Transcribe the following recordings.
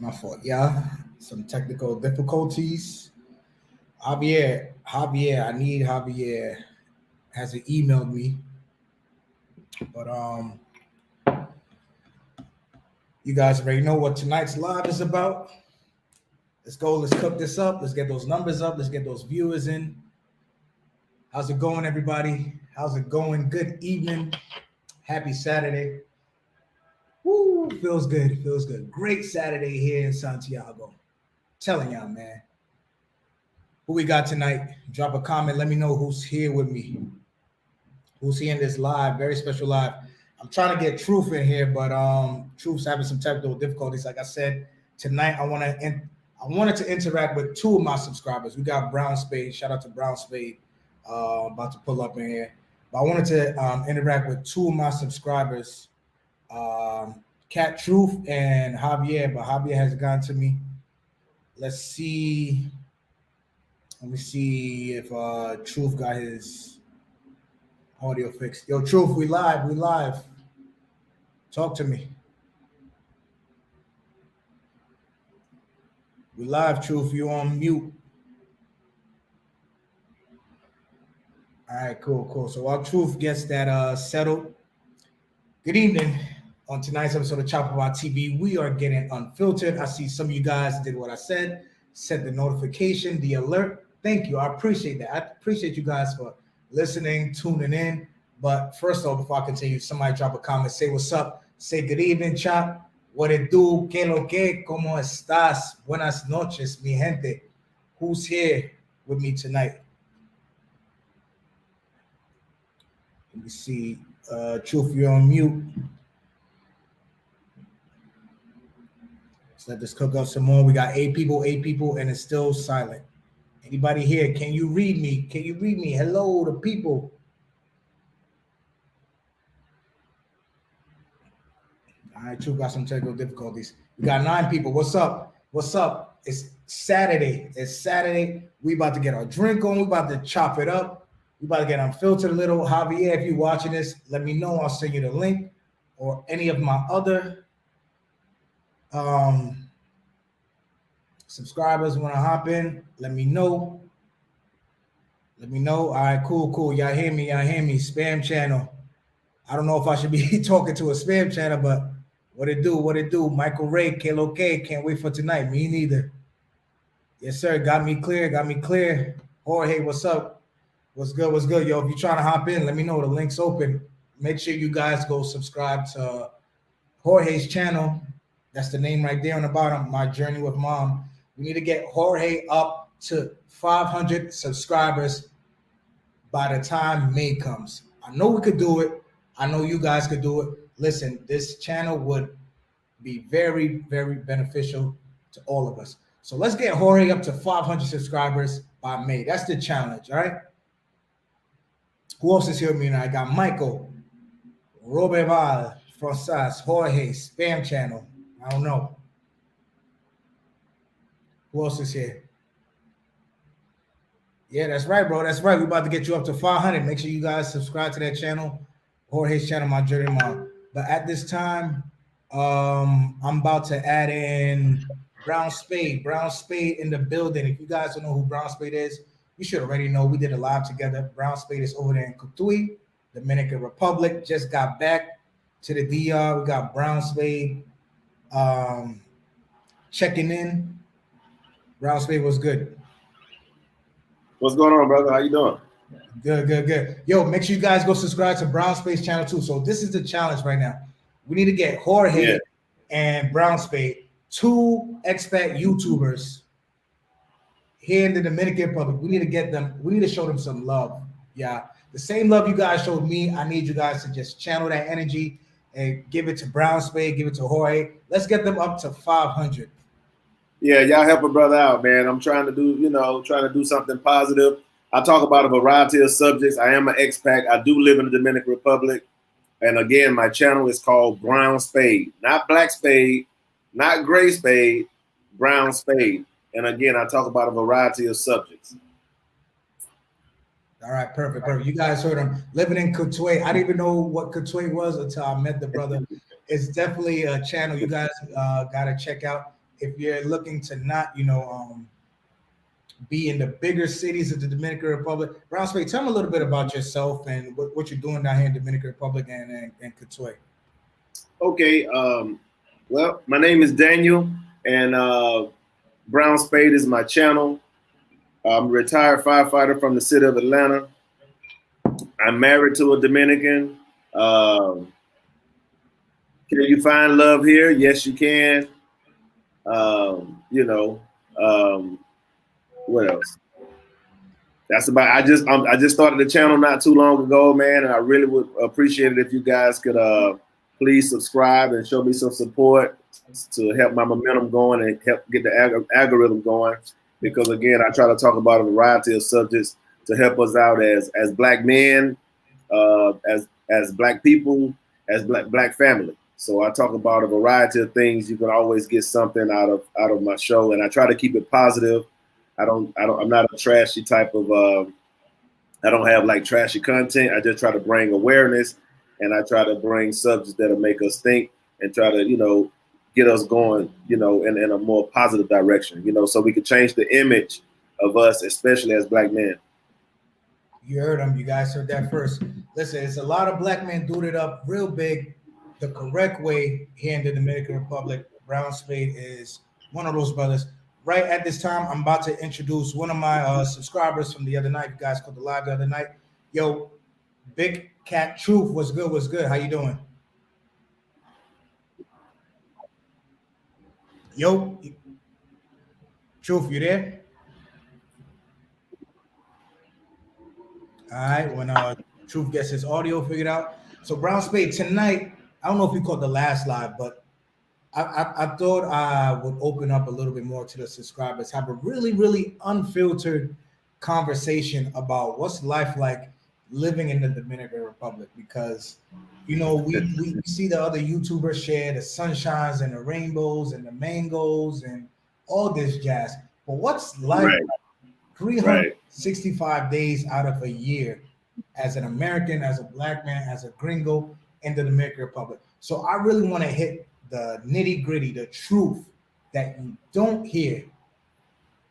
My fault, yeah. Some technical difficulties. Javier, I need Javier hasn't emailed me, but you guys already know what tonight's live is about. Let's go. Let's cook this up. Let's get those numbers up. Let's get those viewers in. How's it going, everybody? How's it going? Good evening. Happy Saturday. Woo, feels good. Feels good. Great Saturday here in Santiago. Telling y'all, man. Who we got tonight? Drop a comment. Let me know who's here with me. Who's here in this live? Very special live. I'm trying to get Truth in here, but Truth's having some technical difficulties. Like I said, tonight I wanted to interact with two of my subscribers. We got Brown Spade. Shout out to Brown Spade. About to pull up in here. But I wanted to interact with two of my subscribers, Cat Truth and Javier, but Javier hasn't gotten to me. Let's see. Let me see if Truth got his audio fixed. Yo, Truth, we live. Talk to me. We live, Truth. You on mute. All right, cool. So while Truth gets that settled, good evening. On tonight's episode of Chapapa TV, we are getting unfiltered. I see some of you guys did what I said, set the notification, the alert. Thank you. I appreciate that. I appreciate you guys for listening, tuning in. But first of all, before I continue, somebody drop a comment, say what's up, say good evening, Chap. What it do? ¿Qué lo que? ¿Cómo estás? Buenas noches, mi gente. Who's here with me tonight? Let me see. Truth, you're on mute. Let's let this cook up some more. We got eight people, and it's still silent. Anybody here? Can you read me? Hello, the people. All right, Truth got some technical difficulties. We got 9 people. What's up? It's Saturday. We about to get our drink on. We about to chop it up. We about to get unfiltered a little. Javier, if you're watching this, let me know. I'll send you the link or any of my other subscribers want to hop in. Let me know. All right, cool. Y'all hear me? Spam channel. I don't know if I should be talking to a spam channel, but what it do? Michael Ray, que lo que? Can't wait for tonight. Me neither. Yes, sir. Got me clear. Jorge, what's up? What's good? Yo, if you're trying to hop in, let me know. The link's open. Make sure you guys go subscribe to Jorge's channel. That's the name right there on the bottom. My Journey with Mom. We need to get Jorge up to 500 subscribers by the time May comes. I know we could do it. I know you guys could do it. Listen, this channel would be very, very beneficial to all of us. So let's get Jorge up to 500 subscribers by May. That's the challenge, all right? Who else is here with me tonight? I got Michael, Roberval, Francis, Jorge, Spam Channel. I don't know. Who else is here? Yeah, that's right, bro. That's right. We're about to get you up to 500. Make sure you guys subscribe to that channel, Jorge's channel, My Journey Mom. But at this time, I'm about to add in Brown Spade. Brown Spade in the building. If you guys don't know who Brown Spade is, you should already know. We did a live together. Brown Spade is over there in Cotuí, Dominican Republic. Just got back to the DR. We got Brown Spade checking in. Brown Spade was good. What's going on, brother? How you doing? Good. Yo, make sure you guys go subscribe to Brown Spade's channel too. So this is the challenge right now. We need to get Jorge and Brown Spade, 2 expat YouTubers here in the Dominican Republic. We need to get them. We need to show them some love. Yeah, the same love you guys showed me. I need you guys to just channel that energy and give it to Brown Spade, give it to Jorge. Let's get them up to 500. Yeah, y'all help a brother out, man. I'm trying to do something positive. I talk about a variety of subjects. I am an expat. I do live in the Dominican Republic. And again, my channel is called Brown Spade. Not Black Spade, not Gray Spade, Brown Spade. And again, I talk about a variety of subjects. All right, perfect. You guys heard him. Living in Cotuí. I didn't even know what Cotuí was until I met the brother. It's definitely a channel you guys got to check out. if you're looking to not, be in the bigger cities of the Dominican Republic. Brown Spade, tell me a little bit about yourself and what you're doing down here in Dominican Republic and Cotuí. Okay. Well, my name is Daniel, and Brown Spade is my channel. I'm a retired firefighter from the city of Atlanta. I'm married to a Dominican. Can you find love here? Yes, you can. What else? That's about. I just started the channel not too long ago, man, and I really would appreciate it if you guys could please subscribe and show me some support to help my momentum going and help get the algorithm going. Because again, I try to talk about a variety of subjects to help us out as Black men, as Black people, as black family. So I talk about a variety of things. You can always get something out of my show, and I try to keep it positive. I'm not a trashy type of. I don't have like trashy content. I just try to bring awareness, and I try to bring subjects that'll make us think and try to get us going in a more positive direction. So we can change the image of us, especially as Black men. You heard them. You guys heard that first. Listen, it's a lot of Black men doing it up real big the correct way here in the Dominican Republic. Brown Spade is one of those brothers. Right at this time, I'm about to introduce one of my subscribers from the other night. You guys caught the live the other night. Yo, Big Cat Truth, what's good? What's good? How you doing? Yo, Truth, you there? All right, when Truth gets his audio figured out. So Brown Spade, tonight, I don't know if you caught the last live, but I thought I would open up a little bit more to the subscribers, have a really, really unfiltered conversation about what's life like living in the Dominican Republic. Because, we see the other YouTubers share the sunshines and the rainbows and the mangoes and all this jazz. But what's life Right. 365 days out of a year as an American, as a Black man, as a gringo in the Dominican Republic? So I really want to hit the nitty gritty, the truth that you don't hear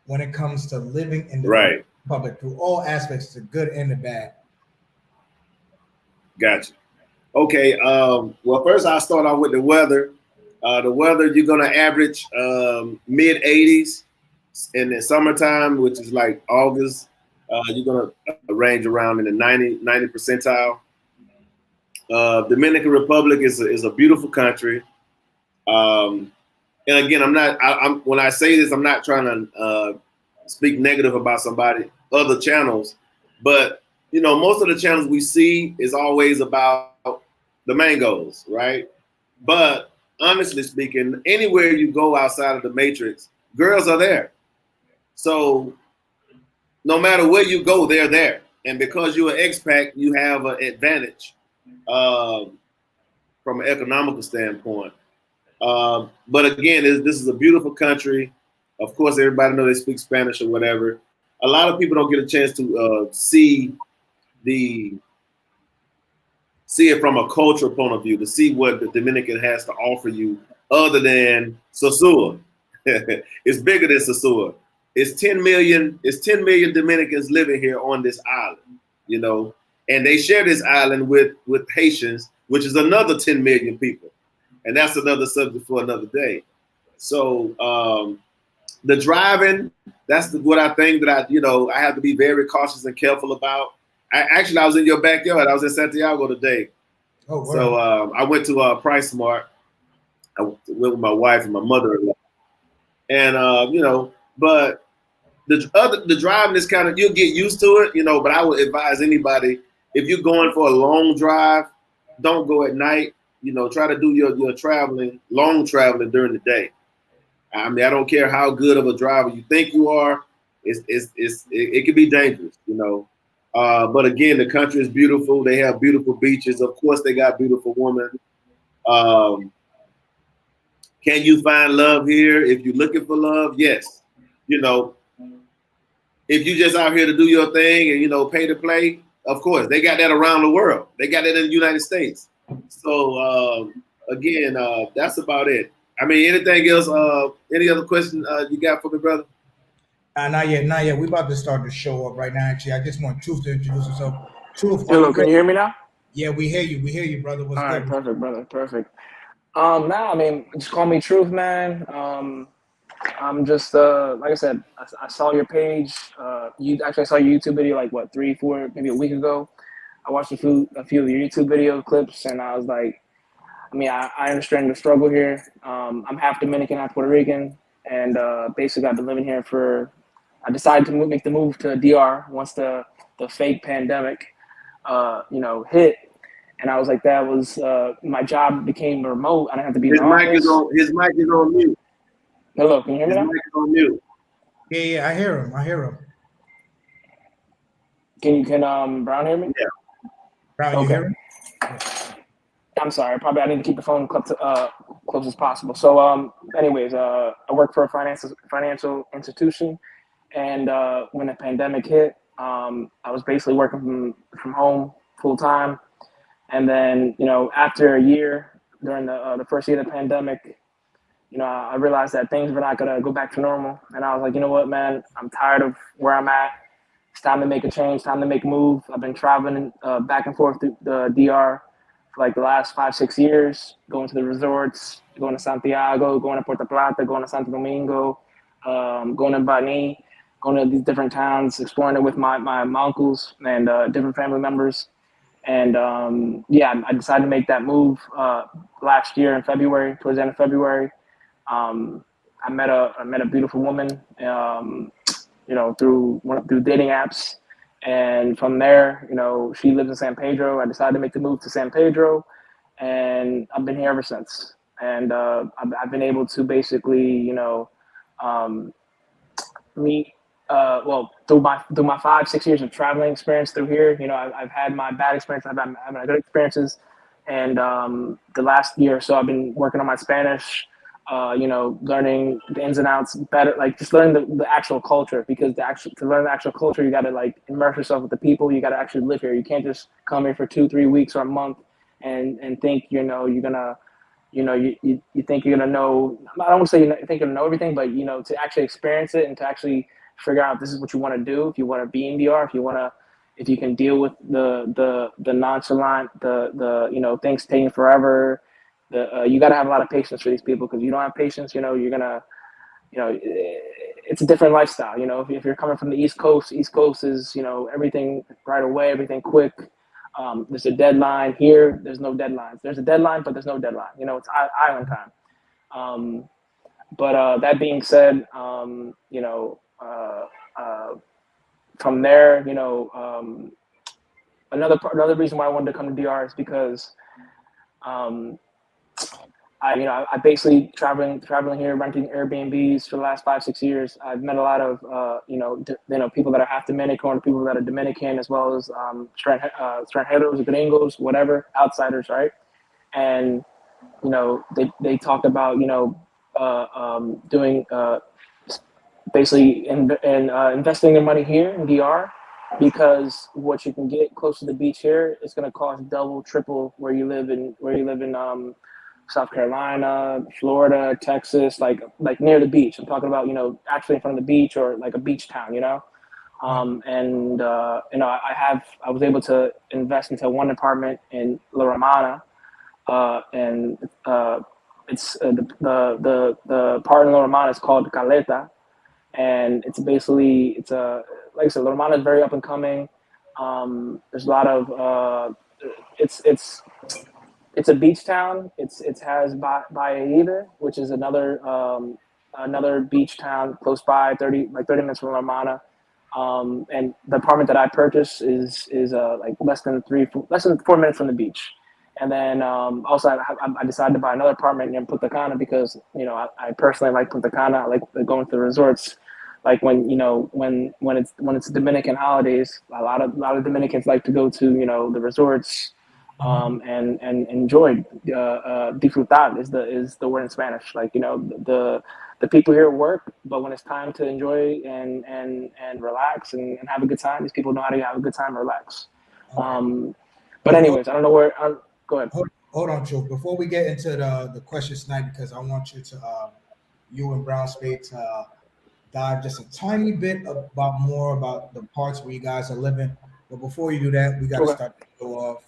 when it comes to living in the Republic through all aspects, the good and the bad. Gotcha. Okay. Well, first I'll start off with the weather. The weather, you're going to average mid 80s in the summertime, which is like August. You're going to range around in the 90 percentile. Dominican Republic is a beautiful country. And again, when I say this, I'm not trying to speak negative about somebody, other channels, but most of the channels we see is always about the mangoes, right? But honestly speaking, anywhere you go outside of the matrix, girls are there. So no matter where you go, they're there. And because you're an expat, you have an advantage from an economical standpoint. But again, this is a beautiful country. Of course, everybody knows they speak Spanish or whatever. A lot of people don't get a chance to see it from a cultural point of view, to see what the Dominican has to offer you other than Sosua. It's bigger than Sosua. It's 10 million Dominicans living here on this island, and they share this island with Haitians, which is another 10 million people. And that's another subject for another day. So the driving, that's what I think that I have to be very cautious and careful about. I was in your backyard. I was in Santiago today. Oh, wow. So I went to Price Smart. I went with my wife and my mother-in-law. And but the driving is kind of, you'll get used to it, but I would advise anybody, if you're going for a long drive, don't go at night. Try to do your long traveling during the day. I mean, I don't care how good of a driver you think you are. It can be dangerous, But again, the country is beautiful. They have beautiful beaches. Of course, they got beautiful women. Can you find love here? If you're looking for love, yes. If you just out here to do your thing and pay to play, of course, they got that around the world. They got that in the United States. So again, that's about it. I mean, anything else? Any other question you got for me, brother? Not yet, not yet. We about to start the show up right now. Actually, I just want Truth to introduce himself. Truth, are Hello, you can ready? you hear me now? Yeah, we hear you. We hear you, brother. What's All right, good? perfect, brother, perfect. Now, I mean, just call me Truth, man. I'm just like I said, I saw your page. You actually I saw your YouTube video like what 3, 4, maybe a week ago. I watched a few of your YouTube video clips, and I was like, I mean, I understand the struggle here. I'm half Dominican, half Puerto Rican, and basically I've been living here for. I decided to make the move to DR once the fake pandemic, hit. And I was like, that was my job became remote. I didn't have to be in His the mic is office. on. His mic is on mute. Hello, can you hear me His now? mic is on mute. Yeah, I hear him. I hear him. Can Brown hear me? Yeah. Brown, you Okay. hear him? I'm sorry. Probably I need to keep the phone close as possible. So, anyways, I work for a financial institution, and when the pandemic hit, I was basically working from home full time. And then, after a year, during the first year of the pandemic, I realized that things were not gonna go back to normal, and I was like, you know what, man, I'm tired of where I'm at. It's time to make a change. Time to make a move. I've been traveling back and forth through the DR for like the last 5, 6 years, going to the resorts, going to Santiago, going to Puerto Plata, going to Santo Domingo, going to Bani, going to these different towns, exploring it with my uncles and different family members. And yeah, I decided to make that move last year in February, towards the end of February. I met a beautiful woman, through dating apps, and from there, she lives in San Pedro. I decided to make the move to San Pedro, and I've been here ever since. And I've been able to basically, um, meet through my 5, 6 years of traveling experience through here. I've had my bad experiences, I've had my good experiences, and the last year or so I've been working on my Spanish. Learning the ins and outs better, like just learning the actual culture, because to learn the actual culture, you got to like immerse yourself with the people. You got to actually live here. You can't just come here for 2, 3 weeks or a month and think you're gonna you think you're gonna know. I don't want to say you think you're gonna know everything, but to actually experience it and to actually figure out if this is what you want to do, if you want to be in DR, if you can deal with the nonchalant, the things taking forever. You got to have a lot of patience for these people, because if you don't have patience, you're gonna, it's a different lifestyle. If you're coming from the East Coast, is everything right away, everything quick. There's a deadline. Here there's no deadlines. There's a deadline, but there's no deadline. It's island time. But that being said, from there, another reason why I wanted to come to DR is because I basically traveling here, renting Airbnbs for the last 5, 6 years. I've met a lot of people that are half Dominican, people that are Dominican, as well as extranjeros, gringos, whatever, outsiders, right? And they talked about doing basically investing their money here in DR, because what you can get close to the beach here is going to cost double, triple where you live in South Carolina, Florida, Texas, like near the beach. I'm talking about actually in front of the beach, or like a beach town, I was able to invest into one apartment in La Romana, and it's the part in La Romana is called Caleta, and it's a, like I said, La Romana is very up and coming. There's a lot of it's a beach town. It has Bahia, which is another beach town close by, 30 minutes from La Romana. And the apartment that I purchased is like less than 4 minutes from the beach. And then also I decided to buy another apartment in Punta Cana, because I personally like Punta Cana. I like going to the resorts. Like when it's Dominican holidays, a lot of Dominicans like to go to the resorts, and enjoy. Disfrutar is the word in Spanish. Like the people here work, but when it's time to enjoy and relax and have a good time, these people know how to have a good time and relax. But anyways, I don't know where. Go ahead. hold on, Joe. Before we get into the questions tonight, because I want you to, you and Brown Spade to dive just a tiny bit about more about the parts where you guys are living. But before you do that, we got to Okay. start the show off,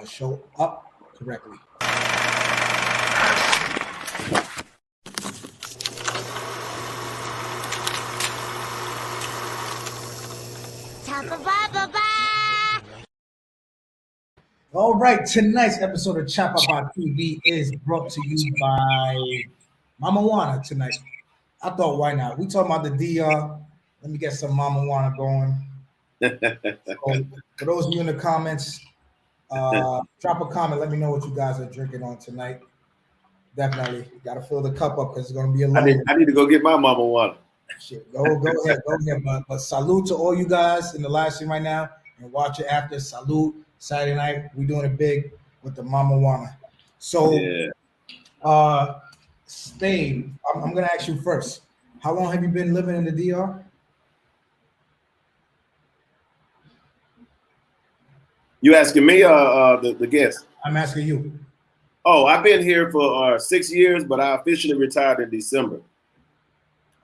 show up correctly. All right, tonight's episode of Chapapa TV is brought to you by Mama Juana tonight. I thought, why not? We talking about the DR. Let me get some Mama Juana going. So, for those of you in the comments, drop a comment. Let me know what you guys are drinking on tonight. Definitely, got to fill the cup up because it's going to be a long I need to go get my mama water. Shit, go ahead. But salute to all you guys in the live stream right now and watch it after. Salute Saturday night. We doing it big with the Mama Juana. So, yeah. Spade, I'm gonna ask you first. How long have you been living in the DR? You asking me or the guest? I'm asking you. Oh, I've been here for 6 years, but I officially retired in December.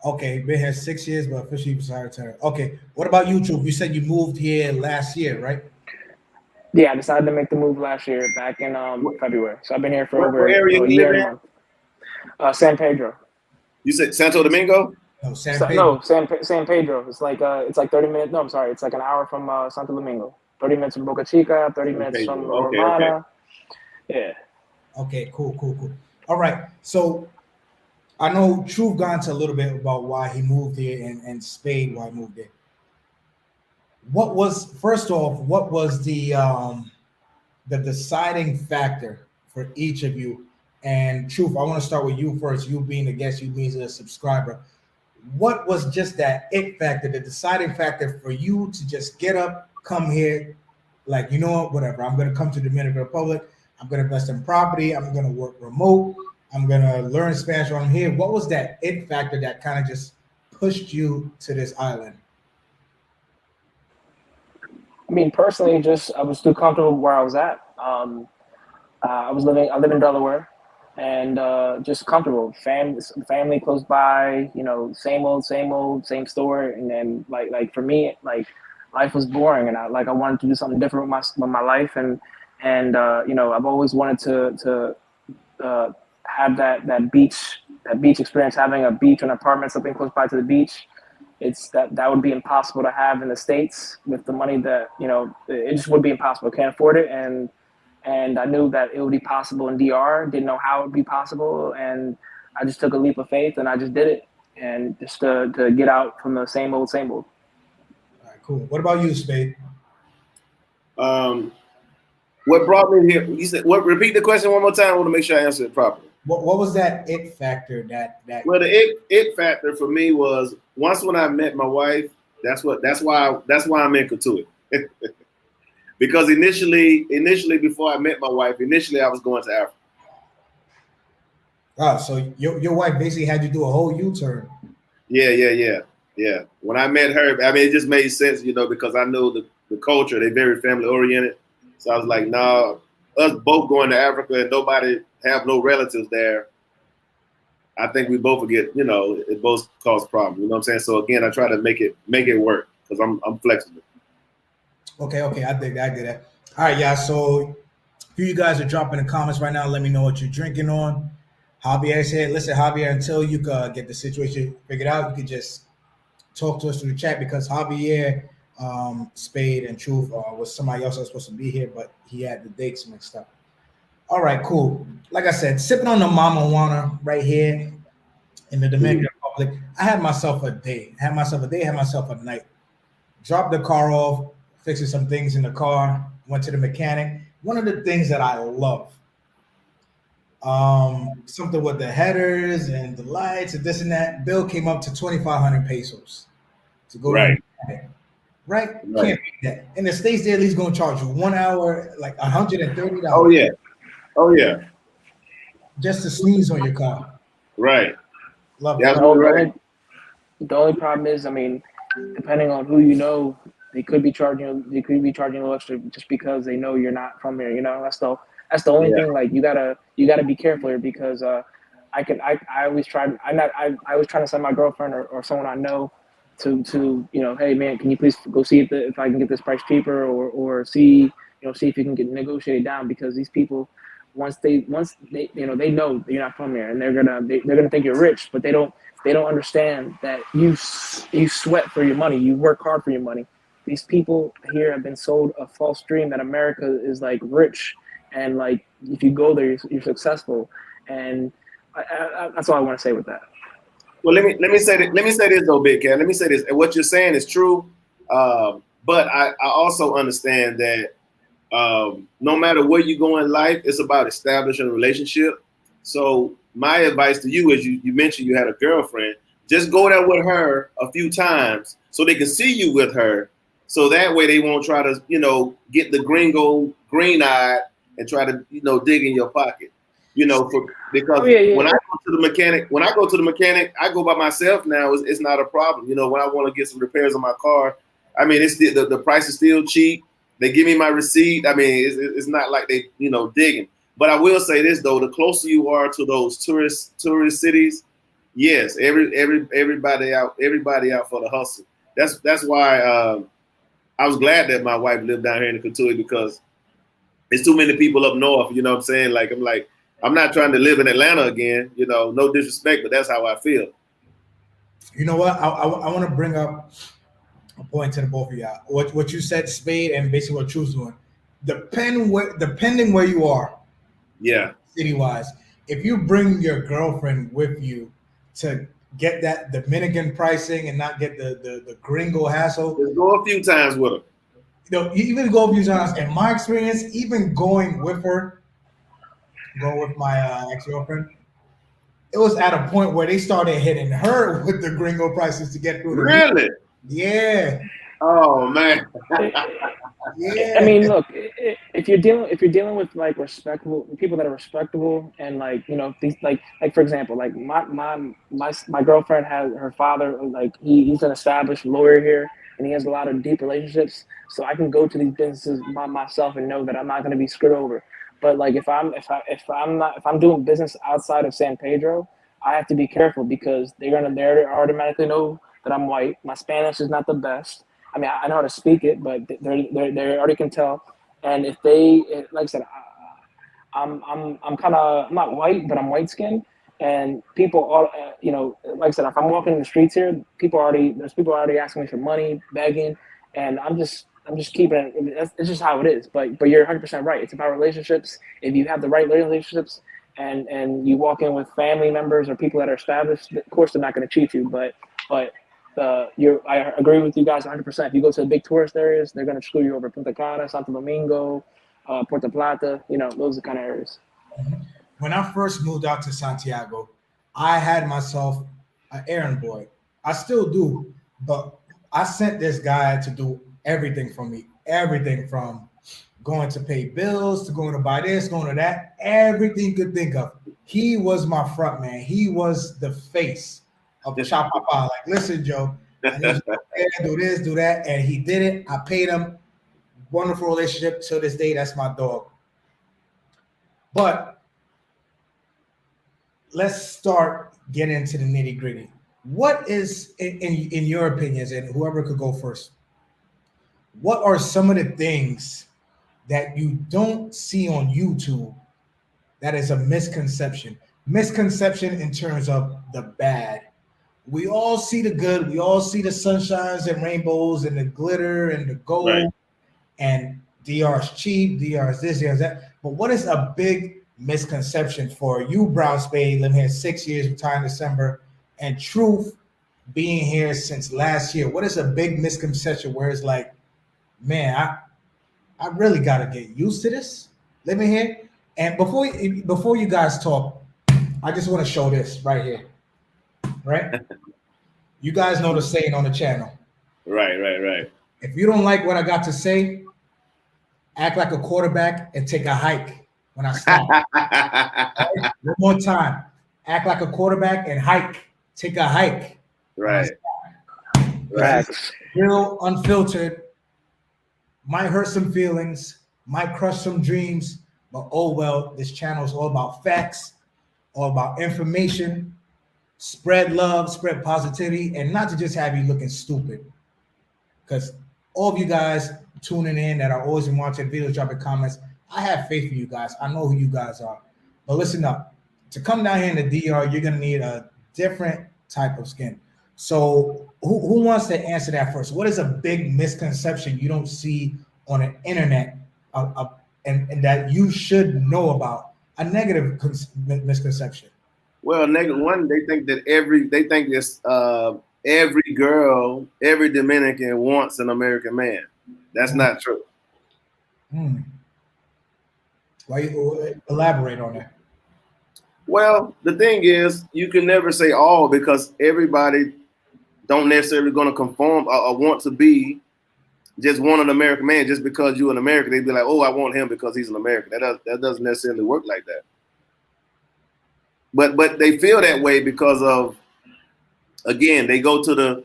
Okay, been here 6 years, but officially retired. Okay, what about you, Troop? You said you moved here last year, right? Yeah, I decided to make the move last year, back in February. So I've been here for What over area a you year live and a month. San Pedro. You said Santo Domingo? No, San Pedro. San Pedro. It's like 30 minutes. No, I'm sorry. It's like an hour from Santo Domingo. 30 minutes from Boca Chica. 30 minutes from Romana. Okay. Yeah. Okay, cool. All right, so I know Truth got into a little bit about why he moved here and Spade why he moved here. What was the deciding factor for each of you? And Truth, I want to start with you first. You being a guest, you being a subscriber. What was just that it factor, the deciding factor for you to just get up, come here, like, you know what, whatever. I'm going to come to the Dominican Republic. I'm going to invest in property. I'm going to work remote. I'm going to learn Spanish while I'm here. What was that it factor that kind of just pushed you to this island? I mean, personally, just I was too comfortable where I was at. I live in Delaware, and just comfortable. Family close by. You know, same old, same story. And then like for me, like life was boring, and I wanted to do something different with my life. And you know, I've always wanted to have that beach experience, having a beach or an apartment, something close by to the beach. It's that would be impossible to have in the States with the money that, you know, it just would be impossible. Can't afford it. And I knew that it would be possible in DR. Didn't know how it would be possible. And I just took a leap of faith and I just did it. And just to get out from the same old. All right, cool. What about you, Spade? What brought me here? You said what? Repeat the question one more time. I want to make sure I answer it properly. What was that it factor that? Well, the it factor for me was once when I met my wife. That's why I'm into it. Because initially before I met my wife, I was going to Africa. Oh, so your wife basically had you do a whole U-turn. Yeah. When I met her, I mean, it just made sense, you know, because I know the culture. They're very family oriented. So I was like, nah, us both going to Africa and nobody have no relatives there. I think we both would get, you know, it both cause problems. You know what I'm saying? So again, I try to make it work because I'm flexible. Okay, I dig that. All right, yeah. So if you guys are dropping in the comments right now, let me know what you're drinking on. Javier said, listen, Javier, until you get the situation figured out, you can just talk to us through the chat because Javier, Spade, and Truth was somebody else that was supposed to be here, but he had the dates mixed up. All right, cool. Like I said, sipping on the Mama Juana right here in the Dominican Republic. I had myself a day, had myself a night. Dropped the car off, fixing some things in the car, went to the mechanic. One of the things that I love, something with the headers and the lights and this and that, bill came up to 2,500 pesos to go to the mechanic. Right? Can't beat that. In the States, they're at least going to charge you 1 hour, like $130. Oh yeah. Just to sneeze on your car. Right. Love that. Right. The only problem is, I mean, depending on who you know, they could be charging a little extra just because they know you're not from here. You know, that's the That's the only Yeah. thing. Like you gotta be careful here because I always try. I always trying to send my girlfriend or someone I know to hey man, can you please go see if I can get this price cheaper or see see if you can get negotiated down, because these people once they they know you're not from here, and they're gonna think you're rich, but they don't understand that you sweat for your money, you work hard for your money. These people here have been sold a false dream that America is like rich, and like if you go there you're successful, and that's all I want to say with that. Well, let me say that, let me say this though, Big Cat. Let me say this. And what you're saying is true, but I also understand that no matter where you go in life, it's about establishing a relationship. So my advice to you is, you mentioned you had a girlfriend. Just go there with her a few times so they can see you with her. So that way they won't try to, get the gringo green-eyed and try to, dig in your pocket. Because when I go to the mechanic, I go by myself now. It's not a problem. When I want to get some repairs on my car, I mean, it's the price is still cheap. They give me my receipt. I mean, it's not like they, digging. But I will say this though: the closer you are to those tourist cities, yes, everybody out for the hustle. That's why I was glad that my wife lived down here in the Cotuí, because there's too many people up north. You know what I'm saying? I'm not trying to live in Atlanta again. No disrespect, but that's how I feel. You know what? I want to bring up a point to the both of y'all. What you said, Spade, and basically what you're doing. Depending where you are, yeah, city wise, if you bring your girlfriend with you to get that Dominican pricing and not get the gringo hassle, just go a few times with her. You even go a few times. In my experience, even going with my ex-girlfriend, it was at a point where they started hitting her with the gringo prices to get through the Really? Yeah. Oh man. Yeah. I mean, look, if you're dealing with like respectable people that are respectable, and like these like for example, like my girlfriend has her father, like he's an established lawyer here, and he has a lot of deep relationships, so I can go to these businesses by myself and know that I'm not going to be screwed over. But like if I'm doing business outside of San Pedro, I have to be careful because they automatically know that I'm white. My Spanish is not the best. I mean, I know how to speak it, but they already can tell. And if like I said, I'm not white, but I'm white skinned. And people all, like I said, if I'm walking in the streets here, there's people already asking me for money, begging, and I'm just keeping it. It's just how it is. But you're 100% right. It's about relationships. If you have the right relationships, and you walk in with family members or people that are established, of course they're not going to cheat you. But I agree with you guys 100%. If you go to the big tourist areas, they're going to screw you over. Punta Cana, Santo Domingo, Puerto Plata, those are the kind of areas. When I first moved out to Santiago, I had myself an errand boy. I still do, but I sent this guy to do everything for me. Everything from going to pay bills to going to buy this, going to that, everything you could think of. He was my front man. He was the face of Chapapa. Like, listen, Joe, I need you to do this, do that. And he did it. I paid him. Wonderful relationship to this day. That's my dog. But let's start getting into the nitty gritty. What is, in your opinions, and whoever could go first, what are some of the things that you don't see on YouTube that is a misconception? Misconception in terms of the bad. We all see the good. We all see the sunshines and rainbows and the glitter and the gold. Right. And DR's cheap, DR's this, DR's that. But what is a big misconception for you, Brown Spade, living here 6 years, retired in December, and Truth being here since last year? What is a big misconception where it's like, man, I really got to get used to this living here? And before you guys talk, I just want to show this right here. Right? You guys know the saying on the channel. Right. If you don't like what I got to say, act like a quarterback and take a hike when I stop. Right? One more time. Act like a quarterback and hike. Take a hike. Right. Real unfiltered. Might hurt some feelings, might crush some dreams, But oh well, this channel is all about facts, all about information, spread love, spread positivity, and not to just have you looking stupid. Because all of you guys tuning in that are always watching videos, dropping comments, I have faith in you guys. I know who you guys are. But listen up. To come down here in the DR, you're gonna need a different type of skin. So who wants to answer that first? What is a big misconception you don't see on the internet and that you should know about? A negative misconception. Well, negative one, they think this every girl, every Dominican wants an American man. That's not true. Why you elaborate on that? Well, the thing is, you can never say all because everybody don't necessarily going to conform or want to be just want an American man. Just because you're an American, they'd be like, oh, I want him because he's an American. That doesn't necessarily work like that. But they feel that way because of, again, they go to the,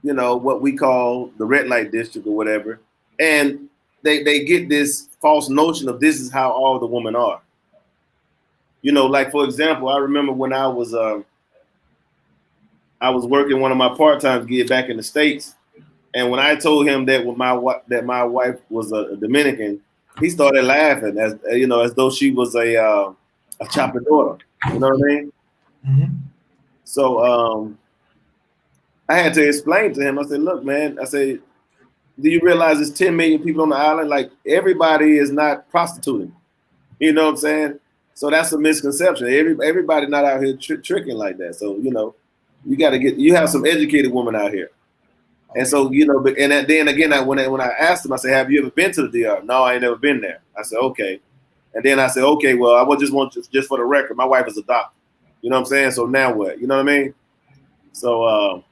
what we call the red light district or whatever, and they get this false notion of this is how all the women are. Like, for example, I remember when I was working one of my part-time gigs back in the States, and when I told him that my wife was a Dominican, he started laughing as though she was a Chapapa daughter. You know what I mean? Mm-hmm. So I had to explain to him. I said, "Look, man," I said, "Do you realize there's 10 million people on the island? Like, everybody is not prostituting. You know what I'm saying? So that's a misconception. Everybody not out here tricking like that. So you have some educated women out here." And so then again, when I asked him, I said, "Have you ever been to the DR?" "No, I ain't never been there." I said, "Okay." And then I said, "Okay, well, I would just for the record, my wife is a doctor." You know what I'm saying? So now what? You know what I mean? So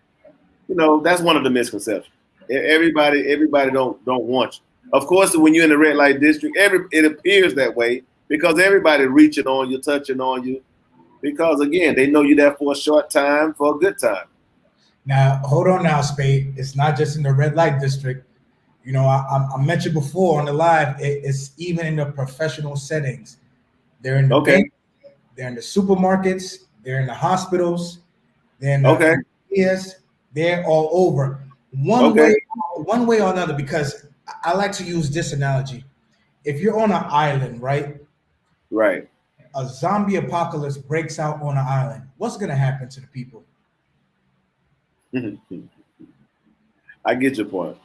that's one of the misconceptions. Everybody don't want you. Of course, when you're in the red light district, it appears that way because everybody reaching on you, touching on you, because again, they know you're there for a short time, for a good time. Now, hold on now, Spade. It's not just in the red light district. I mentioned before on the live, it's even in the professional settings. They're in the bank, they're in the supermarkets, they're in the hospitals, they're in the yes, they're all over. One way or another, because I like to use this analogy. If you're on an island, right? Right. A zombie apocalypse breaks out on an island. What's gonna happen to the people? I get your point.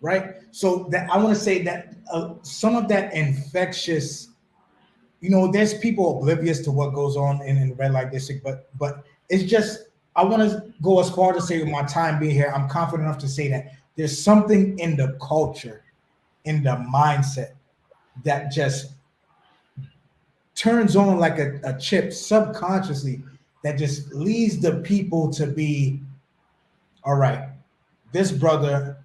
Right. So that I want to say that some of that infectious, there's people oblivious to what goes on in the red light district, but it's just, I want to go as far to say with my time being here, I'm confident enough to say that there's something in the culture, in the mindset that just turns on like a chip subconsciously that just leads the people to be, all right, this brother,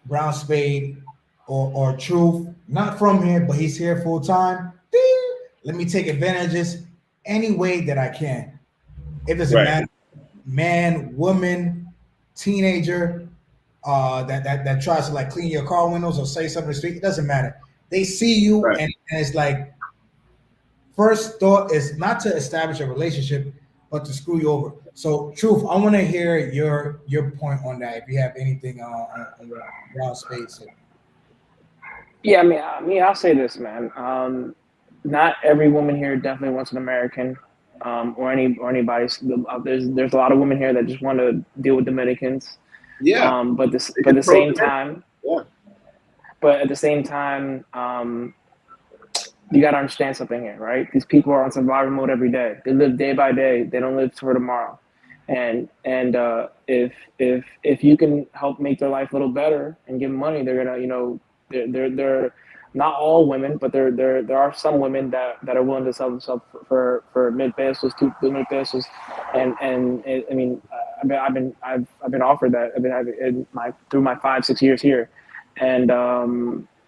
Brown Spade or Truth, not from here, but he's here full time. Let me take advantages any way that I can. It doesn't matter, man, woman, teenager, that tries to like clean your car windows or say something on the street. It doesn't matter. They see you, and it's like, first thought is not to establish a relationship, but to screw you over. So, Truth, I want to hear your point on that. If you have anything on Brown Spade. Yeah, I mean, I'll say this, man. Not every woman here definitely wants an American, or anybody. There's a lot of women here that just want to deal with Dominicans. Yeah. But at the same time, you got to understand something here, right? These people are on survival mode every day. They live day by day. They don't live for tomorrow. And if you can help make their life a little better and give them money, they're gonna, they're not all women, but there are some women that are willing to sell themselves for mid pesos, 2 mil pesos, and I mean, I've been offered that. I've been having through my 5-6 years here, and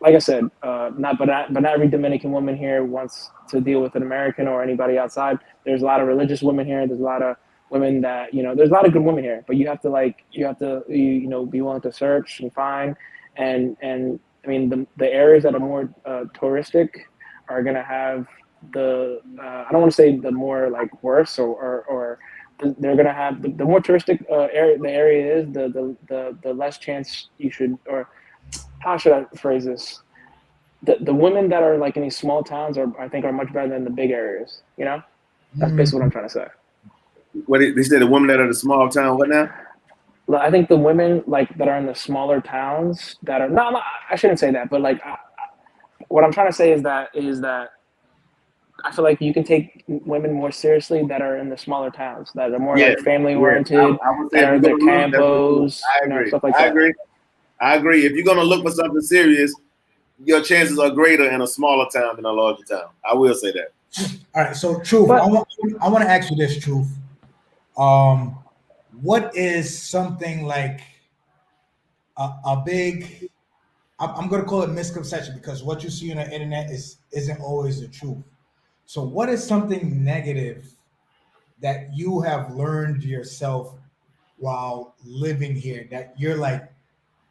like I said, not every Dominican woman here wants to deal with an American or anybody outside. There's a lot of religious women here. There's a lot of women that, there's a lot of good women here, but you have to be willing to search and find, and I mean the areas that are more touristic, are gonna have the I don't want to say the more like worse or they're gonna have the more touristic area the area is, the less chance you should, or how should I phrase this? The women that are like in these small towns are, I think, are much better than the big areas. You know, that's basically what I'm trying to say. What they said, the women that are in the small town, what now? I think the women like that are in the smaller towns that are no, I shouldn't say that, but like what I'm trying to say is that I feel like you can take women more seriously that are in the smaller towns that are more Yeah, like family yeah. oriented, I would say that if are you're their gonna look, that's what you do. campos, I you know, agree. stuff like I that. agree. I agree. If you're gonna look for something serious, your chances are greater in a smaller town than a larger town. I will say that. All right, so Truth, But I want to ask you this, Truth. What is something like a big? I'm going to call it misconception because what you see on the internet isn't always the truth. So, what is something negative that you have learned yourself while living here that you're like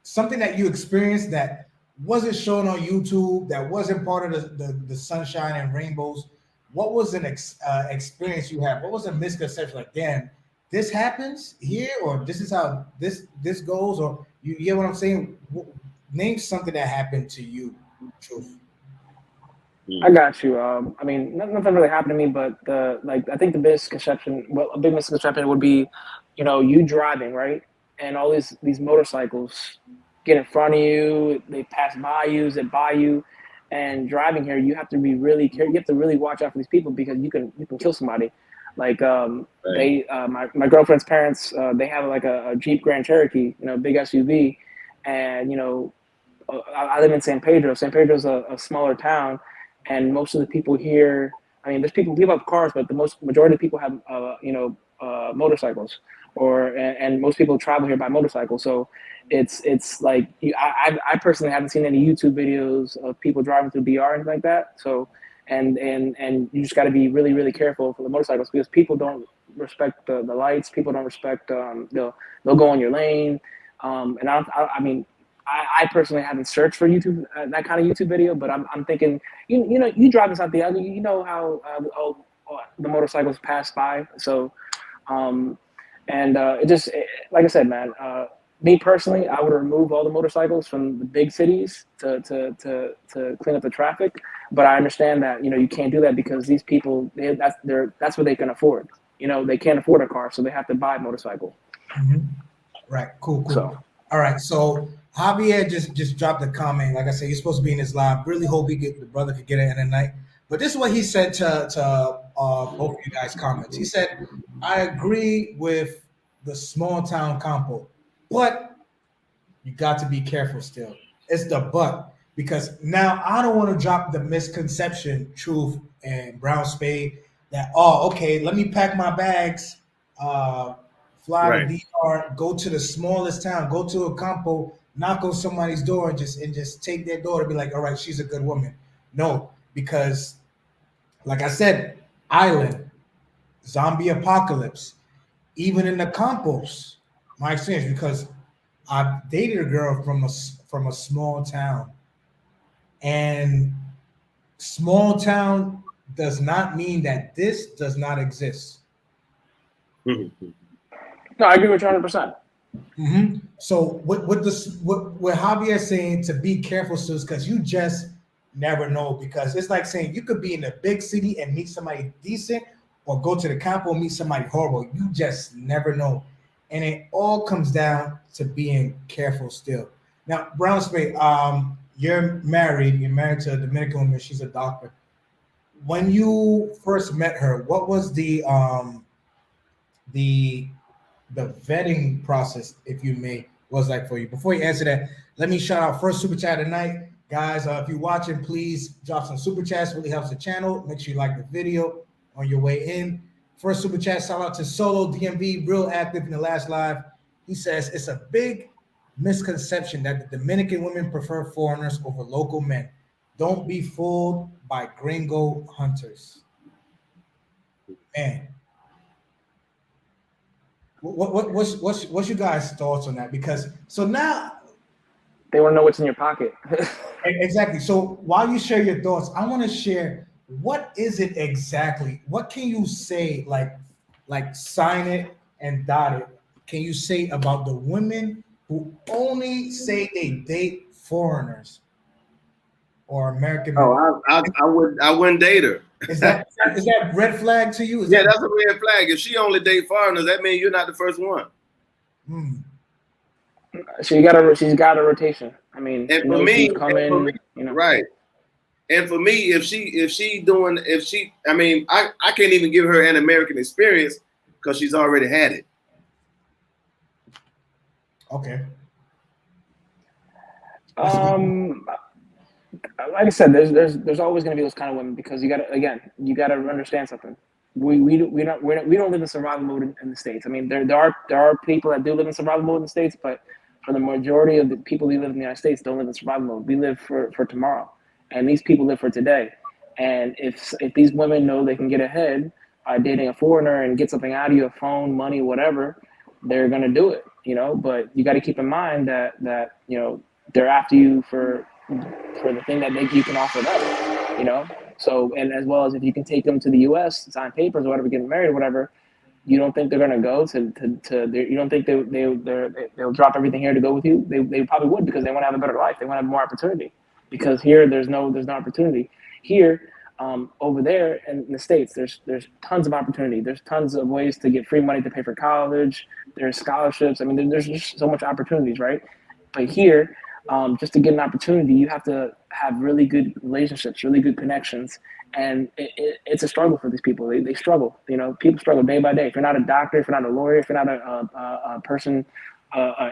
something that you experienced that wasn't shown on YouTube, that wasn't part of the sunshine and rainbows? What was an experience you had? What was a misconception? Like, damn, this happens here, or this is how this goes, or you get what I'm saying? Name something that happened to you. Truth. I got you. I mean, nothing really happened to me, but I think the biggest misconception, well, a big misconception would be, you know, you driving, right, and all these motorcycles get in front of you, they pass by you, zip by you, and driving here, you have to be really careful. You have to really watch out for these people because you can kill somebody. Like Right. my girlfriend's parents, they have like a Jeep Grand Cherokee, you know, big SUV, and you know, I live in San Pedro. San Pedro's a smaller town, and most of the people here, I mean, there's people have cars, but the majority of people have motorcycles, and most people travel here by motorcycle. So it's like I personally haven't seen any YouTube videos of people driving through BR and like that. So and you just got to be really careful for the motorcycles because people don't respect the lights. People don't respect they'll go on your lane. And I mean, I personally haven't searched for YouTube that kind of YouTube video, but I'm thinking you know you drive in Santiago, you know how the motorcycles pass by. So like I said, man. Me personally, I would remove all the motorcycles from the big cities to clean up the traffic. But I understand that you know you can't do that because these people that's what they can afford. You know they can't afford a car, so they have to buy a motorcycle. Mm-hmm. Right. Cool. So All right. So Javier just dropped a comment. Like I said, he's supposed to be in this live. Really hope the brother could get it in tonight. But this is what he said to both of you guys' comments. He said, "I agree with the small town compo, but you got to be careful still. It's the but because now I don't want to drop the misconception, Truth and Brown Spade, that okay, let me pack my bags, fly to Right. DR, go to the smallest town, go to a campo, knock on somebody's door, and just take their door to be like, all right, she's a good woman. No, because like I said, island, zombie apocalypse, even in the campos, my experience because I dated a girl from a small town, and small town does not mean that this does not exist. no, I agree with you 100%. Mm-hmm. So what Javier is saying to be careful, so is because you just never know. Because it's like saying you could be in a big city and meet somebody decent, or go to the campo and meet somebody horrible. You just never know, and it all comes down to being careful still. Now, Brown Spade, you're married. You're married to a Dominican woman. She's a doctor. When you first met her, what was the the vetting process, if you may, was like for you? Before you answer that, let me shout out first super chat tonight, guys. If you're watching, please drop some super chats. Really helps the channel. Make sure you like the video on your way in. First super chat, shout out to Solo DMV, real active in the last live. He says it's a big misconception that the Dominican women prefer foreigners over local men. Don't be fooled by gringo hunters. Man, what's your guys' thoughts on that? Because so now They want to know what's in your pocket. Exactly. So while you share your thoughts, I want to share what is it exactly? What can you say, like sign it and dot it? Can you say about the women who only say they date foreigners or American men? Oh, I wouldn't date her. Is that red flag to you? Is Yeah, that that's a red flag. If she only date foreigners, that means you're not the first one. She's got a rotation. I mean, And she for knows me, who's coming. You know, right. And for me, I mean, I can't even give her an American experience because she's already had it. okay? Like I said, there's always going to be those kind of women because you gotta understand something. We don't live in survival mode in the States. I mean, there are people that do live in survival mode in the States, but for the majority of the people who live in the United States don't live in survival mode. We live for tomorrow, and these people live for today. And if these women know they can get ahead by dating a foreigner and get something out of you, a phone, money, whatever, they're gonna do it. You know, but you got to keep in mind that you know they're after you for the thing that you can offer them, you know. So, and as well as if you can take them to the U.S., sign papers or whatever, get married or whatever, you don't think they're gonna go you don't think they'll drop everything here to go with you? They probably would because they want to have a better life. They want to have more opportunity. Because here there's no opportunity. Here, over there in the States, there's tons of opportunity. There's tons of ways to get free money to pay for college. There's scholarships. I mean, there's just so much opportunities, right? But here, just to get an opportunity, you have to have really good relationships, really good connections, and it's a struggle for these people. They struggle. You know, people struggle day by day. If you're not a doctor, if you're not a lawyer, if you're not a person,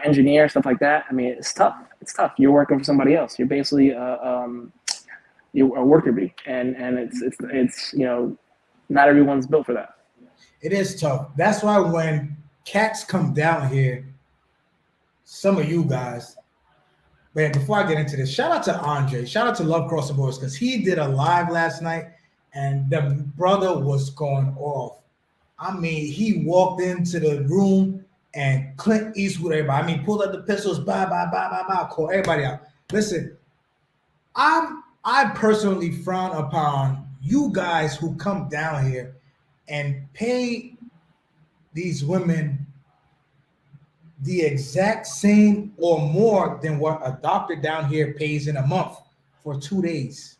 engineer, stuff like that. I mean, it's tough. It's tough. You're working for somebody else. You're basically you're a worker bee, and it's you know, not everyone's built for that. It is tough. That's why when cats come down here, some of you guys. Man, before I get into this, shout out to Andre. Shout out to Love Cross the Borders because he did a live last night and the brother was going off. I mean, he walked into the room and Clint Eastwood everybody. I mean, pulled up the pistols, bye, call everybody out. Listen, I personally frown upon you guys who come down here and pay these women the exact same or more than what a doctor down here pays in a month for 2 days.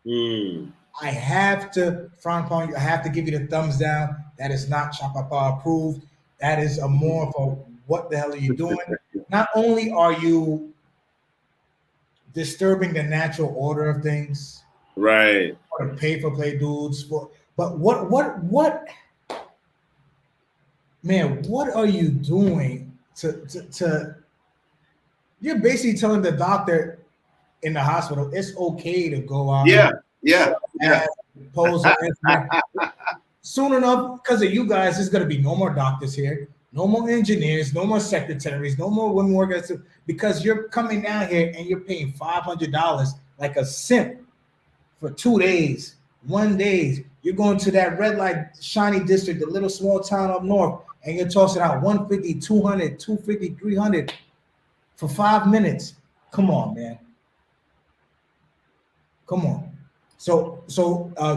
I have to frown upon you. I have to give you the thumbs down. That is not Chapapa approved. That is a more of a what the hell are you doing? Not only are you disturbing the natural order of things, right? Or the pay for play dudes, but what, man? What are you doing? To you're basically telling the doctor in the hospital it's okay to go out. Yeah. Pose soon enough, because of you guys, there's gonna be no more doctors here, no more engineers, no more secretaries, no more women workers, because you're coming down here and you're paying $500 like a simp for 2 days, 1 day. You're going to that red light shiny district, the little small town up north, and you're tossing out 150, 200, 250, 300 for 5 minutes. Come on, man. Come on. So,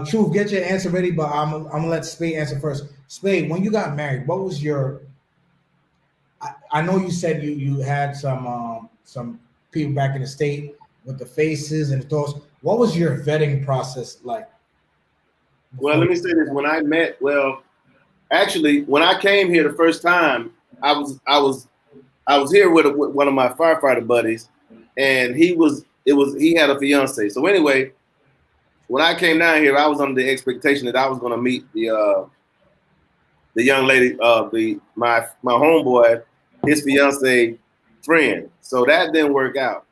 Truth, get your answer ready, but I'm gonna let Spade answer first. Spade, when you got married, what was your? I know you said you had some people back in the state with the faces and the thoughts. What was your vetting process like? Well, let me say this. When I met, actually, when I came here the first time, I was here with one of my firefighter buddies, and he had a fiance. So anyway, when I came down here, I was under the expectation that I was going to meet the young lady, my homeboy, his fiance friend. So that didn't work out.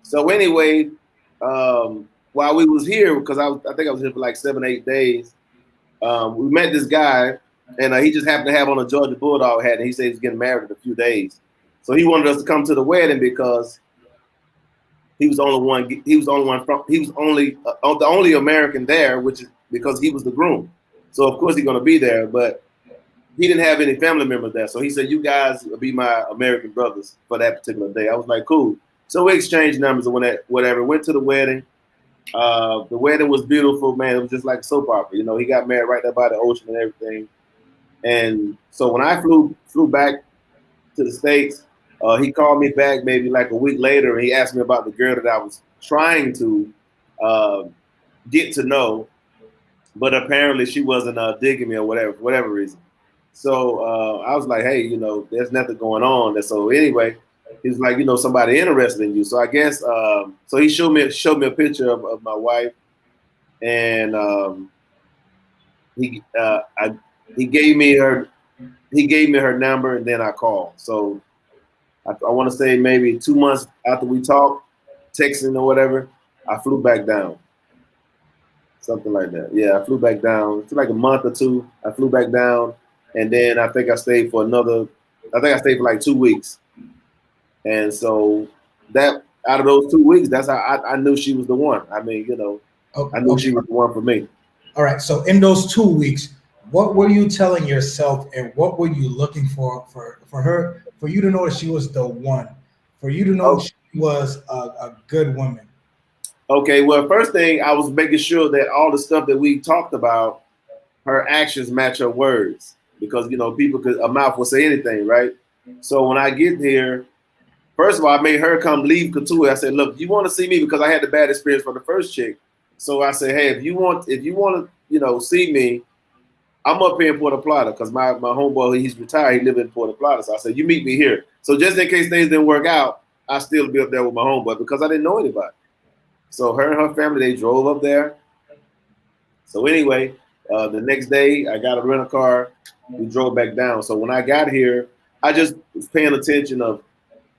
So anyway, while we was here, because I think I was here for like 7-8 days, we met this guy, and he just happened to have on a Georgia Bulldog hat, and he said he's getting married in a few days. So he wanted us to come to the wedding because he was the only American there, which is because he was the groom. So of course he's going to be there, but he didn't have any family members there. So he said, "You guys will be my American brothers for that particular day." I was like, "Cool." So we exchanged numbers or whatever. Went to the wedding. The wedding was beautiful, man. It was just like a soap opera. You know, he got married right there by the ocean and everything. And so when I flew back to the States, he called me back maybe like a week later, and he asked me about the girl that I was trying to get to know, but apparently she wasn't digging me or whatever, for whatever reason. So I was like, hey, you know, there's nothing going on. And so anyway, he's like, you know, somebody interested in you. So I guess so he showed me a picture of my wife, and he gave me her number, and then I called. So I want to say maybe 2 months after we talked, texting or whatever, I flew back down. Something like that. Yeah, I flew back down. It's like a month or two. I flew back down, and then I think I stayed for like 2 weeks. And so that out of those 2 weeks, that's how I knew she was the one. I mean, you know, I knew she was the one for me. All right. So in those 2 weeks, what were you telling yourself, and what were you looking for her, for you to know that she was the one, for you to know she was a good woman? Okay. Well, first thing, I was making sure that all the stuff that we talked about, her actions match her words, because, you know, a mouth will say anything, right? So when I get here, first of all, I made her come leave Couture. I said, look, you want to see me, because I had the bad experience for the first chick. So I said, hey, if you want to, you know, see me, I'm up here in Puerto Plata, because my homeboy, he's retired. He live in Puerto Plata. So I said, you meet me here. So just in case things didn't work out, I still be up there with my homeboy, because I didn't know anybody. So her and her family, they drove up there. So anyway, the next day I got a rental car. We drove back down. So when I got here, I just was paying attention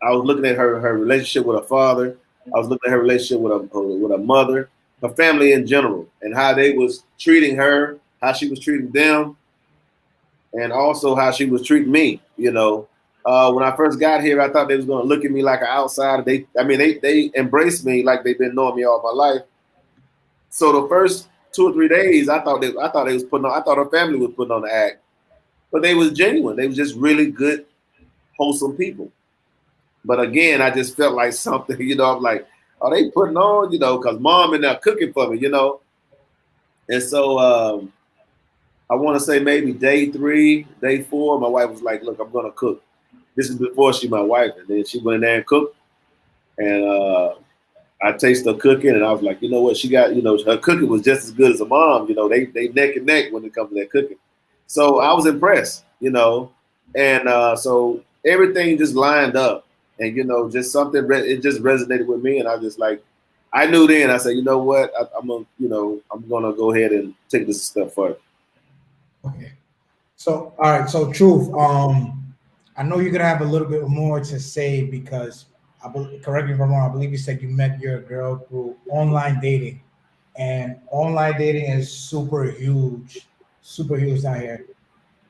I was looking at her relationship with her father. I was looking at her relationship with her mother, her family in general, and how they was treating her, how she was treating them, and also how she was treating me. You know, when I first got here, I thought they was going to look at me like an outsider. They embraced me like they've been knowing me all my life. So the first 2 or 3 days, I thought her family was putting on the act, but they was genuine. They was just really good, wholesome people. But again, I just felt like something, you know, I'm like, are they putting on, you know, because mom and they're cooking for me, you know? And so I want to say maybe day 3, day 4, my wife was like, look, I'm going to cook. This is before she my wife. And then she went in there and cooked. And I tasted her cooking, and I was like, you know what? She got, you know, her cooking was just as good as her mom. You know, they neck and neck when it comes to that cooking. So I was impressed, you know. And so everything just lined up. And, you know, just something, it just resonated with me. And I just like, I knew then, I said, you know what, I'm going to go ahead and take this a step further. Okay. So, all right. So Truth, I know you're going to have a little bit more to say, because correct me if I'm wrong, I believe you said you met your girl through online dating, and online dating is super huge down here.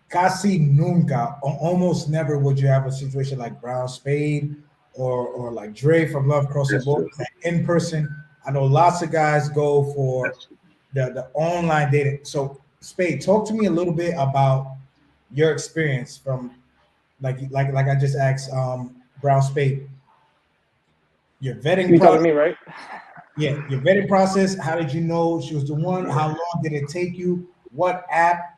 Casi nunca, almost never would you have a situation like Brown Spade or like Dre from Love Crossing Boat in person. I know lots of guys go for the online dating. So Spade, talk to me a little bit about your experience from like I just asked Brown Spade. Your vetting You process. talking to me, right? Yeah, your vetting process. How did you know she was the one? How long did it take you? What app?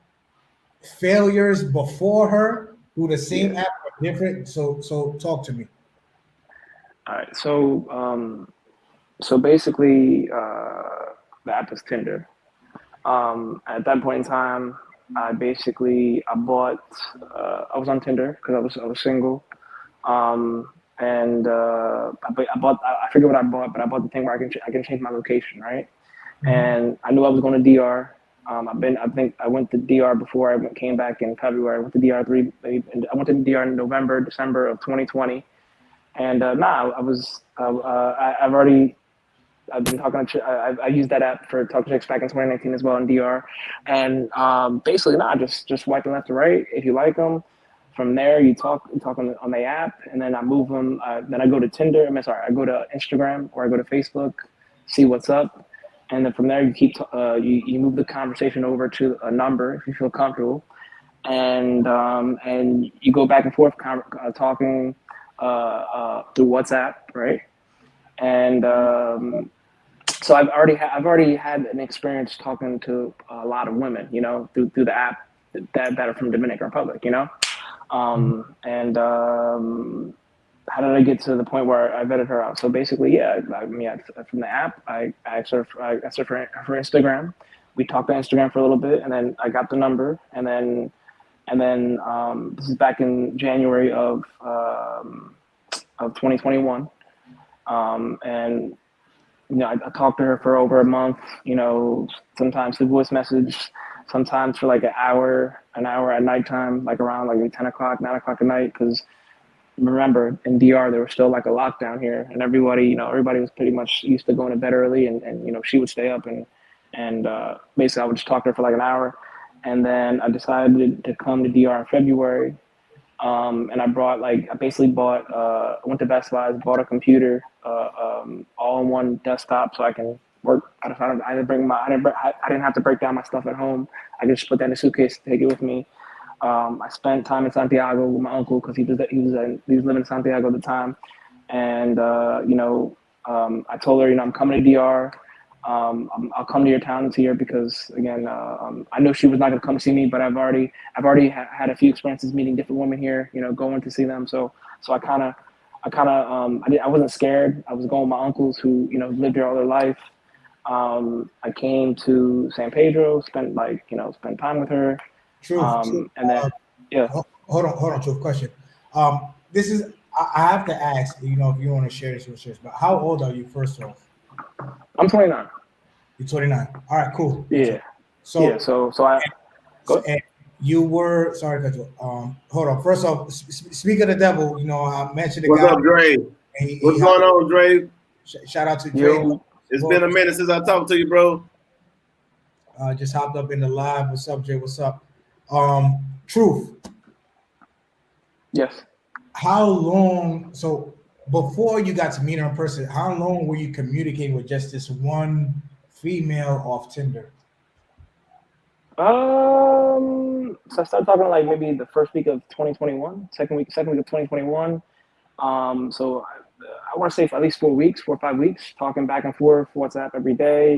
Failures before her through the same app or different? So talk to me. All right. So basically, the app is Tinder. At that point in time, I bought. I was on Tinder because I was single. And I bought. I forget what I bought, but I bought the thing where I can change my location, right? Mm-hmm. And I knew I was going to DR. I think I went to DR before I came back in February. I went to DR I went to DR in November, December of 2020. And I've been talking to. I used that app for talking to chicks back in 2019 as well in DR. And basically, just swiping left to right. If you like them, from there you talk on the app, and then I move them. Then I go to Tinder. I go to Instagram or I go to Facebook, see what's up. And then from there, you move the conversation over to a number if you feel comfortable, and you go back and forth talking through WhatsApp, right? And so I've already had an experience talking to a lot of women, you know, through the app that are from Dominican Republic, you know. And how did I get to the point where I vetted her out? So basically, yeah, I mean, from the app, I asked her for Instagram. We talked on Instagram for a little bit, and then I got the number, and then this is back in January of 2021, and you know, I talked to her for over a month, you know, sometimes through voice message, sometimes for like an hour at nighttime, like around like 10 o'clock, 9 o'clock at night. Cause remember in DR, there was still like a lockdown here and everybody was pretty much used to going to bed early and you know, she would stay up and basically I would just talk to her for like an hour. And then I decided to come to DR in February. And I went to Best Buy, bought a computer, all-in-one desktop, so I can work. I didn't have to break down my stuff at home. I could just put that in a suitcase, take it with me. I spent time in Santiago with my uncle because he was living in Santiago at the time, and you know, I told her, you know, I'm coming to DR. I'll come to your town this year because again, I know she was not going to come see me, but I've already had a few experiences meeting different women here, you know, going to see them. So I wasn't scared. I was going with my uncles who, you know, lived here all their life. I came to San Pedro, spent time with her. True. And then, yeah. Hold on, Truth. Question. This is, I have to ask, you know, if you want to share this with us, but how old are you, first off? I'm 29. You're 29. All right, cool. Yeah. So And you were, sorry to cut you. Hold on. First off, speak of the devil. You know, I mentioned the What's guy. up, Dre? What's going on, Dre? Shout out to Dre. It's been a minute since I talked to you, bro. Just hopped up in the live. What's up, Jay? What's up? Truth. Yes. How long? So before you got to meet her in person, how long were you communicating with just this one female off Tinder? So I started talking like maybe the first week of 2021, second week of 2021. So I want to say for at least 4 or 5 weeks, talking back and forth, WhatsApp every day,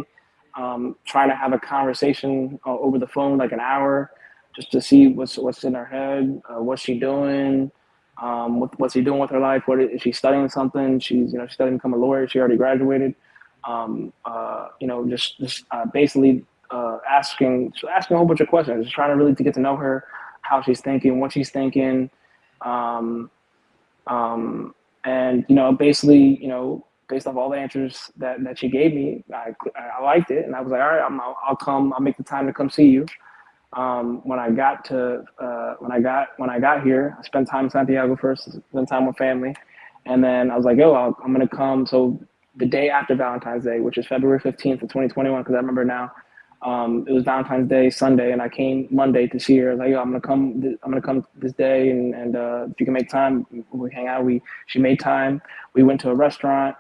trying to have a conversation over the phone, like an hour, just to see what's in her head, what's she doing, what's she doing with her life, is she studying something? She's studying to become a lawyer. She already graduated. Basically asking a whole bunch of questions, just trying to really to get to know her, how she's thinking, what she's thinking. And basically, based off all the answers that she gave me, I liked it, and I was like, all right, I'll come. I'll make the time to come see you. When I got here, I spent time in Santiago first, spent time with family, and then I was like, yo, I'm gonna come. So the day after Valentine's Day, which is February 15th of 2021, because I remember now, it was Valentine's Day Sunday, and I came Monday to see her. I was like, yo, I'm gonna come this day, and if you can make time, we hang out. She made time. We went to a restaurant.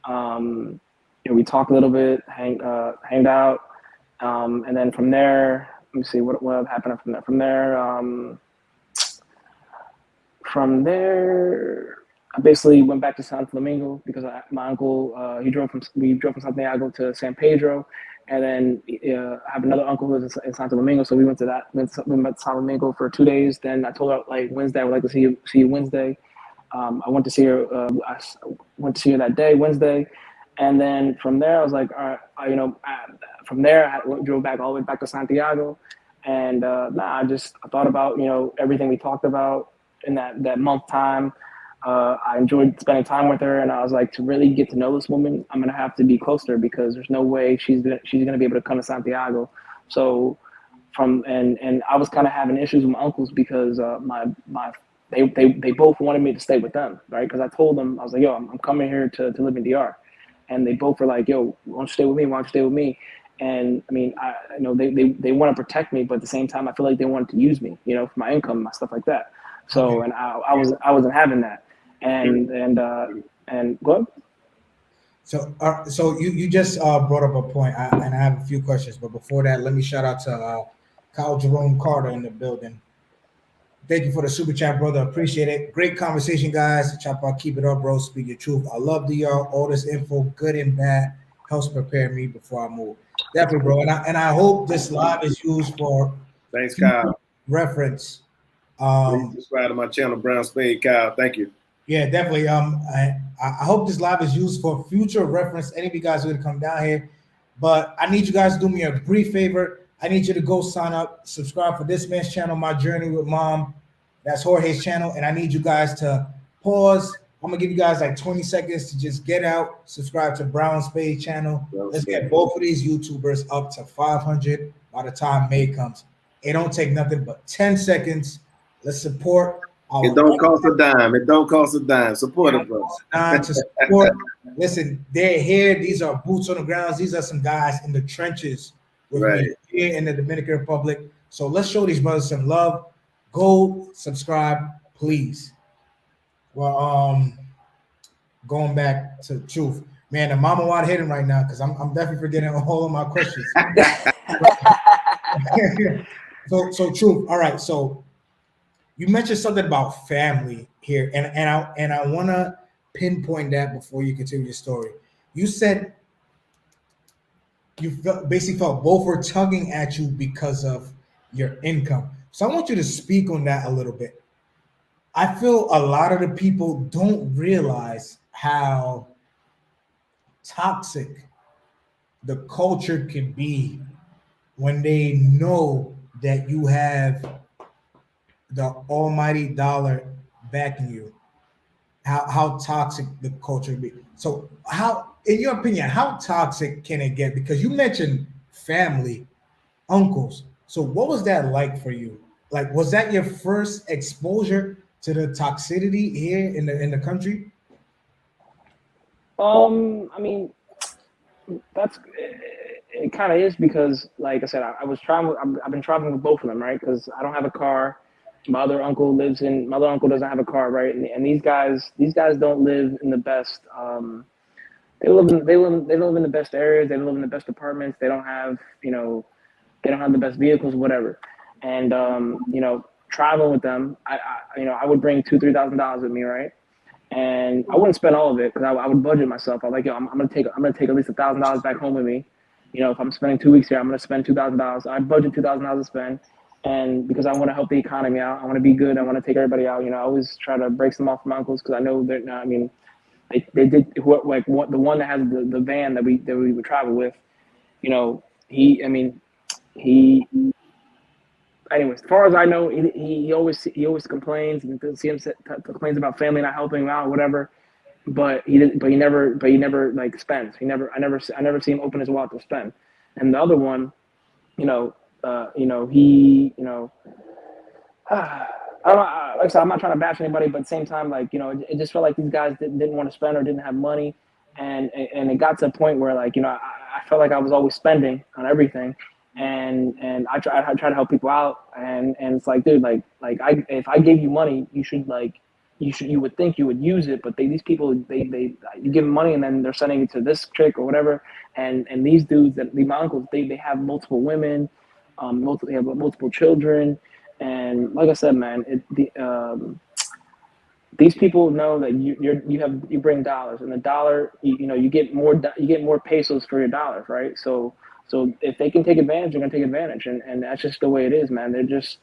We talked a little bit, hanged out, and then from there, let me see what happened from there. From there, I basically went back to Santo Domingo because my uncle we drove from Santiago to San Pedro, and then I have another uncle who lives in Santo Domingo, so we went to Santo Domingo for 2 days. Then I told her like Wednesday I would like to see you Wednesday. I went to see her. I went to see her that day, Wednesday, and then from there I was like, all right, from there I drove back all the way back to Santiago, and I thought about everything we talked about in that month time. I enjoyed spending time with her, and I was like, to really get to know this woman, I'm gonna have to be close to her because there's no way she's gonna be able to come to Santiago. So and I was kind of having issues with my uncles because they both wanted me to stay with them, right? Because I told them, I was like, yo, I'm coming here to live in DR, and they both were like, yo, why don't you stay with me? Why don't you stay with me? And I mean, they want to protect me, but at the same time, I feel like they wanted to use me, for my income, my stuff like that. So, and I wasn't having that. And what? So you just brought up a point, and I have a few questions. But before that, let me shout out to Kyle Jerome Carter in the building. Thank you for the super chat, brother. Appreciate it. Great conversation, guys. Chapapa, keep it up, bro. Speak your truth. I love y'all. All this info, good and bad, helps prepare me before I move. Definitely, bro. And I hope this live is used for Thanks, future Kyle. reference. Please subscribe to my channel, Brown Spade Kyle. Thank you. Yeah, definitely. I hope this live is used for future reference. Any of you guys are gonna come down here, but I need you guys to do me a brief favor. I need you to go sign up, subscribe for this man's channel, My Journey with Mom. That's Jorge's channel, and I need you guys to pause. I'm gonna give you guys like 20 seconds to just get out, subscribe to Brown Spade channel. Let's get both of these YouTubers up to 500 by the time May comes. It don't take nothing but 10 seconds. Let's support. It don't cost a dime. It don't cost a dime. Support it, bro. To support. Listen, they're here. These are boots on the ground. These are some guys in the trenches with me here in the Dominican Republic. So let's show these brothers some love. Go subscribe, please. Well, going back to the truth, man, the mama wide hitting right now because I'm definitely forgetting all of my questions. so truth. All right, so you mentioned something about family here, and I want to pinpoint that before you continue your story. You said you basically felt both were tugging at you because of your income. So I want you to speak on that a little bit. I feel a lot of the people don't realize how toxic the culture can be when they know that you have the almighty dollar backing you. How toxic the culture can be. So how, in your opinion, how toxic can it get? Because you mentioned family, uncles. So what was that like for you? Like, was that your first exposure to the toxicity here in the country? I mean, that's it. Kind of is because, like I said, I was traveling. I've been traveling with both of them, right? Because I don't have a car. My other uncle doesn't have a car, right? And these guys don't live in the best. They don't live in the best areas. They don't live in the best apartments. They don't have they don't have the best vehicles, whatever. And traveling with them, I would bring $2,000-3,000 with me, right? And I wouldn't spend all of it because I would budget myself. I'm like, yo, I'm gonna take at least $1,000 back home with me. If I'm spending 2 weeks here, I'm gonna spend $2,000. I budget $2,000 to spend, and because I want to help the economy out, I want to be good. I want to take everybody out. I always try to break some off from my uncles because I know they're not. I mean, they did the one that has the van that we would travel with. He. Anyways, as far as I know, he always complains and complains about family not helping him out or whatever. But he never like spends. I never see him open his wallet to spend. And the other one, I don't know. Like I said, I'm not trying to bash anybody, but at the same time, it just felt like these guys didn't want to spend or didn't have money, and it got to a point where I felt like I was always spending on everything, and I try to help people out, and it's like, dude, if I gave you money, you would think you would use it, but these people you give them money and then they're sending it to this chick or whatever, and these dudes my uncles they have multiple women, they have multiple children. And like I said, man, these people know that you bring dollars, and the dollar, you get more pesos for your dollars, right? So if they can take advantage, they're gonna take advantage, and that's just the way it is, man. They're just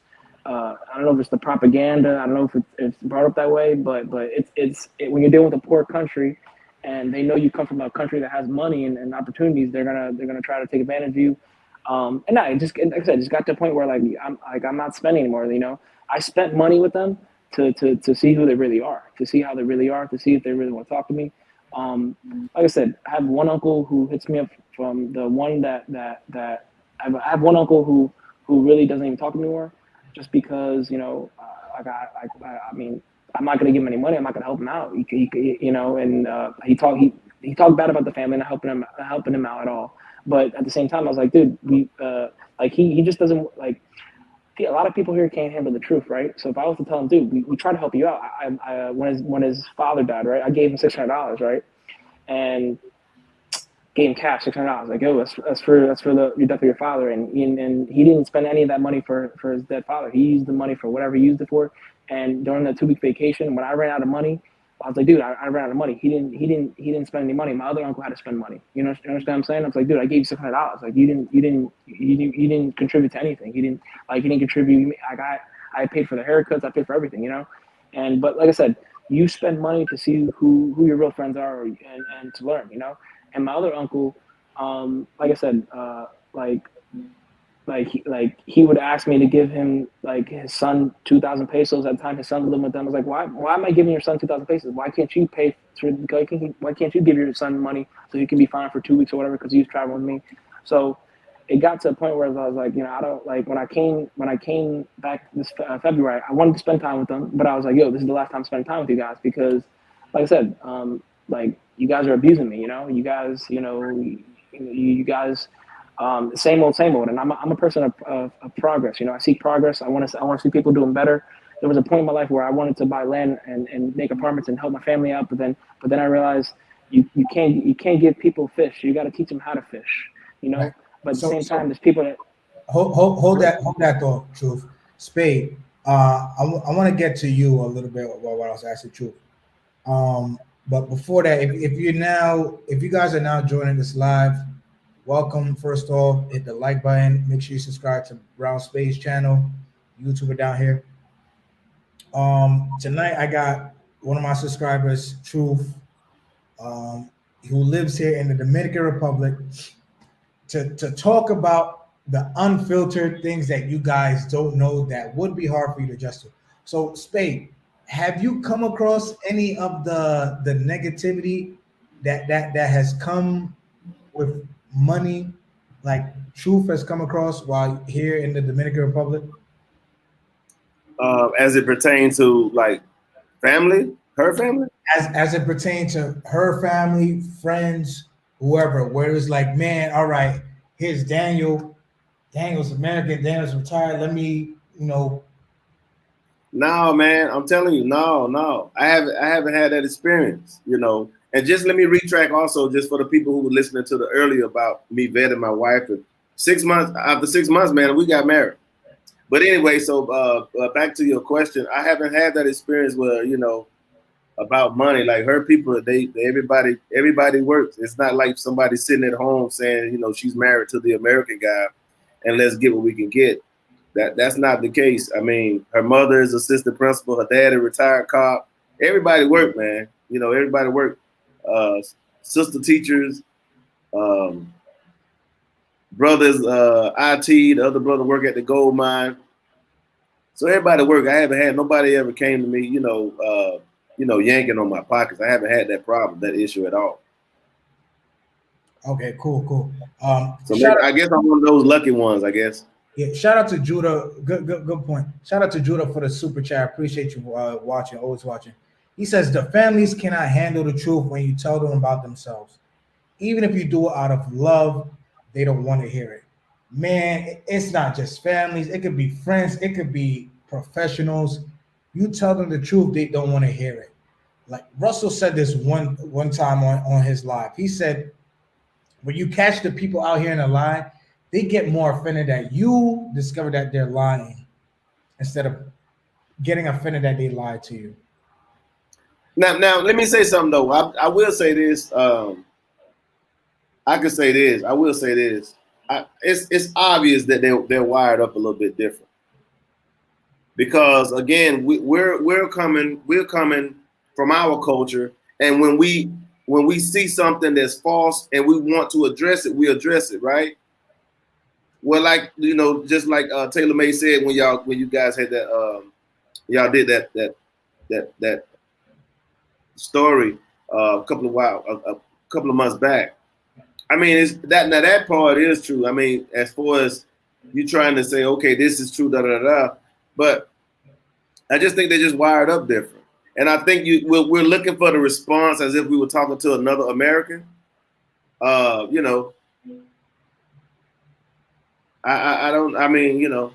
I don't know if it's the propaganda. I don't know if it's brought up that way, but it's when you're dealing with a poor country, and they know you come from a country that has money and opportunities, they're gonna try to take advantage of you. And I just, like I said, just got to a point where I'm not spending anymore. I spent money with them to see who they really are, to see how they really are, to see if they really want to talk to me. Like I said, I have one uncle who hits me up from the one that I have one uncle who really doesn't even talk to me anymore, just because I mean, I'm not gonna give him any money. I'm not gonna help him out. He talked bad about the family, not helping him out at all. But at the same time, I was like, dude, he just doesn't like. A lot of people here can't handle the truth, right? So if I was to tell him, dude, we try to help you out. When his father died, right, I gave him $600, right, and gave him cash, $600. Like, yo, that's for your death of your father, and he didn't spend any of that money for his dead father. He used the money for whatever he used it for. And during the 2-week vacation, when I ran out of money, I was like, dude, I ran out of money. He didn't spend any money. My other uncle had to spend money. You understand what I'm saying? I was like, dude, I gave you $600. Like, you didn't contribute to anything. You didn't contribute. I paid for the haircuts. I paid for everything. But like I said, you spend money to see who your real friends are, and to learn. And my other uncle, like I said, he would ask me to give him like his son 2,000 pesos at the time. His son lived with them. I was like, why am I giving your son 2,000 pesos? Why can't you pay for? Why can't you give your son money so he can be fine for 2 weeks or whatever? Because he was traveling with me. So it got to a point where I was like, I don't like when I came back this February, I wanted to spend time with them, but I was like, yo, this is the last time spending time with you guys because, like I said, like you guys are abusing me. You guys, you guys. Same old, and I'm a person of progress. I seek progress. I want to see people doing better. There was a point in my life where I wanted to buy land and make apartments and help my family out, but then I realized you can't give people fish. You got to teach them how to fish. Right. But at the same time, there's people that hold that thought, Truth. Spade. I want to get to you a little bit while I was asking Truth. But before that, if you guys are now joining us live, welcome. First off, hit the like button. Make sure you subscribe to Brown Space channel, YouTuber down here. Tonight I got one of my subscribers, Truth, who lives here in the Dominican Republic, to talk about the unfiltered things that you guys don't know that would be hard for you to adjust to. So, Spade, have you come across any of the negativity that has come with money, like Truth has come across while here in the Dominican Republic? As it pertains to like family, her family? As it pertains to her family, friends, whoever, where it's like, man, all right, here's Daniel. Daniel's American, Daniel's retired. Let me, No, man, I'm telling you, no. I haven't had that experience, And just let me retract also, just for the people who were listening to the earlier about me vetting my wife. And after 6 months, man, we got married. But anyway, so back to your question, I haven't had that experience where, about money. Like her people, everybody works. It's not like somebody sitting at home saying, she's married to the American guy and let's get what we can get. That's not the case. I mean, her mother is assistant principal, her dad is a retired cop. Everybody work, man. Everybody work. Sister teachers, brothers, IT, the other brother work at the gold mine. So everybody work. I haven't had nobody ever came to me, yanking on my pockets. I haven't had that problem, that issue at all. Okay, cool. So I guess I'm one of those lucky ones, I guess. Yeah, shout out to Judah. Good point. Shout out to Judah for the super chat. Appreciate you watching, always watching. He says the families cannot handle the truth when you tell them about themselves. Even if you do it out of love, they don't want to hear it. Man, it's not just families. It could be friends. It could be professionals. You tell them the truth, they don't want to hear it. Like Russell said this one time on his live. He said, when you catch the people out here in a lie, they get more offended that you discover that they're lying instead of getting offended that they lied to you. Now, let me say something though. I will say this. I can say this. I will say this. It's obvious that they're wired up a little bit different. Because again, we're coming from our culture, and when we see something that's false and we want to address it, we address it, right? Well, like just like Taylor May said when you guys had that y'all did that story a couple of months back. I mean, it's that part is true. I mean, as far as you trying to say, okay, this is true, but I just think they're just wired up different. And I think we're looking for the response as if we were talking to another American. I mean,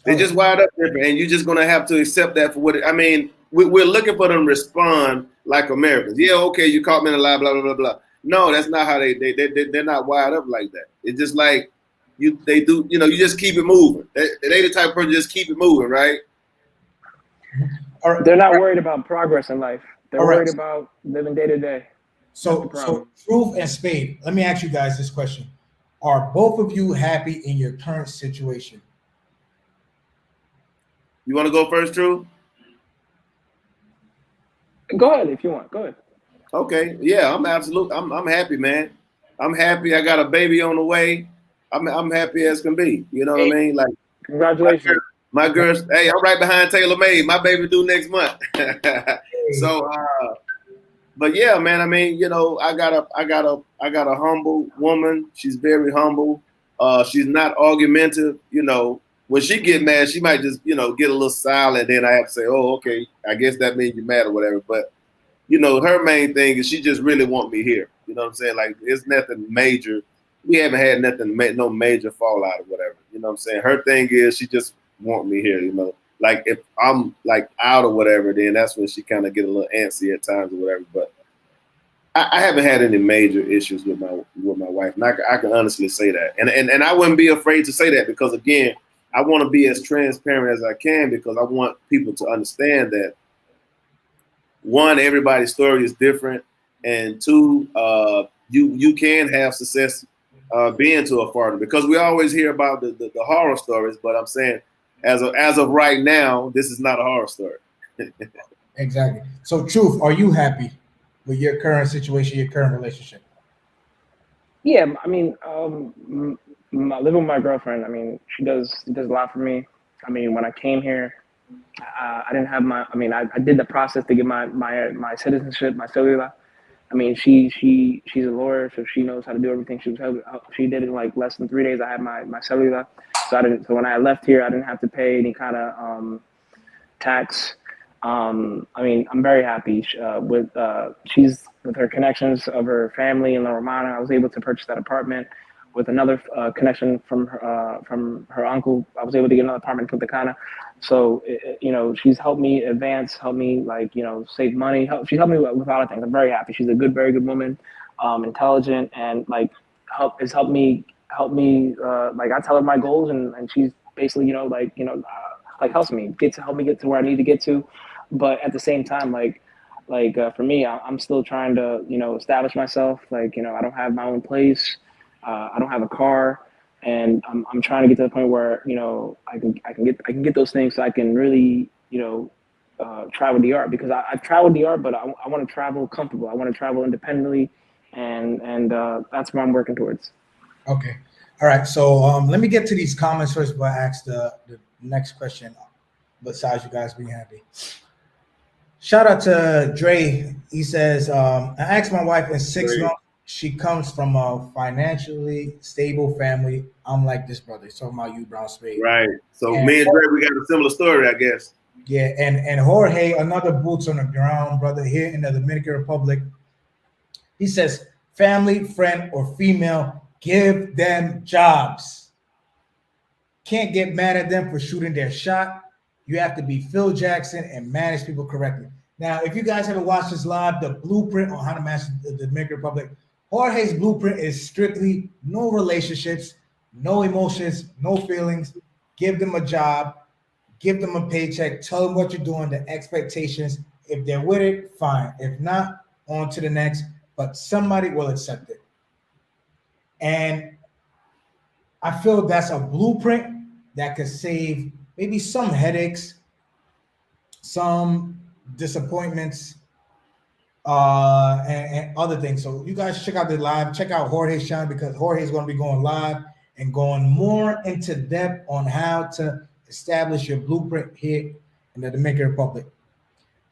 they're just wired up different, and you're just gonna have to accept that for what it, I mean. We're looking for them to respond like Americans. Yeah, okay, you caught me in a lie, blah blah blah blah. No, that's not how they're not wired up like that. It's just like they do, you know, you just keep it moving. They the type of person just keep it moving, right? All right. They're not worried about progress in life. They're All right. worried about living day to day. So Truth and Spade, let me ask you guys this question. Are both of you happy in your current situation? You want to go first, True? Go ahead if you want. Go ahead. Okay. Yeah, I'm happy, man. I'm happy. I got a baby on the way. I'm happy as can be. You know what I mean? Like, congratulations. My girls, hey, I'm right behind Taylor Made. My baby due next month. So, but yeah, man. I mean, you know, I got a humble woman. She's very humble. She's not argumentative. You know, when she get mad, she might just, you know, get a little silent. Then I have to say, oh, okay, I guess that means you're mad or whatever. But you know, her main thing is she just really want me here. You know what I'm saying? Like, it's nothing major. We haven't had nothing, no major fallout or whatever. You know what I'm saying? Her thing is she just want me here, you know. Like, if I'm like out or whatever, then that's when she kind of get a little antsy at times or whatever. But I haven't had any major issues with my wife, and I can honestly say that. And I wouldn't be afraid to say that because, again, I want to be as transparent as I can because I want people to understand that, one, everybody's story is different, and two, you can have success being to a foreigner, because we always hear about the horror stories, but I'm saying as of right now, this is not a horror story. Exactly. So, Truth, are you happy with your current situation, your current relationship? Yeah, I mean, I live with my girlfriend. I mean, she does a lot for me. I mean, when I came here, I didn't have my. I mean, I did the process to get my citizenship, my cellular. I mean, she's a lawyer, so she knows how to do everything. She did it in like less than 3 days. I had my cellular, so I didn't. So when I left here, I didn't have to pay any kind of tax. I mean, I'm very happy with she's with her connections of her family in La Romana. I was able to purchase that apartment with another connection from her uncle. I was able to get another apartment in Punta Cana. So, you know, she's helped me advance, helped me, like, you know, save money. She's helped me with a lot of things. I'm very happy. She's a very good woman, intelligent, and like helped me like, I tell her my goals, and she's basically, you know, like, like help me get to where I need to get to. But at the same time, for me, I'm still trying to, you know, establish myself. Like, you know, I don't have my own place. I don't have a car, and I'm trying to get to the point where, you know, I can get those things so I can really, you know, travel the art, because I've traveled the art, but I want to travel comfortable. I want to travel independently, and that's what I'm working towards. Okay. All right. So let me get to these comments first before I ask the next question, besides you guys being happy. Shout out to Dre. He says, I asked my wife in 6 months. She comes from a financially stable family. I'm like this brother. He's talking about you, Brown Spade. Right. So me and Dre, we got a similar story, I guess. Yeah, and Jorge, another boots on the ground brother here in the Dominican Republic. He says, family, friend, or female, give them jobs. Can't get mad at them for shooting their shot. You have to be Phil Jackson and manage people correctly. Now, if you guys haven't watched this live, the blueprint on how to manage the Dominican Republic, Jorge's blueprint is strictly no relationships, no emotions, no feelings. Give them a job, give them a paycheck, tell them what you're doing, the expectations. If they're with it, fine. If not, on to the next. But somebody will accept it. And I feel that's a blueprint that could save maybe some headaches, some disappointments, and other things. So you guys check out the live, check out Jorge's channel, because Jorge is going to be going live and going more into depth on how to establish your blueprint here in the Dominican Republic.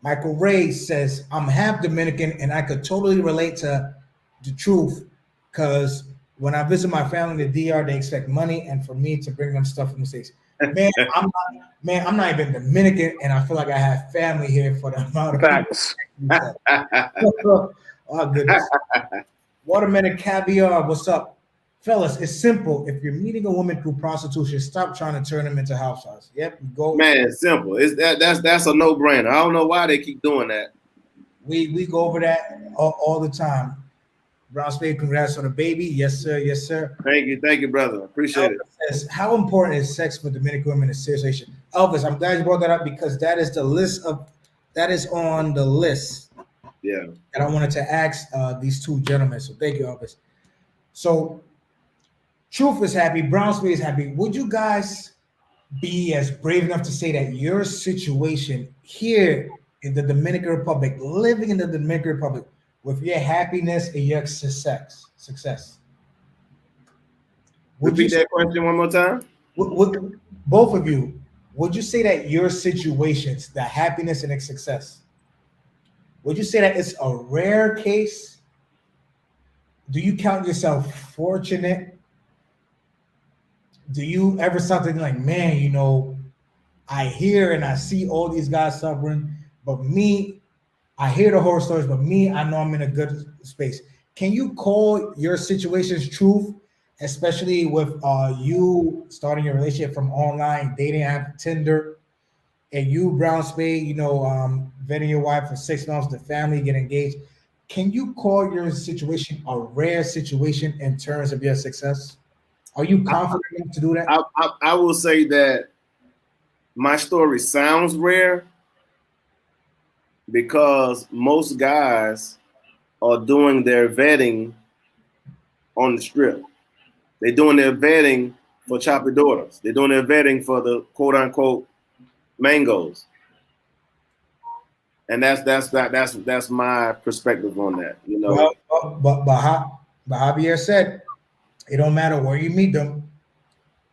Michael Ray says, I'm half Dominican and I could totally relate to the truth, because when I visit my family in the DR, they expect money and for me to bring them stuff from the States. I'm not even Dominican, and I feel like I have family here for the amount of Facts. people. Oh, goodness. Watermelon Caviar, what's up? Fellas, it's simple. If you're meeting a woman through prostitution, stop trying to turn them into housewives. Yep, go. Man, it's simple. That's a no-brainer. I don't know why they keep doing that. We go over that all the time. Brown Spade, congrats on the baby. Yes, sir. Yes, sir. Thank you, brother. Appreciate it. Says, how important is sex for Dominican women in serious? Elvis, I'm glad you brought that up because that is on the list. Yeah. And I wanted to ask these two gentlemen. So thank you, Elvis. So Truth is happy, Brown Spade is happy. Would you guys be as brave enough to say that your situation here in the Dominican Republic, living in the Dominican Republic, with your happiness and your success? Repeat that question one more time. Would both of you, would you say that your situations, the happiness and the success, would you say that it's a rare case? Do you count yourself fortunate? Do you ever something like, man, you know, I hear and I see all these guys suffering, but me, I hear the horror stories, but me, I know I'm in a good space. Can you call your situations truth, especially with you starting your relationship from online dating app Tinder, and you, Brown Spade, you know, vetting your wife for 6 months, the family get engaged? Can you call your situation a rare situation in terms of your success? Are you confident enough to do that? I will say that my story sounds rare because most guys are doing their vetting on the strip. They're doing their vetting for choppy daughters. They're doing their vetting for the quote unquote mangoes. And that's my perspective on that. You know. Well, but Javier said it don't matter where you meet them,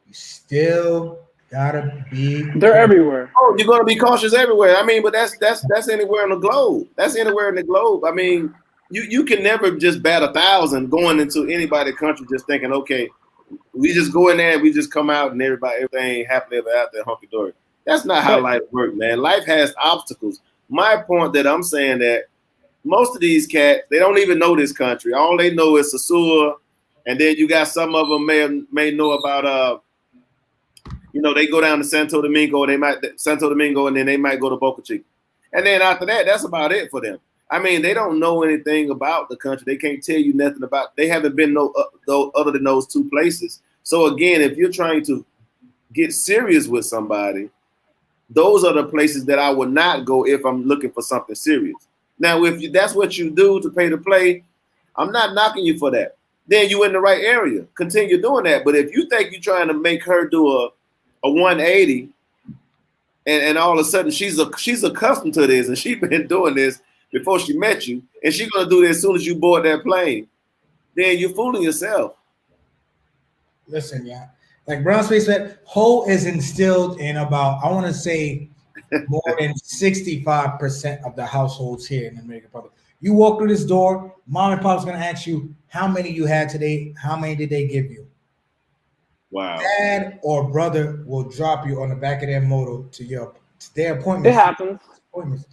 you still gotta be. They're everywhere. Oh, you're gonna be cautious everywhere. I mean, but that's anywhere in the globe. That's anywhere in the globe. I mean, you can never just bat 1,000 going into anybody's country just thinking, okay, we just go in there and we just come out and everything happily ever after, hunky dory. That's not how life works, man. Life has obstacles. My point that I'm saying that most of these cats, they don't even know this country. All they know is Sasua, and then you got some of them may know about you know, they go down to Santo Domingo, and then they might go to Boca Chica. And then after that, that's about it for them. I mean, they don't know anything about the country. They can't tell you nothing about. They haven't been other than those two places. So again, if you're trying to get serious with somebody, those are the places that I would not go if I'm looking for something serious. Now, if that's what you do to pay to play, I'm not knocking you for that. Then you're in the right area. Continue doing that. But if you think you're trying to make her do a 180, and all of a sudden she's accustomed to this and she's been doing this before she met you, and she's gonna do this as soon as you board that plane, then you're fooling yourself. Listen, yeah. Like Brown Space said, Ho is instilled in about, I want to say, more than 65% of the households here in the Dominican Republic. You walk through this door, mom and pop's going to ask you how many you had today, how many did they give you? Wow. Dad or brother will drop you on the back of their motor to their appointment. It happens.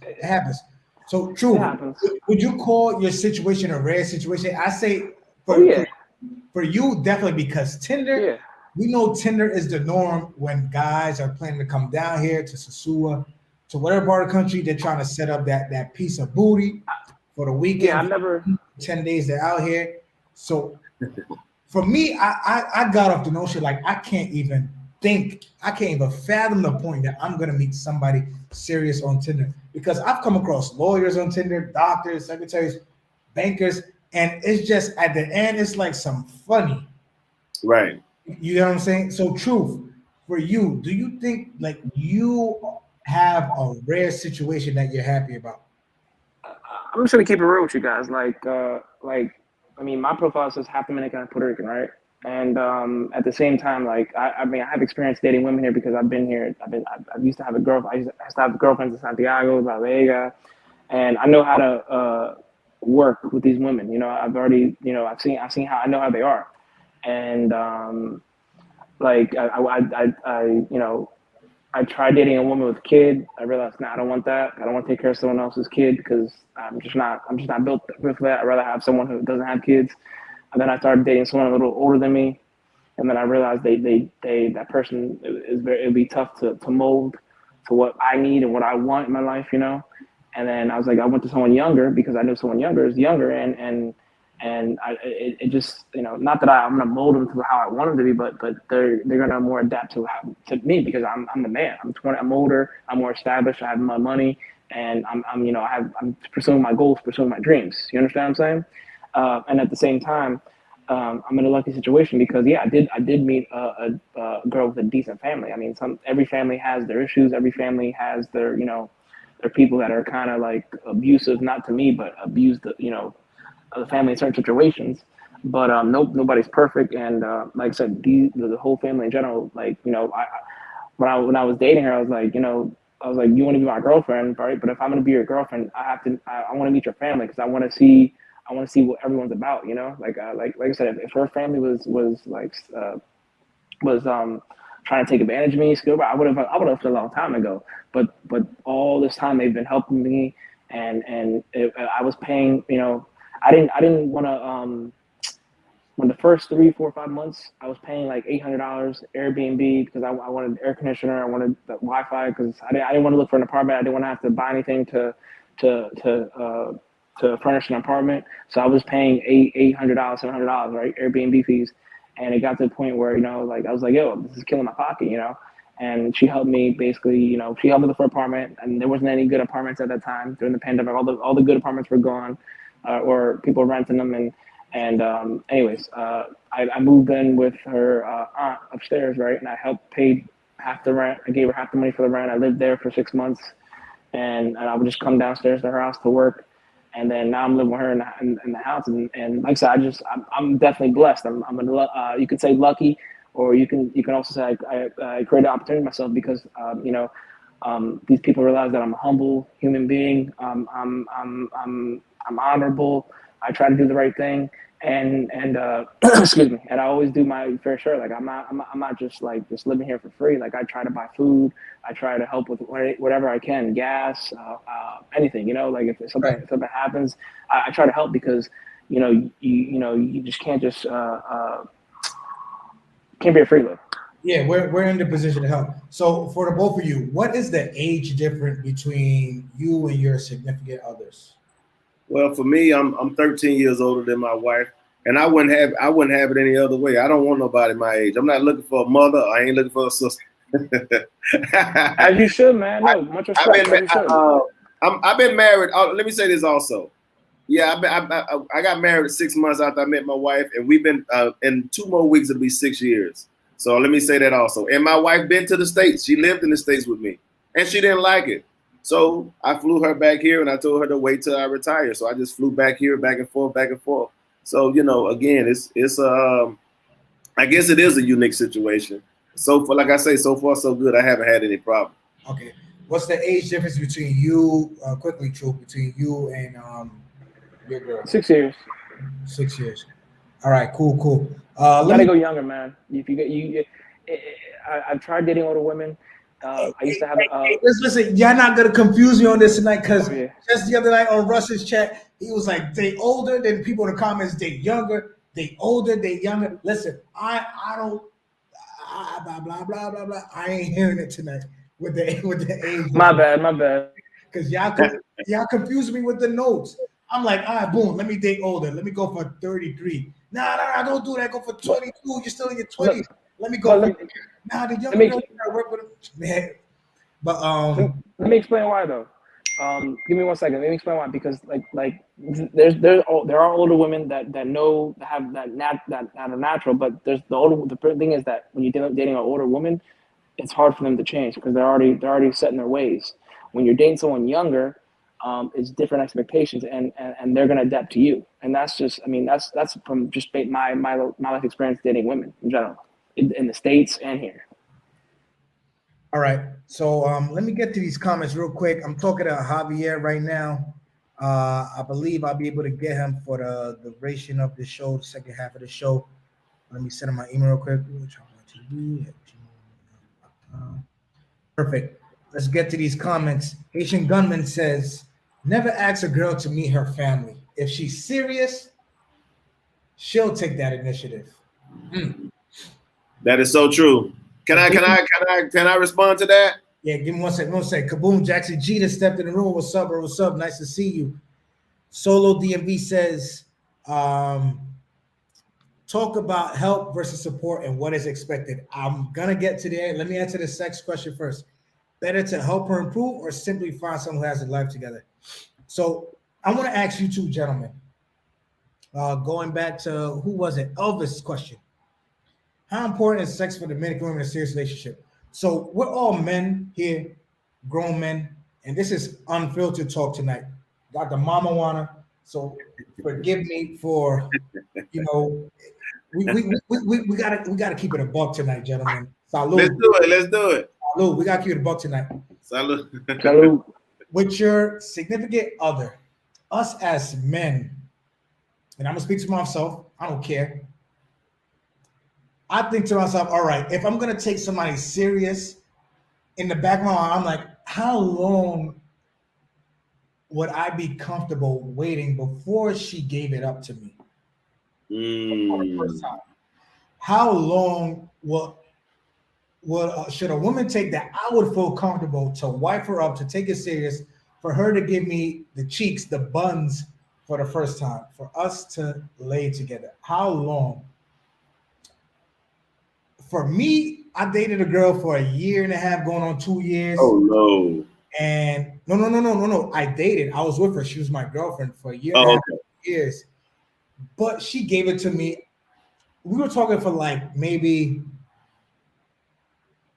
It happens. So, true. Would you call your situation a rare situation? I say for you, definitely, because Tinder, we know Tinder is the norm when guys are planning to come down here to Sosua, to whatever part of the country they're trying to set up that piece of booty for the weekend. Yeah, I never 10 days they're out here. So for me, I got off the notion like I can't even fathom the point that I'm gonna meet somebody serious on Tinder, because I've come across lawyers on Tinder, doctors, secretaries, bankers, and it's just at the end, it's like some funny. Right. You know what I'm saying? So, Truth, for you, do you think like you have a rare situation that you're happy about? I'm just gonna keep it real with you guys. I mean, my profile says half Dominican and Puerto Rican, right? And at the same time, like I mean, I have experience dating women here because I've been here. I used to have a girlfriend. I used to have girlfriends in Santiago, La Vega, and I know how to work with these women. You know, I've already, you know, I've seen how I know how they are. And like I you know, I tried dating a woman with a kid. I realized, I don't want that. I don't want to take care of someone else's kid because I'm just not built for that. I'd rather have someone who doesn't have kids. And then I started dating someone a little older than me, and then I realized that person it'd be tough to mold to what I need and what I want in my life, you know. And then I was like, I went to someone younger because I knew someone younger is younger, and And it just, you know, not that I'm gonna mold them to how I want them to be, but they're gonna more adapt to me because I'm the man. I'm older, I'm more established, I have my money, and I'm you know, I'm pursuing my goals, pursuing my dreams. You understand what I'm saying? And at the same time, I'm in a lucky situation because yeah, I did meet a girl with a decent family. I mean, every family has their issues. Every family has their, you know, their people that are kind of like abusive, not to me, but abuse the, you know, the family in certain situations. But nobody's perfect. And like I said, the whole family in general, like, you know, when I was dating her, I was like, you know, I was like, you want to be my girlfriend, right? But if I'm gonna be your girlfriend, I want to meet your family because I want to see what everyone's about, you know. Like I said, if her family was like trying to take advantage of me, I would have left a long time ago. But all this time they've been helping me, I was paying. You know, I didn't want to. When the first 3, 4, 5 months, I was paying like $800 Airbnb because I wanted air conditioner, I wanted the Wi-Fi because I didn't want to look for an apartment. I didn't want to have to buy anything to furnish an apartment. So I was paying $800, $700, right, Airbnb fees, and it got to the point where, you know, like I was like, yo, this is killing my pocket, you know. And she helped me basically, you know, she helped me look for an apartment, and there wasn't any good apartments at that time during the pandemic. All the good apartments were gone, or people were renting them, anyways, I moved in with her aunt upstairs, right? And I helped pay half the rent. I gave her half the money for the rent. I lived there for 6 months, and I would just come downstairs to her house to work. And then now I'm living with her in the house. And like I said, I'm definitely blessed. You could say lucky, or you can also say I created an opportunity myself because you know, these people realize that I'm a humble human being. I'm honorable. I try to do the right thing, and excuse me, and I always do my fair share. Like I'm not just like just living here for free. Like I try to buy food. I try to help with whatever I can, gas, anything. You know, like if something happens, I try to help because you know you just can't can't be a freeloader. Yeah, we're in the position to help. So for the both of you, what is the age difference between you and your significant others? Well, for me, I'm 13 years older than my wife, and I wouldn't have it any other way. I don't want nobody my age. I'm not looking for a mother. I ain't looking for a sister. As you should, man. No, much respect. I've been married. Let me say this also. Yeah, I got married 6 months after I met my wife, and we've been in 2 more weeks it'll be 6 years. So let me say that also. And my wife been to the States. She lived in the States with me, and she didn't like it. So I flew her back here, and I told her to wait till I retire. So I just flew back here, back and forth, back and forth. So, you know, again, it's I guess it is a unique situation. So for, like I say, so far so good. I haven't had any problem. Okay. What's the age difference between you, quickly, Truth, between you and your girl? 6 years. 6 years. All right, cool. Let me go younger, man. If you get I've tried dating older women. I used to have. Listen, y'all not gonna confuse me on this tonight because yeah. just the other night on Russ's chat, he was like, "They older." Then people in the comments, "They younger." They older. They younger. Listen, I don't. Blah blah blah blah blah. I ain't hearing it tonight with the age. My bad. Because y'all confuse me with the notes. I'm like, all right, boom. Let me date older. Let me go for 33. Nah, don't do that. Go for 22. You're still in your 20s. Let me go. The younger girl gotta work with him. Man. But let me explain why though. Give me 1 second. Let me explain why. Because like there are older women that know have that are natural, but the thing is that when you're dating an older woman, it's hard for them to change because they're already set in their ways. When you're dating someone younger, it's different expectations, and they're gonna adapt to you. And that's just, I mean, that's from just my life experience dating women in general, in the States and here. All right, so let me get to these comments real quick. I'm talking to Javier right now. I believe I'll be able to get him for the duration of the show, the second half of the show. Let me send him my email real quick. Perfect. Let's get to these comments. Haitian Gunman says, never ask a girl to meet her family. If she's serious, she'll take that initiative. That is so true. Can I respond to that? Yeah, give me 1 second. Kaboom, Jackson Jeter stepped in the room. What's up, bro? What's up? Nice to see you. Solo DMV says, Talk about help versus support and what is expected. I'm gonna get to there. Let me answer the sex question first. Better to help her improve or simply find someone who has a life together? So I want to ask you two gentlemen. Going back to who was it? Elvis' question. How important is sex for Dominican women in a serious relationship? So we're all men here, grown men, and this is unfiltered talk tonight. Got the mama wanna, so forgive me for, you know, we gotta keep it a buck tonight, gentlemen. Let's Salud, do it. Let's do it. salud. We gotta keep it a buck tonight. Salud. Salud. With your significant other, us as men, and I'm gonna speak to myself. I don't care. I think to myself, all right, if I'm gonna take somebody serious, in the back of my mind, I'm like, how long would I be comfortable waiting before she gave it up to me for the first time? How long should a woman take that I would feel comfortable to wipe her up, to take it serious, for her to give me the cheeks, the buns for the first time, for us to lay together? How long? For me, I dated a girl for a year and a half, going on 2 years. Oh no. And no. I dated. I was with her. She was my girlfriend for a year and a half, years. But she gave it to me. We were talking for like maybe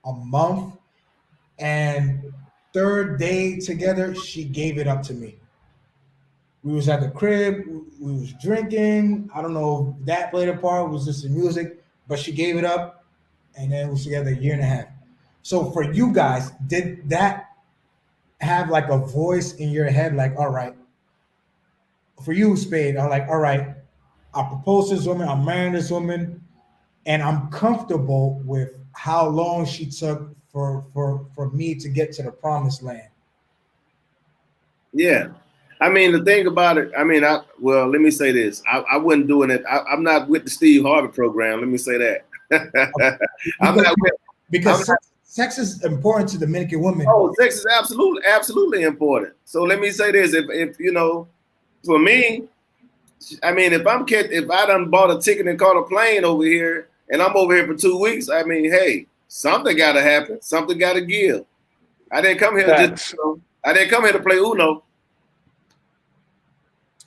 a month, and third day together, she gave it up to me. We was at the crib. We was drinking. I don't know if that played a part. It was just the music, but she gave it up, and then we was together a year and a half. So for you guys, did that have like a voice in your head, like, all right, for you, Spade, I'm like, all right, I proposed to this woman, I'm marrying this woman, and I'm comfortable with how long she took for me to get to the promised land? Yeah. I mean, the thing about it, I mean, let me say this. I wasn't doing it. I'm not with the Steve Harvey program. Let me say that. Because sex is important to Dominican women. Oh, sex is absolutely important. So let me say this: if you know, for me, I mean, if I done bought a ticket and caught a plane over here, and I'm over here for 2 weeks, I mean, hey, something got to happen. Something got to give. I didn't come here I didn't come here to play Uno.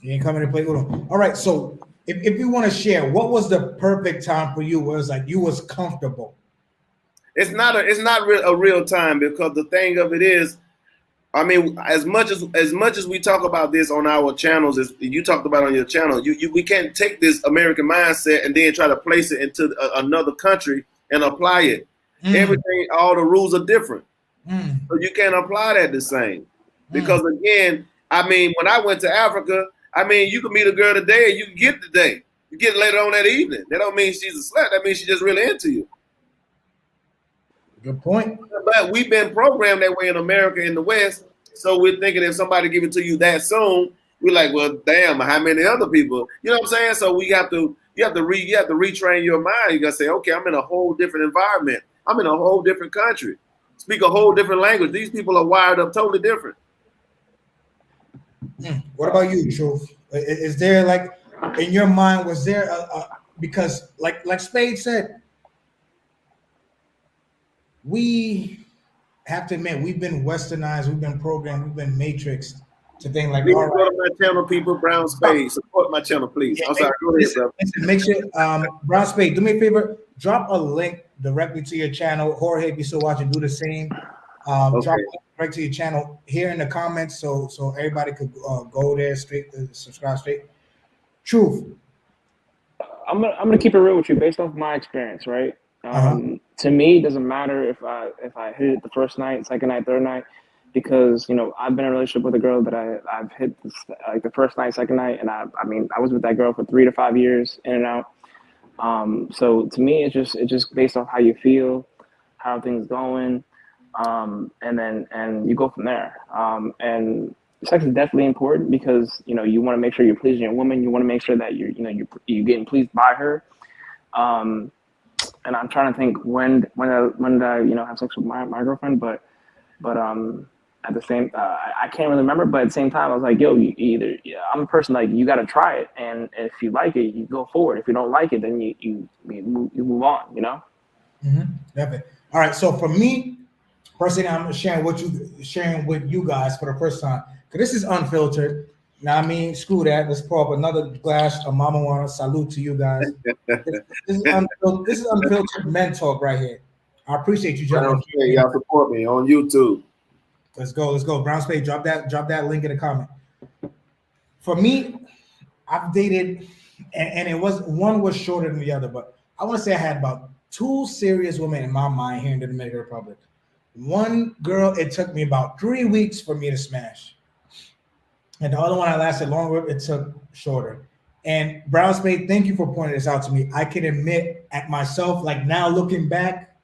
You ain't coming to play Uno. All right. So if you want to share, what was the perfect time for you? Where it's like you was comfortable? It's not a real time, because the thing of it is, I mean, as much as we talk about this on our channels, as you talked about on your channel, we can't take this American mindset and then try to place it into another country and apply it. Everything, all the rules are different. So you can't apply that the same. Because again, I mean, when I went to Africa, I mean, you can meet a girl today and you can get today. You get later on that evening. That don't mean she's a slut. That means she's just really into you. Good point. But we've been programmed that way in America, in the West. So we're thinking if somebody give it to you that soon, we're like, well, damn, how many other people? You know what I'm saying? So you have to retrain your mind. You gotta say, okay, I'm in a whole different environment. I'm in a whole different country. Speak a whole different language. These people are wired up totally different. What about you, Truth? Is there, like, in your mind, was there because like Spade said, we have to admit we've been westernized, we've been programmed, we've been matrixed to think like, Please all right. Go to my channel, people. Brown Spade, support my channel, please. Yeah, I'm sorry. Go ahead, bro. Make sure, Brown Spade, do me a favor, drop a link directly to your channel. Jorge, if you're still watching, do the same. Drop a link right to your channel here in the comments, so everybody could go there straight, subscribe straight. Truth. I'm gonna keep it real with you based off my experience, right? To me, it doesn't matter if I hit it the first night, second night, third night, because I've been in a relationship with a girl that I've hit like the first night, second night, and I mean I was with that girl for 3 to 5 years in and out. So to me, it's just based off how you feel, how things going, and you go from there. And sex is definitely important because you want to make sure you're pleasing your woman. You want to make sure that you're getting pleased by her. And I'm trying to think when did I have sex with my girlfriend, but at the same, I can't really remember, but at the same time, I was like, yo, I'm a person like you got to try it, and if you like it, you go forward. If you don't like it, then you move on. You know. Definitely. All right. So for me, first thing I'm sharing with you guys for the first time, because this is unfiltered. Now I mean, screw that. Let's pour up another glass of Mama Juana. Salute to you guys. This is unfiltered men talk right here. I appreciate you, Brown gentlemen. State, y'all support me on YouTube. Let's go. Brown Spade, drop that link in the comment. For me, I've dated, and it was one was shorter than the other, but I want to say I had about 2 serious women in my mind here in the Dominican Republic. One girl, it took me about 3 weeks for me to smash, and the other one I lasted longer. It took shorter. And Brown Spade, thank you for pointing this out to me. I can admit at myself, like now looking back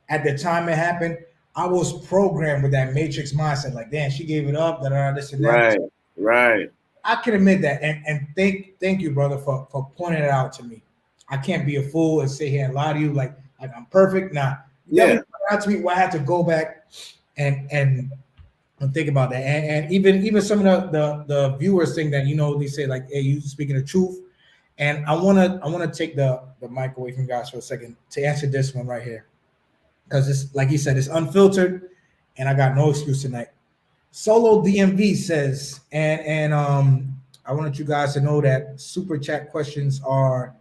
at the time it happened, I was programmed with that matrix mindset. Like, damn, she gave it up, this and that. Right. I can admit that, and thank you, brother, for pointing it out to me. I can't be a fool and sit here and lie to you like I'm perfect. Nah, Yeah. Out to me, where I had to go back and think about that, and even some of the viewers think that they say like, hey, you speaking the truth, and I wanna take the mic away from you guys for a second to answer this one right here, because it's like you said, it's unfiltered, and I got no excuse tonight. Solo DMV says, and I wanted you guys to know that super chat questions are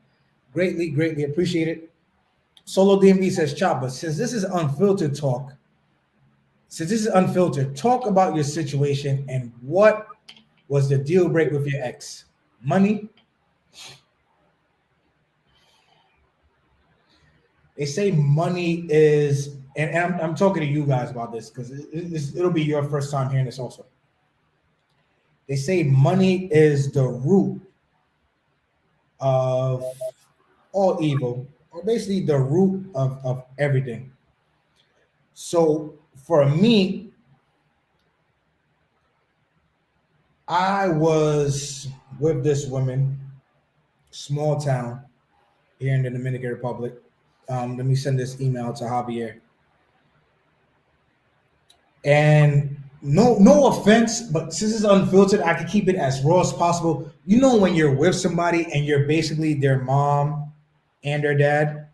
greatly appreciated. Solo DMV says, Chapa, since this is unfiltered, talk about your situation and what was the deal break with your ex? Money? They say money is, and I'm talking to you guys about this because it'll be your first time hearing this also. They say money is the root of all evil, or basically the root of everything. So for me, I was with this woman, small town here in the Dominican Republic. Let me send this email to Javier. And no offense, but since it's unfiltered, I can keep it as raw as possible. You know, when you're with somebody and you're basically their mom and their dad,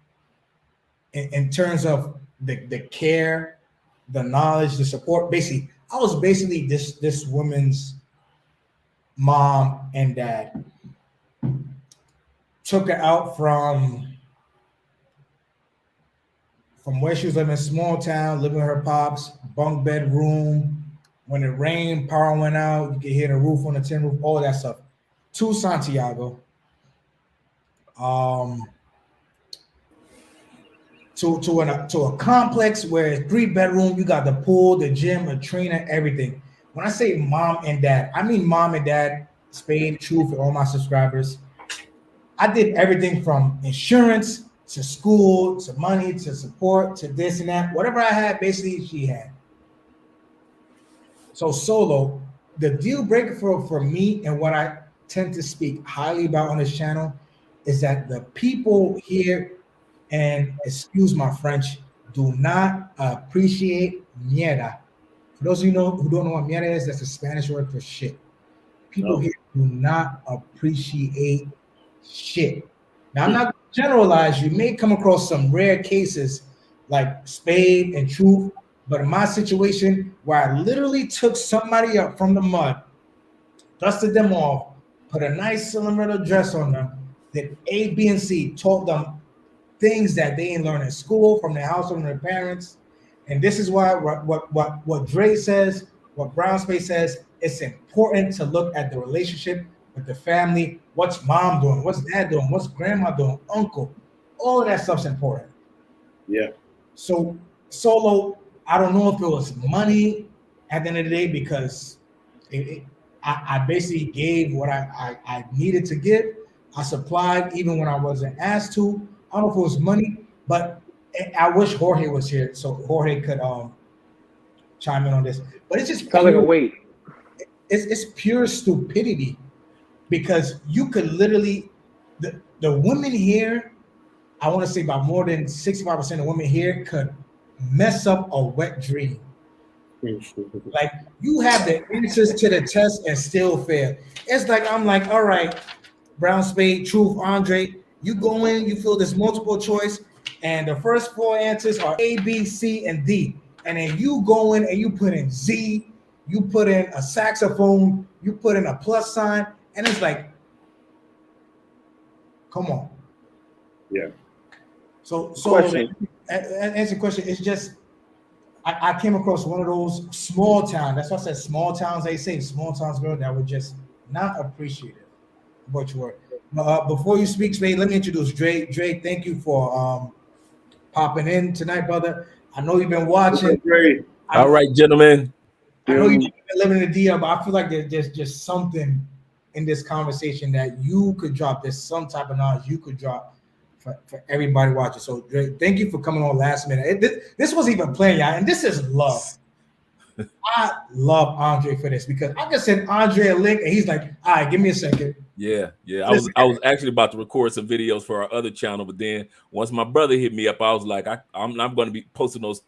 in terms of the care, the knowledge, the support. Basically, I was basically this woman's mom and dad. Took her out from where she was living, small town, living with her pops, bunk bed room. When it rained, power went out, you could hear the roof on the tin roof, all that stuff. To Santiago. To a complex where it's 3-bedroom, you got the pool, the gym, a trainer, everything. When I say mom and dad, I mean mom and dad, Spade, true for all my subscribers. I did everything from insurance to school to money to support to this and that. Whatever I had, basically she had. So Solo, the deal breaker for me and what I tend to speak highly about on this channel is that the people here, and excuse my French, do not appreciate mierda. For those of you who don't know what mierda is, that's a Spanish word for shit. People here do not appreciate shit. Now, I'm not going to generalize. You may come across some rare cases like Spade and Truth, but in my situation, where I literally took somebody up from the mud, dusted them off, put a nice cylinder dress on them, did A, B, and C, taught them things that they didn't learn in school, from their house, from their parents. And this is why what Dre says, what Brown Space says, it's important to look at the relationship with the family. What's mom doing? What's dad doing? What's grandma doing? Uncle? All of that stuff's important. Yeah. So Solo, I don't know if it was money at the end of the day, because I basically gave what I needed to give. I supplied even when I wasn't asked to. I don't know if it was money, but I wish Jorge was here so Jorge could chime in on this. But it's just sounds like a weight. It's pure stupidity, because you could literally the women here, I want to say about more than 65% of women here could mess up a wet dream. Like, you have the answers to the test and still fail. It's like, I'm like, all right, Brown Spade, Truth, Andre, you go in, you fill this multiple choice, and the first 4 answers are A, B, C, and D. And then you go in and you put in Z, you put in a saxophone, you put in a plus sign, and it's like, come on. Yeah. So Question. answer the question. It's just, I came across one of those small towns. That's why I said small towns. They say small towns, girl, that were just not appreciative of what you were. Before you speak, Spade, let me introduce Dre. Dre, thank you for popping in tonight, brother. I know you've been watching. Great. All right, gentlemen. I know you've been living in the DM, but I feel like there's just something in this conversation that you could drop. There's some type of knowledge you could drop for everybody watching. So, Dre, thank you for coming on last minute. This wasn't even playing, y'all, and this is love. I love Andre for this because I just sent Andre a link, and he's like, "All right, give me a second." Yeah. I was actually about to record some videos for our other channel, but then once my brother hit me up, I was like, I'm not going to be posting those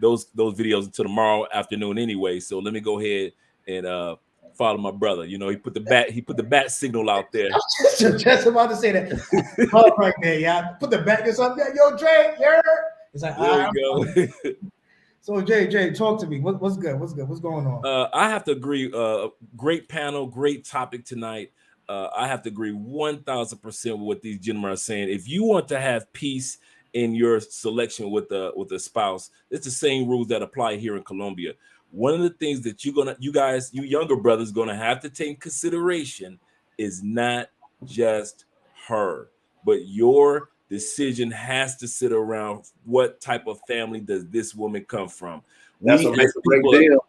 videos until tomorrow afternoon anyway. So let me go ahead and follow my brother. You know, he put the bat signal out there. I was just about to say that. Love right there, yeah. Put the bat or something. Yo, Dre, yeah. It's like, there we go. So, Jay, talk to me. What's good? What's going on? I have to agree. Great panel, great topic tonight. I have to agree 1,000% with what these gentlemen are saying. If you want to have peace in your selection with a spouse, it's the same rules that apply here in Colombia. One of the things that you younger brothers, gonna have to take consideration is not just her, but your decision has to sit around what type of family does this woman come from. That's what makes a great deal.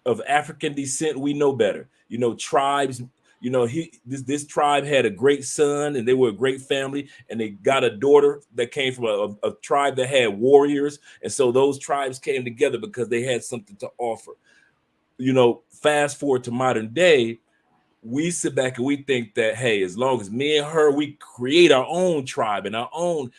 Of African descent, we know better. You know, tribes. You know, this tribe had a great son, and they were a great family, and they got a daughter that came from a tribe that had warriors, and so those tribes came together because they had something to offer. You know, fast forward to modern day, we sit back and we think that, hey, as long as me and her, we create our own tribe and our own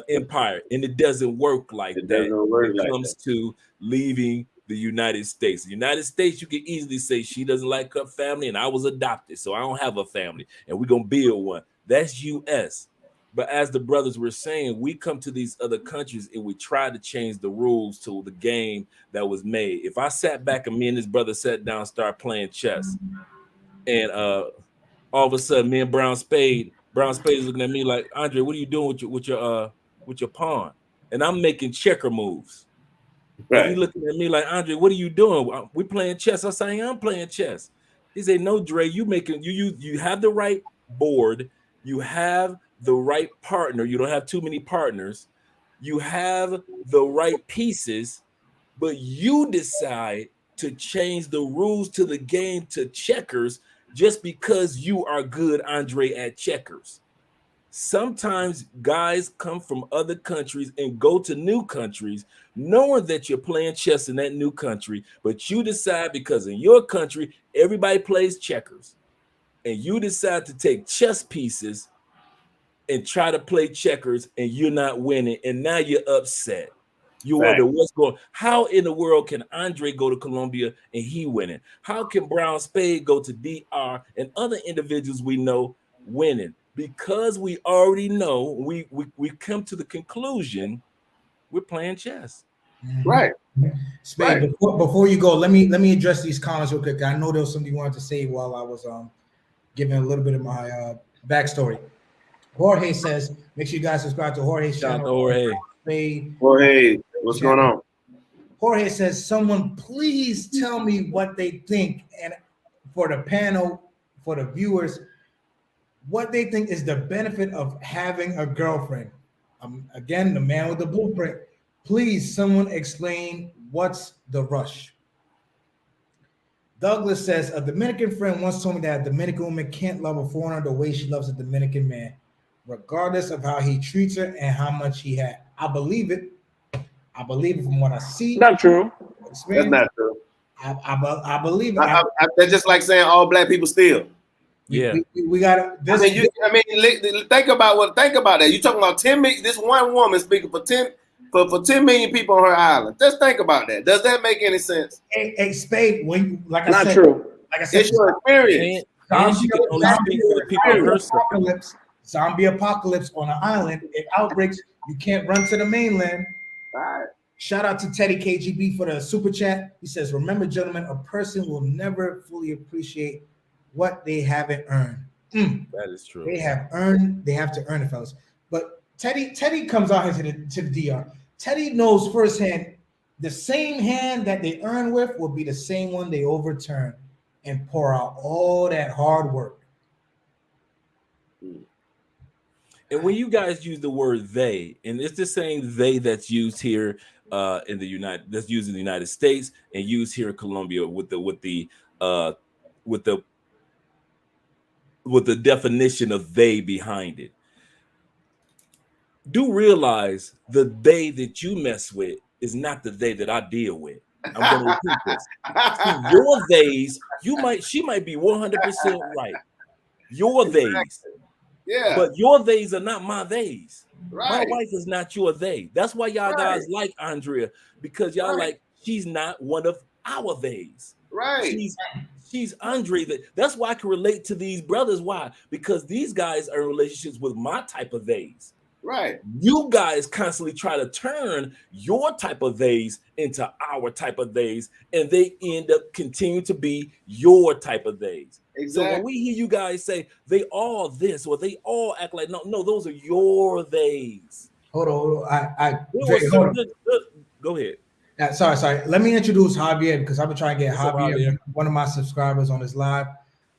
empire, and it doesn't work like that when it comes to leaving the United States. The United States, you can easily say she doesn't like her family, and I was adopted, so I don't have a family, and we're gonna build one. That's US. But as the brothers were saying, we come to these other countries and we try to change the rules to the game that was made. If I sat back and me and this brother sat down and started playing chess, and all of a sudden me and Brown Spade is looking at me like, Andre, what are you doing with your pawn? And I'm making checker moves. Right. And he looking at me like, Andre, what are you doing? We playing chess. I say, I'm playing chess. He said, no, Dre, you have the right board, you have the right partner, you don't have too many partners, you have the right pieces, but you decide to change the rules to the game to checkers just because you are good, Andre, at checkers. Sometimes guys come from other countries and go to new countries knowing that you're playing chess in that new country, but you decide because in your country, everybody plays checkers, and you decide to take chess pieces and try to play checkers, and you're not winning, and now you're upset. You wonder what's going. How in the world can Andre go to Colombia and he winning? How can Brown Spade go to DR and other individuals we know winning? Because we already know, we come to the conclusion we're playing chess. Right. Spade, right. Before you go, let me address these comments real quick. I know there was something you wanted to say while I was giving a little bit of my backstory. Jorge says, make sure you guys subscribe to Jorge's channel. Jorge, what's going on? Jorge says, someone please tell me what they think, and for the panel, for the viewers, what they think is the benefit of having a girlfriend. Again, the man with the blueprint. Please, someone explain what's the rush. Douglas says, a Dominican friend once told me that a Dominican woman can't love a foreigner the way she loves a Dominican man, regardless of how he treats her and how much he had. I believe it. I believe it from what I see. Not true. That's not true. I believe it. That's just like saying all black people steal. Yeah, we got to. Think about that. You talking about 10 million? This one woman speaking for 10 for 10 million people on her island. Just think about that. Does that make any sense? Hey, Spade, when you, like I Not said, true. like I said, It's your experience. And she can only speak for the people on her side. Zombie apocalypse on an island. It outbreaks. You can't run to the mainland. Right. Shout out to Teddy KGB for the super chat. He says, "Remember, gentlemen, a person will never fully appreciate what they haven't earned." That is true. They have earned. They have to earn it, fellas. But Teddy comes out here to the DR. Teddy knows firsthand the same hand that they earn with will be the same one they overturn and pour out all that hard work. And when you guys use the word "they," and it's the same "they" that's used here in the United States and used here in Colombia with the definition of "they" behind it. Do realize the "they" that you mess with is not the "they" that I deal with. I'm going to repeat this. See, your "theys," she might be 100% right. Your "theys." Yeah. But your "theys" are not my "theys." Right. My wife is not your "they." That's why y'all guys like Andrea, because y'all like, she's not one of our "theys." Right. She's Andre. That's why I can relate to these brothers. Why? Because these guys are in relationships with my type of "theys." Right. You guys constantly try to turn your type of "theys" into our type of "theys, and they end up continuing to be your type of "theys." Exactly. So when we hear you guys say they all this or they all act like, no, those are your "theys. Hold on. Go ahead. Sorry. Let me introduce Javier because I've been trying to get What's up, Javier, one of my subscribers, on this live.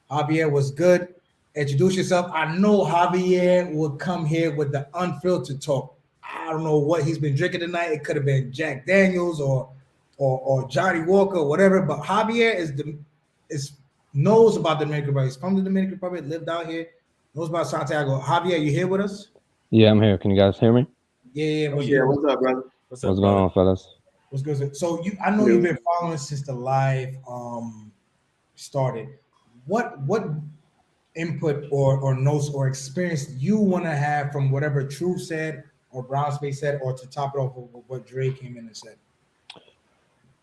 Javier was good. Introduce yourself. I know Javier would come here with the unfiltered talk. I don't know what he's been drinking tonight. It could have been Jack Daniels or Johnny Walker or whatever. But Javier knows about the Dominican Republic. He's from the Dominican Republic, lived out here, knows about Santiago. Javier, you here with us? Yeah, I'm here. Can you guys hear me? Yeah. What's up, brother? What's going on, fellas? What's good? So I know you've been following since the live started. What input or notes or experience you want to have from whatever True said or Brown Space said, or to top it off with what Dre came in and said?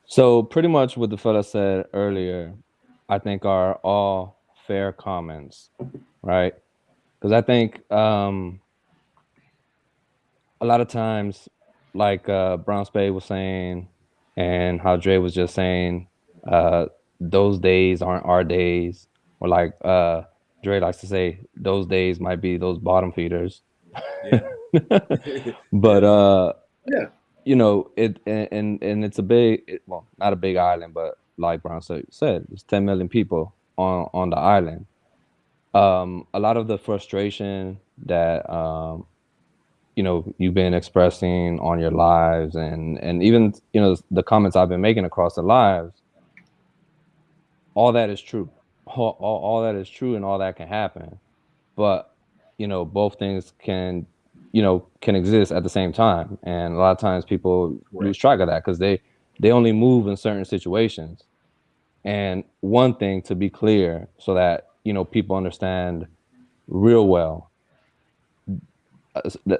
So pretty much what the fella said earlier, I think are all fair comments, right? Because I think a lot of times, like Brown Spade was saying, and how Dre was just saying, those days aren't our days, or like Dre likes to say, those days might be those bottom feeders. Yeah. But yeah, you know, it and it's a big, well, not a big island, but like Brown said, there's 10 million people on the island. A lot of the frustration that you know, you've been expressing on your lives, and even, you know, the comments I've been making across the lives, all that is true. All that is true, and all that can happen. But, you know, both things can exist at the same time. And a lot of times people lose track of that because they only move in certain situations. And one thing, to be clear, so that, you know, people understand real well,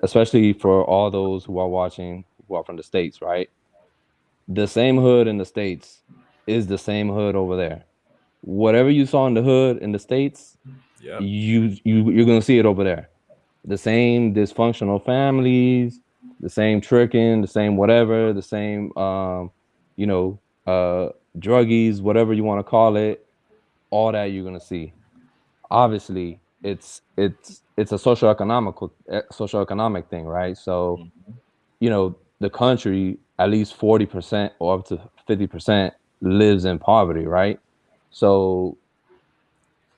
especially for all those who are watching who are from the States, right? The same hood in the States is the same hood over there. Whatever you saw in the hood in the States, you're gonna see it over there. The same dysfunctional families, the same tricking, the same whatever, the same druggies, whatever you want to call it, all that you're gonna see. Obviously, it's a socioeconomic thing, right? So, you know, the country, at least 40% or up to 50% lives in poverty, right? So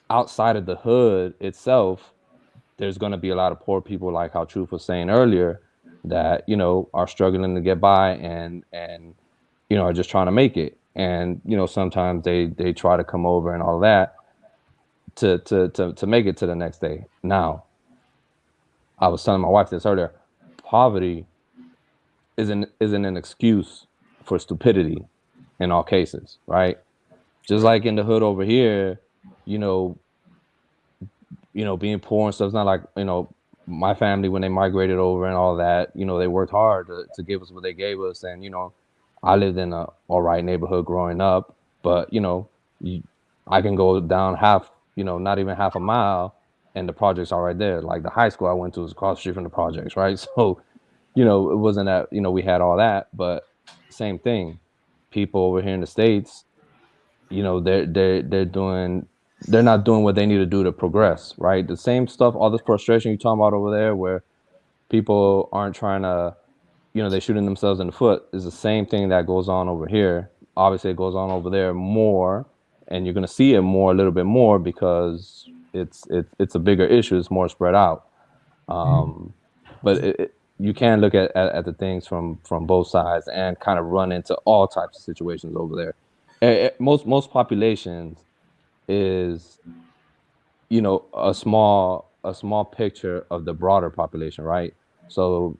outside of the hood itself, there's going to be a lot of poor people, like how Truth was saying earlier, that, you know, are struggling to get by and you know, are just trying to make it. And, you know, sometimes they try to come over and all that to make it to the next day. Now, I was telling my wife this earlier, poverty isn't an excuse for stupidity in all cases, right? Just like in the hood over here, you know, being poor and stuff, it's not like, you know, my family, when they migrated over and all that, you know, they worked hard to give us what they gave us. And, you know, I lived in a all right neighborhood growing up, but, you know, I can go down half, you know, not even half a mile, and the projects are right there. Like the high school I went to was across the street from the projects, right? So, you know, it wasn't that, you know, we had all that, but same thing. People over here in the States, you know, they're not doing what they need to do to progress, right? The same stuff, all this frustration you're talking about over there, where people aren't trying to, you know, they're shooting themselves in the foot, is the same thing that goes on over here. Obviously, it goes on over there more, and you're going to see it more, a little bit more, because it's a bigger issue. It's more spread out. But you can look at the things from both sides and kind of run into all types of situations over there. Most populations is, you know, a small picture of the broader population, right? So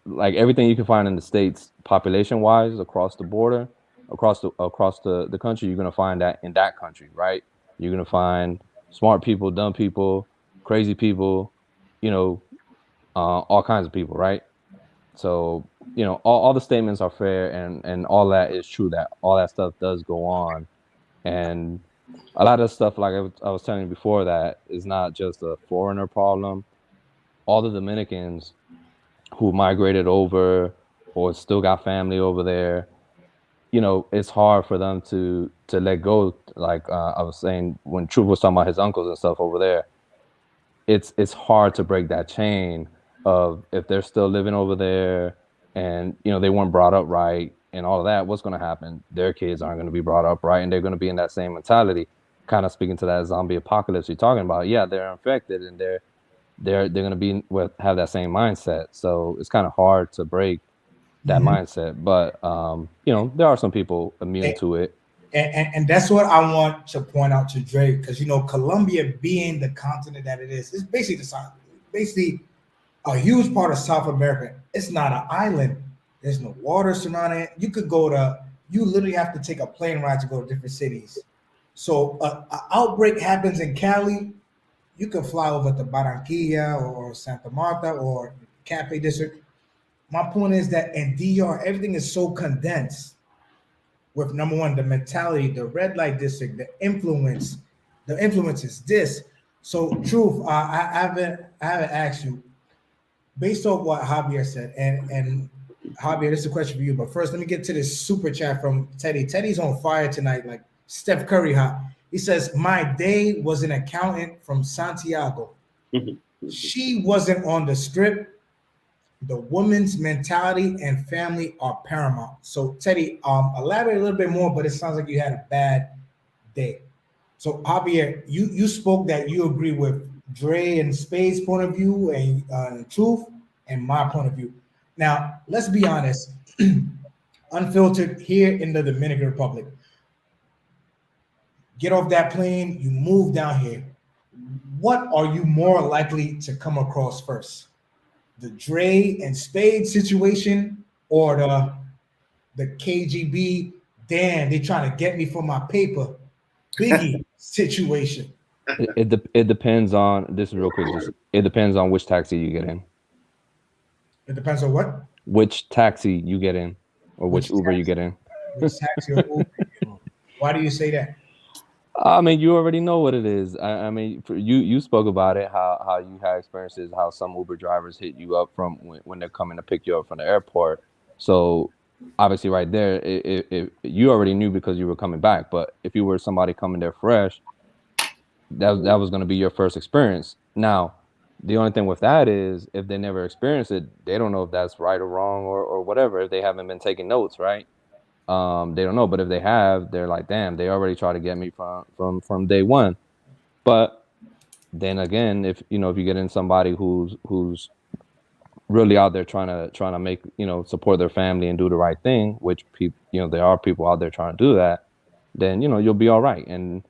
like everything you can find in the States population wise across the border, across the country, you're going to find that in that country, right? You're going to find smart people, dumb people, crazy people, you know, all kinds of people, right? So, you know, all the statements are fair, and all that is true, that all that stuff does go on. And a lot of stuff, like I was telling you before, that is not just a foreigner problem. All the Dominicans who migrated over or still got family over there, you know, it's hard for them to let go. Like I was saying, when Truth was talking about his uncles and stuff over there, it's hard to break that chain of, if they're still living over there and, you know, they weren't brought up right and all of that, what's going to happen? Their kids aren't going to be brought up right, and they're going to be in that same mentality, kind of speaking to that zombie apocalypse you're talking about. Yeah, they're infected, and they're going to be have that same mindset. So it's kind of hard to break that mindset. But you know, there are some people immune to it. And that's what I want to point out to Dre, because you know, Colombia being the continent that it is, it's basically basically a huge part of South America. It's not an island. There's no water surrounding it. You literally have to take a plane ride to go to different cities. So an outbreak happens in Cali, you can fly over to Barranquilla or Santa Marta or Cafe District. My point is that in DR, everything is so condensed, with number one, the mentality, the red light district, the influence is this. So, Truth, I haven't asked you, based on what Javier said, and Javier, this is a question for you. But first, let me get to this super chat from Teddy. Teddy's on fire tonight, like Steph Curry hot. He says, "My day was an accountant from Santiago. She wasn't on the strip. The woman's mentality and family are paramount." So, Teddy, elaborate a little bit more, but it sounds like you had a bad day. So, Javier, you spoke that you agree with Dre and Spade's point of view and Truth and my point of view. Now, let's be honest. Unfiltered here in the Dominican Republic. Get off that plane, you move down here. What are you more likely to come across first? The Dre and Spade situation, or the KGB, damn, they trying to get me for my paper, Biggie situation? It depends on this, real quick. Just, it depends on which taxi you get in. It depends on what? Which taxi you get in, or which Uber you get in. Which taxi or Uber? Why do you say that? I mean, you already know what it is. I mean, you spoke about it, how you had experiences, how some Uber drivers hit you up from when they're coming to pick you up from the airport. So obviously, right there, if you already knew because you were coming back. But if you were somebody coming there fresh, that was going to be your first experience. Now, the only thing with that is, if they never experienced it, they don't know if that's right or wrong or whatever. If they haven't been taking notes, right? They don't know. But if they have, they're like, damn, they already try to get me from day one. But then again, if you get in somebody who's really out there trying to make, support their family and do the right thing, which people, there are people out there trying to do that, then you'll be all right. And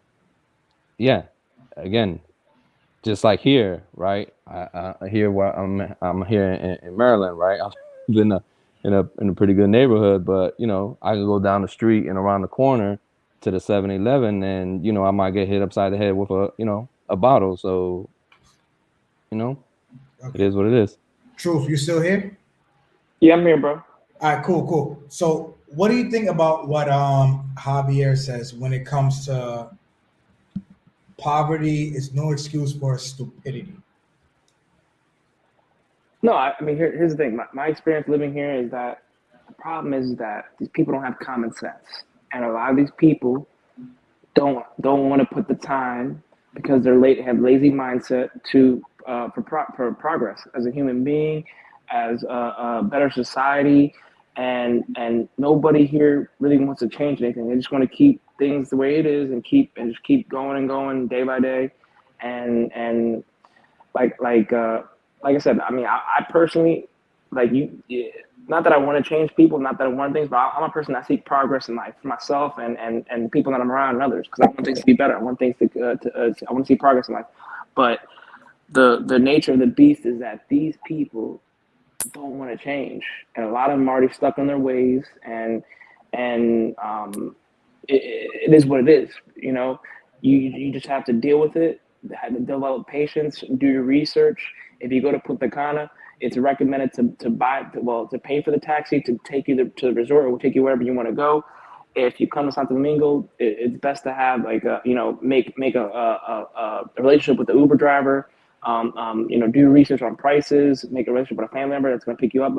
yeah, again, just like here, right? I here where I'm here in Maryland, right? I've been in a pretty good neighborhood, but I can go down the street and around the corner to the 7-Eleven, and I might get hit upside the head with a bottle. So It is what it is. Truth, you still here? Yeah, I'm here, bro. All right, cool. So what do you think about what Javier says when it comes to poverty is no excuse for stupidity? No, I mean, here's the thing. My experience living here is that the problem is that these people don't have common sense, and a lot of these people don't want to put the time because they're late, have lazy mindset to for progress as a human being, as a better society, and nobody here really wants to change anything. They just want to keep things the way it is and just keep going and going day by day, and like I said, I mean, I personally, like not that I want to change people, not that I want things, but I'm a person that seek progress in life for myself and people that I'm around and others, because I want things to be better. I want things I want to see progress in life. But the nature of the beast is that these people don't want to change, and a lot of them are already stuck in their ways, and it is what it is. You know, you just have to deal with it. Have to develop patience. Do your research. If you go to Punta Cana, it's recommended to pay for the taxi to take you to the resort or take you wherever you want to go. If you come to Santo Domingo, it's best to have make a relationship with the Uber driver. Do research on prices. Make a relationship with a family member that's going to pick you up.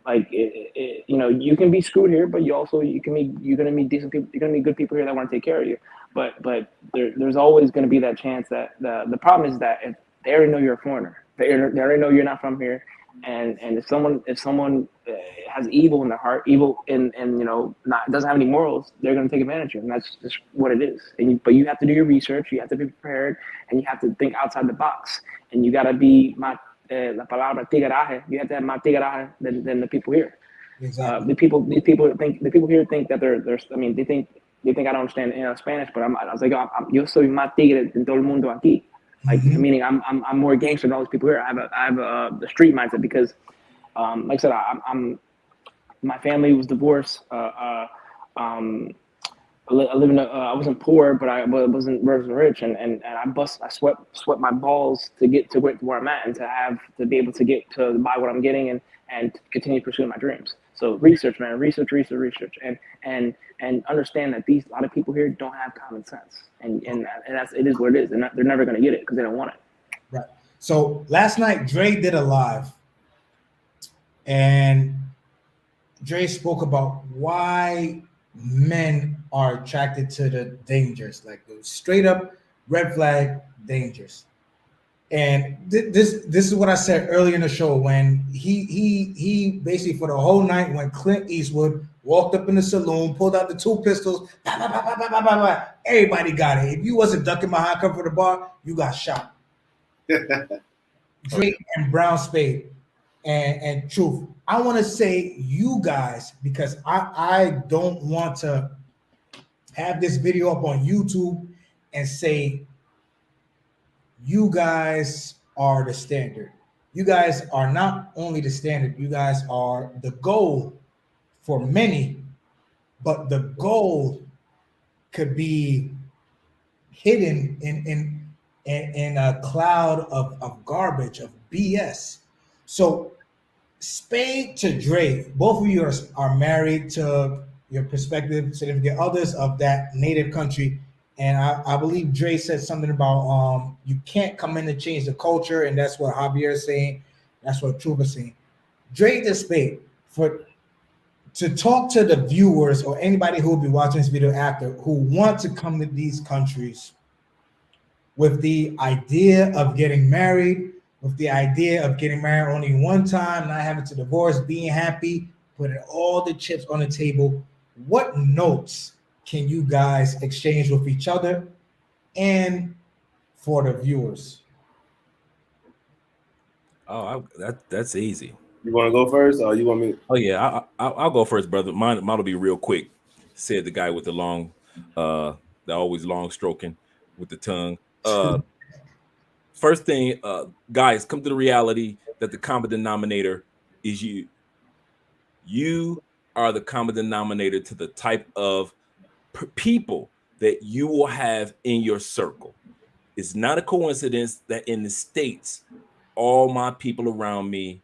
You can be screwed here, but you're gonna meet decent people. You're gonna meet good people here that want to take care of you. But there's always going to be that chance that the problem is that if they already know you're a foreigner, they already know you're not from here, and if someone has evil in their heart, evil and doesn't have any morals, they're going to take advantage of you, and that's just what it is. But you have to do your research, you have to be prepared, and you have to think outside the box, and you got to be la palabra tigaraje. You have to have más tigaraje than the people here. Exactly. The people here think that they're. I mean, they think I don't understand Spanish, but I was like, yo soy más tigre than todo el mundo aquí. Like, meaning I'm more gangster than all these people here. I have the street mindset because, like I said, my family was divorced. I wasn't poor, but I wasn't rich, and I sweat my balls to get to where I'm at, and to be able to get to buy what I'm getting and continue pursuing my dreams. So research, man, research, and understand that a lot of people here don't have common sense, and it is what it is. They're never going to get it because they don't want it. Right. So last night Dre did a live, and Dre spoke about why men are attracted to the dangers, like the straight up red flag dangers. And this is what I said earlier in the show when he basically for the whole night when Clint Eastwood walked up in the saloon, pulled out the two pistols, bah, bah, bah, bah, bah, bah, bah, bah. Everybody got it. If you wasn't ducking behind cover of the bar, you got shot. Drake and Brown Spade and Truth. I want to say you guys because I don't want to have this video up on YouTube and say you guys are the standard. You guys are not only the standard, you guys are the goal for many, but the goal could be hidden in a cloud of garbage, of BS. So Spade to Dre, both of you are married to your prospective significant others of that native country. And I believe Dre said something about you can't come in and change the culture, and that's what Javier is saying. That's what Truth is saying. Dre to Spade, to talk to the viewers or anybody who will be watching this video after who want to come to these countries with the idea of getting married, with the idea of getting married only one time, not having to divorce, being happy, putting all the chips on the table. What notes can you guys exchange with each other and for the viewers? Oh, that's easy. You want to go first, or you want me? Oh yeah, I'll go first, brother. Mine'll be real quick. Said the guy with the long, the always long stroking with the tongue. First thing, guys, come to the reality that the common denominator is you. You are the common denominator to the type of people that you will have in your circle. It's not a coincidence that in the States, all my people around me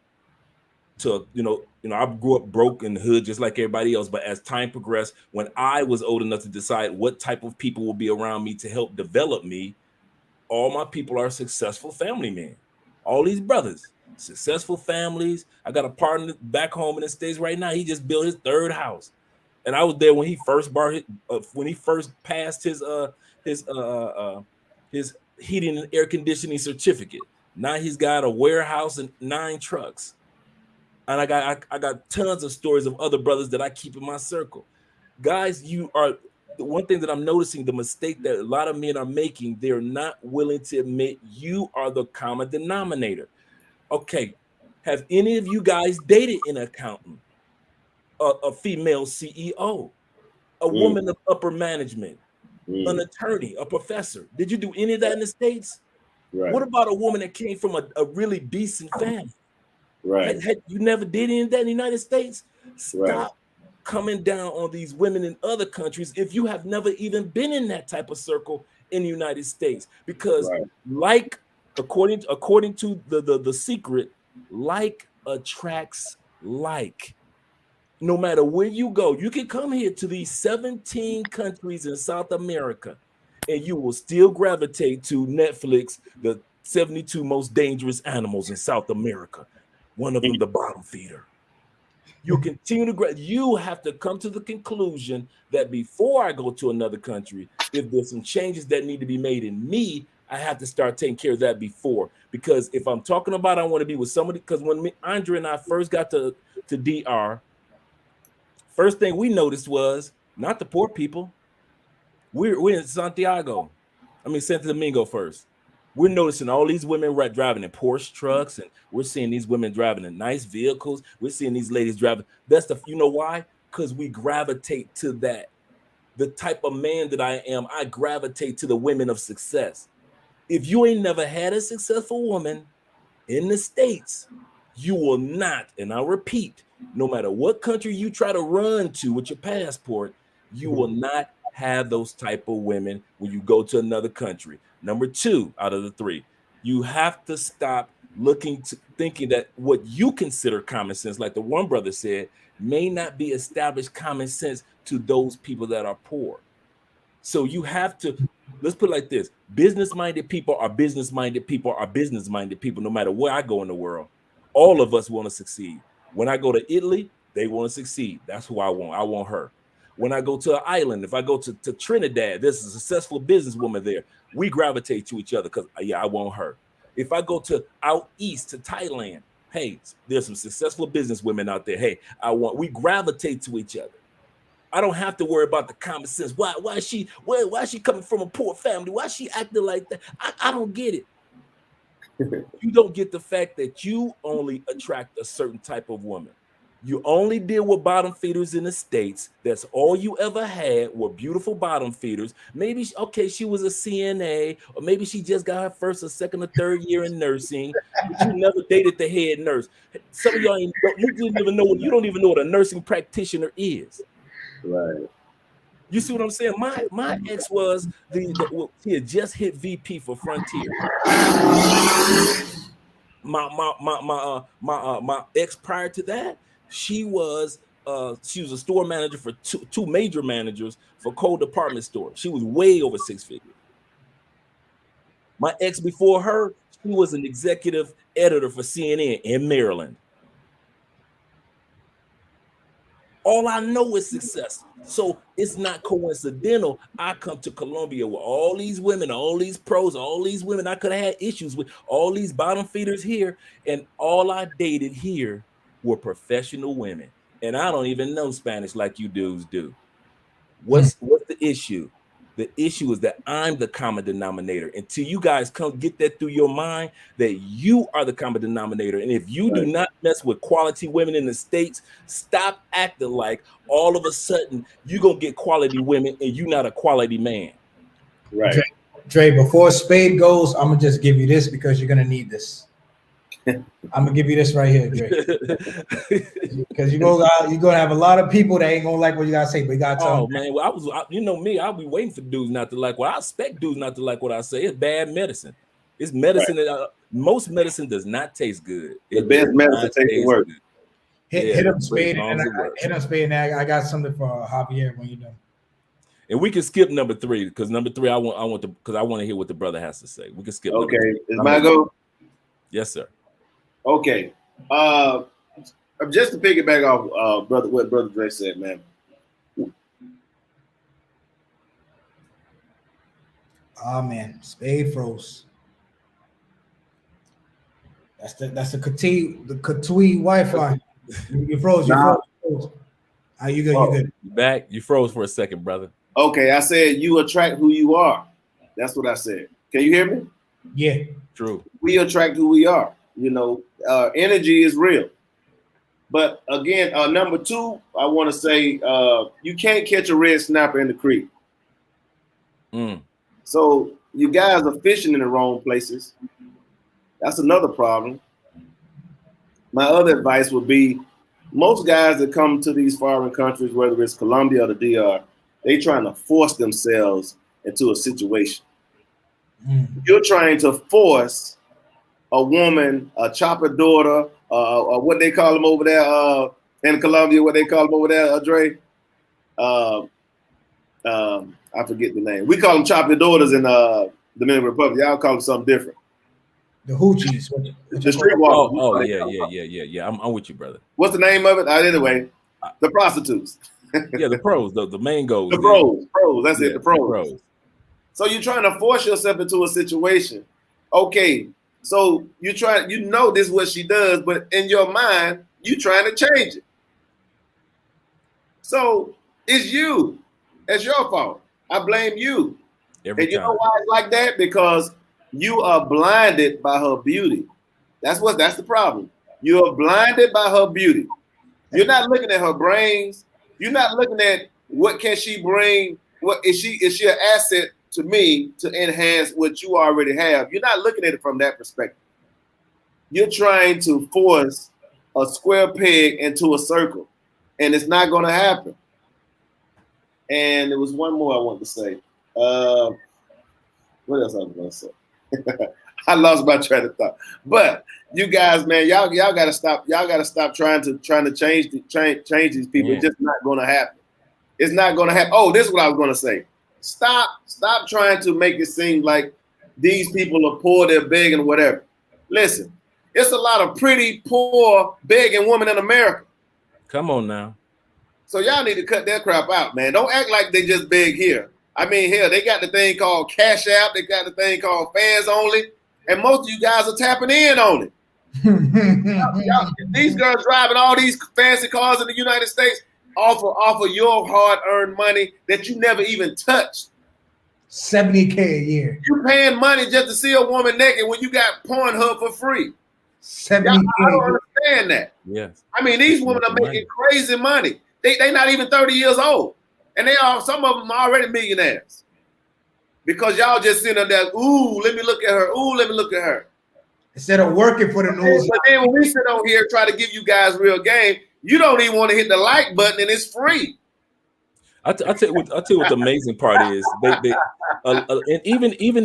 to, I grew up broke in the hood just like everybody else. But as time progressed, when I was old enough to decide what type of people will be around me to help develop me, all my people are successful family men. All these brothers, successful families. I got a partner back home in the States right now. He just built his 3rd house. And I was there when he first passed his heating and air conditioning certificate. Now he's got a warehouse and 9 trucks. And I got tons of stories of other brothers that I keep in my circle. Guys, the one thing that I'm noticing, the mistake that a lot of men are making, they're not willing to admit you are the common denominator. Okay, have any of you guys dated an accountant, a female CEO, a woman of upper management, an attorney, a professor? Did you do any of that in the States? Right. What about a woman that came from a really decent family? Right. You never did any of that in the United States? Stop Right. coming down on these women in other countries if you have never even been in that type of circle in the United States. Because like, according to the secret, like attracts like. No matter where you go, you can come here to these 17 countries in South America and you will still gravitate to Netflix, the 72 most dangerous animals in South America. One of them, the bottom feeder. You continue to you have to come to the conclusion that before I go to another country, if there's some changes that need to be made in me, I have to start taking care of that before. Because if I'm talking about I want to be with somebody, because when Andre and I first got to DR, first thing we noticed was not the poor people. We're in Santo Domingo first. We're noticing all these women driving in Porsche trucks, and we're seeing these women driving in nice vehicles. We're seeing these ladies driving. That's you know why? Because we gravitate to that. The type of man that I am, I gravitate to the women of success. If you ain't never had a successful woman in the States, you will not, and I'll repeat, no matter what country you try to run to with your passport, you will not have those type of women when you go to another country. Number 2 out of the 3, you have to stop thinking that what you consider common sense, like the one brother said, may not be established common sense to those people that are poor. So you have to, let's put it like this: business-minded people are business-minded people are business-minded people, no matter where I go in the world. All of us want to succeed. When I go to Italy, they want to succeed. That's who I want. I want her. When I go to an island, if I go to Trinidad, there's a successful businesswoman there. We gravitate to each other because, I want her. If I go to out east to Thailand, hey, there's some successful businesswomen out there. Hey, we gravitate to each other. I don't have to worry about the common sense. Why is she coming from a poor family? Why is she acting like that? I don't get it. You don't get the fact that you only attract a certain type of woman. You only deal with bottom feeders in the States. That's all you ever had were beautiful bottom feeders. Maybe, she was a CNA, or maybe she just got her first or second or third year in nursing, but you never dated the head nurse. Some of y'all, you don't even know what a nursing practitioner is. Right. You see what I'm saying? My ex was he had just hit VP for Frontier. My ex prior to that, she was a store manager for two major managers for Cole department store. She was way over 6 figures. My ex before her, she was an executive editor for CNN in Maryland. All I know is success. So it's not coincidental. I come to Colombia with all these women, all these pros, all these women I could have had issues with, all these bottom feeders here. And all I dated here were professional women. And I don't even know Spanish like you dudes do. What's the issue? The issue is that I'm the common denominator. Until you guys come get that through your mind, that you are the common denominator. And if you do not mess with quality women in the States, stop acting like all of a sudden you're going to get quality women and you're not a quality man. Right. Dre, before Spade goes, I'm going to just give you this because you're going to need this. I'm going to give you this right here, Dre. Because you're going to have a lot of people that ain't going to like what you got to say, but you got to tell them. Man, well, you know me, I'll be waiting for dudes not to like what I expect dudes not to like what I say. It's bad medicine. It's medicine that most medicine does not taste good. The best medicine tastes the worst. Hit him spade and I got something for Javier when you're done. And we can skip number 3 because number 3 I want to hear what the brother has to say. We can skip. Okay, is my go? Yes, sir. Okay. Just to piggyback off what Brother Dre said, man. Oh man, spade froze. That's the Katui Wi-Fi. You froze. You froze. You good? You good? You back? You froze for a second, brother. Okay, I said you attract who you are. That's what I said. Can you hear me? Yeah. True. We attract who we are. You know, energy is real. But again, number 2, I want to say you can't catch a red snapper in the creek. So you guys are fishing in the wrong places. That's another problem. My other advice would be most guys that come to these foreign countries, whether it's Colombia or the DR, they trying to force themselves into a situation. You're trying to force a woman, a chopper daughter, or what they call them over there in Colombia, what they call them over there, Dre? I forget the name. We call them chopper daughters in the Dominican Republic. Y'all call them something different. The hoochies. The streetwalkers. Oh, yeah. I'm with you, brother. What's the name of it? Anyway, the prostitutes. Yeah, the pros, the main goals. The pros. That's it. The pros. The So you're trying to force yourself into a situation. Okay, so you know this is what she does, but in your mind, you trying to change it. So it's you. It's your fault. I blame you. Every and you time. know why it's like that? Because you are blinded by her beauty. That's the problem. You are blinded by her beauty. You're not looking at her brains. You're not looking at what can she bring. What is she an asset to me to enhance what you already have? You're not looking at it from that perspective. You're trying to force a square peg into a circle, and it's not going to happen. And there was one more I wanted to say. What else I was going to say? I lost my train of thought. But you guys, man, y'all gotta stop. Y'all gotta stop trying to change these people. Yeah. It's just not going to happen. It's not going to happen. Oh, this is what I was going to say. Stop trying to make it seem like these people are poor, they're begging or whatever. Listen, it's a lot of pretty poor begging women in America. Come on now. So y'all need to cut that crap out, man. Don't act like they just beg here. I mean, hell, they got the thing called Cash App. They got the thing called Fans Only. And most of you guys are tapping in on it. These girls driving all these fancy cars in the United States off of your hard-earned money that you never even touched. $70K a year. You paying money just to see a woman naked when you got Pornhub for free. $70K. I don't understand that. Yes. I mean, these women are making crazy money. They not even 30 years old. And some of them are already millionaires. Because y'all just sitting there, ooh, let me look at her. Ooh, let me look at her. Instead of working for the news. But then when we sit on here try to give you guys real game, you don't even want to hit the like button and it's free. I'll tell you what the amazing part is. And even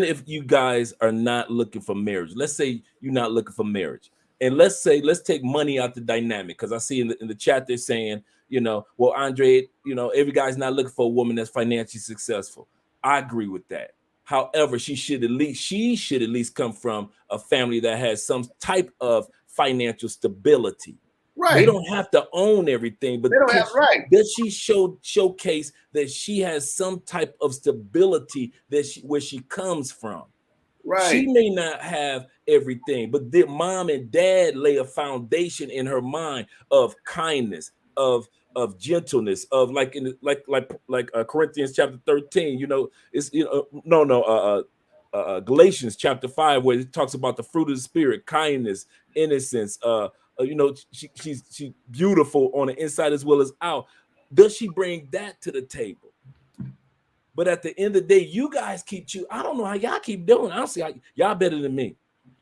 if you guys are not looking for marriage, let's say you're not looking for marriage, and let's take money out the dynamic, because I see in the chat they're saying, well, Andre, every guy's not looking for a woman that's financially successful. I agree with that. However, she should at least come from a family that has some type of financial stability. Right. They don't have to own everything, but does she showcase that she has some type of stability where she comes from? Right. She may not have everything, but their mom and dad lay a foundation in her mind of kindness, of gentleness, of like Corinthians chapter 13. It's Galatians chapter 5, where it talks about the fruit of the spirit: kindness, innocence. She's beautiful on the inside as well as out. Does she bring that to the table? But at the end of the day, you guys I don't know how y'all keep doing. I don't see how y'all better than me.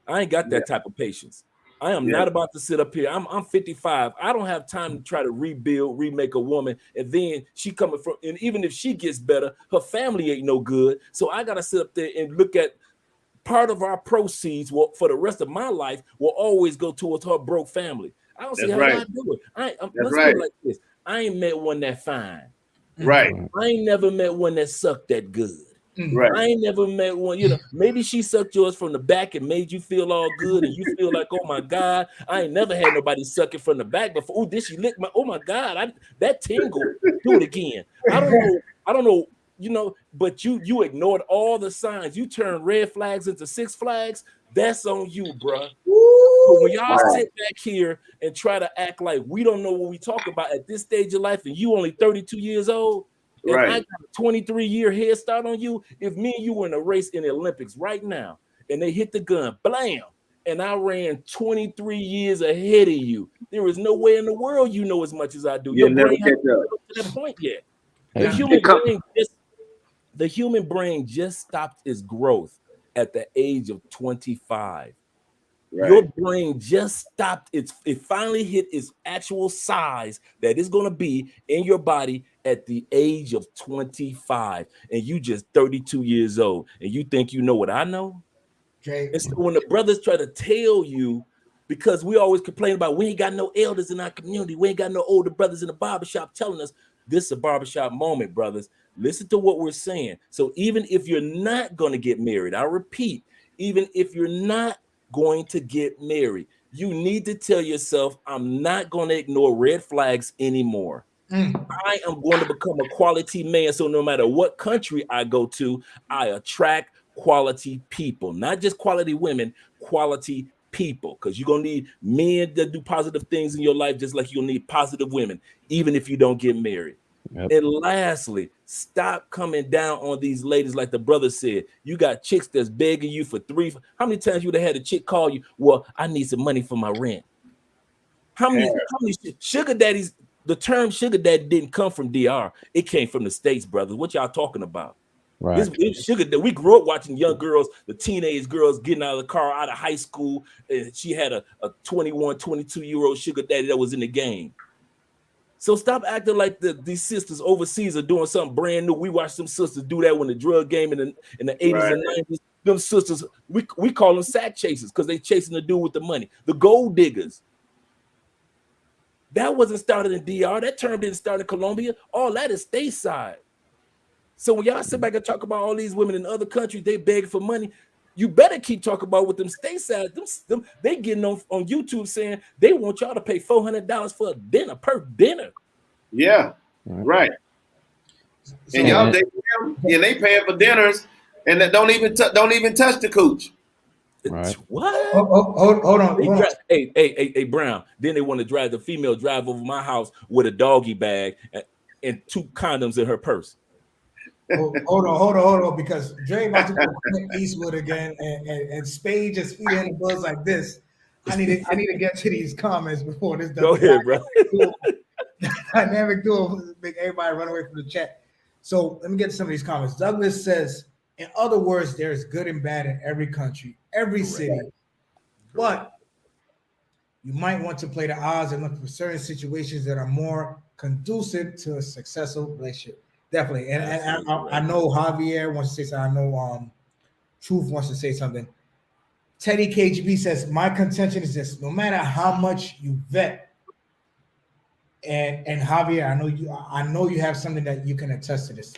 I ain't got that type of patience. I am not about to sit up here. I'm 55. I don't have time to try to remake a woman, and then she coming from, and even if she gets better, her family ain't no good. So I gotta sit up there and look at part of our proceeds will, for the rest of my life, will always go towards her broke family. I don't see how I do it. Let's put it like this. I ain't met one that fine. Right. I ain't never met one that sucked that good. Right. I ain't never met one, you know, maybe she sucked yours from the back and made you feel all good and you feel like, oh my God, I ain't never had nobody suck it from the back before. Oh, did she lick my, oh my God, that tingle, do it again. I don't know, you know, but you ignored all the signs. You turned red flags into Six Flags. That's on you, bruh. So when y'all sit back here and try to act like we don't know what we talk about at this stage of life and you only 32 years old, and I got a 23-year head start on you. If me and you were in a race in the Olympics right now, and they hit the gun, blam, and I ran 23 years ahead of you, there is no way in the world you know as much as I do. Your brain hasn't come to that point yet. The human brain just stopped its growth at the age of 25. Right. Your brain just stopped it finally hit its actual size that it's going to be in your body at the age of 25, and you just 32 years old, and you think you know what I know? Okay. And so when the brothers try to tell you, because we always complain about we ain't got no elders in our community, we ain't got no older brothers in the barbershop telling us this is a barbershop moment, brothers. Listen to what we're saying. So even if you're not going to get married, I repeat, even if you're not going to get married, you need to tell yourself, I'm not going to ignore red flags anymore. I am going to become a quality man. So no matter what country I go to, I attract quality people, not just quality women, quality people, because you're going to need men that do positive things in your life, just like you'll need positive women, even if you don't get married. Yep. And lastly, stop coming down on these ladies. Like the brother said, you got chicks that's begging you for how many times you would have had a chick call you, well, I need some money for my rent? How many sugar daddies? The term sugar daddy didn't come from DR. It came from the States, brothers. What y'all talking about? Right. This sugar that we grew up watching young girls, the teenage girls getting out of the car out of high school. And she had a 21, 22-year-old sugar daddy that was in the game. So stop acting like these sisters overseas are doing something brand new. We watched some sisters do that when the drug game in the 80s and 90s. Them sisters, we call them sack chasers because they chasing the dude with the money. The gold diggers. That wasn't started in DR. That term didn't start in Colombia. All that is stateside. So when y'all sit back and talk about all these women in other countries, they beg for money, you better keep talking about with them stateside. They getting on YouTube saying they want y'all to pay $400 for a dinner per dinner. Yeah, right. And y'all they paying for dinners and that don't even touch the cooch. Right. What? Hold on. Hey, Brown. Then they want to drive the female drive over my house with a doggy bag and 2 condoms in her purse. Hold on, because Dre about to go Clint Eastwood again, and Spade just feeding the buzz like this. I need to get to these comments before this. Go ahead, bro. Dynamic duo, make everybody run away from the chat. So let me get to some of these comments. Douglas says, in other words, there's good and bad in every country, every city, but you might want to play the odds and look for certain situations that are more conducive to a successful relationship. Definitely. And I know Javier wants to say something. I know Truth wants to say something. Teddy KGB says, my contention is this: no matter how much you vet, and Javier, I know you have something that you can attest to this.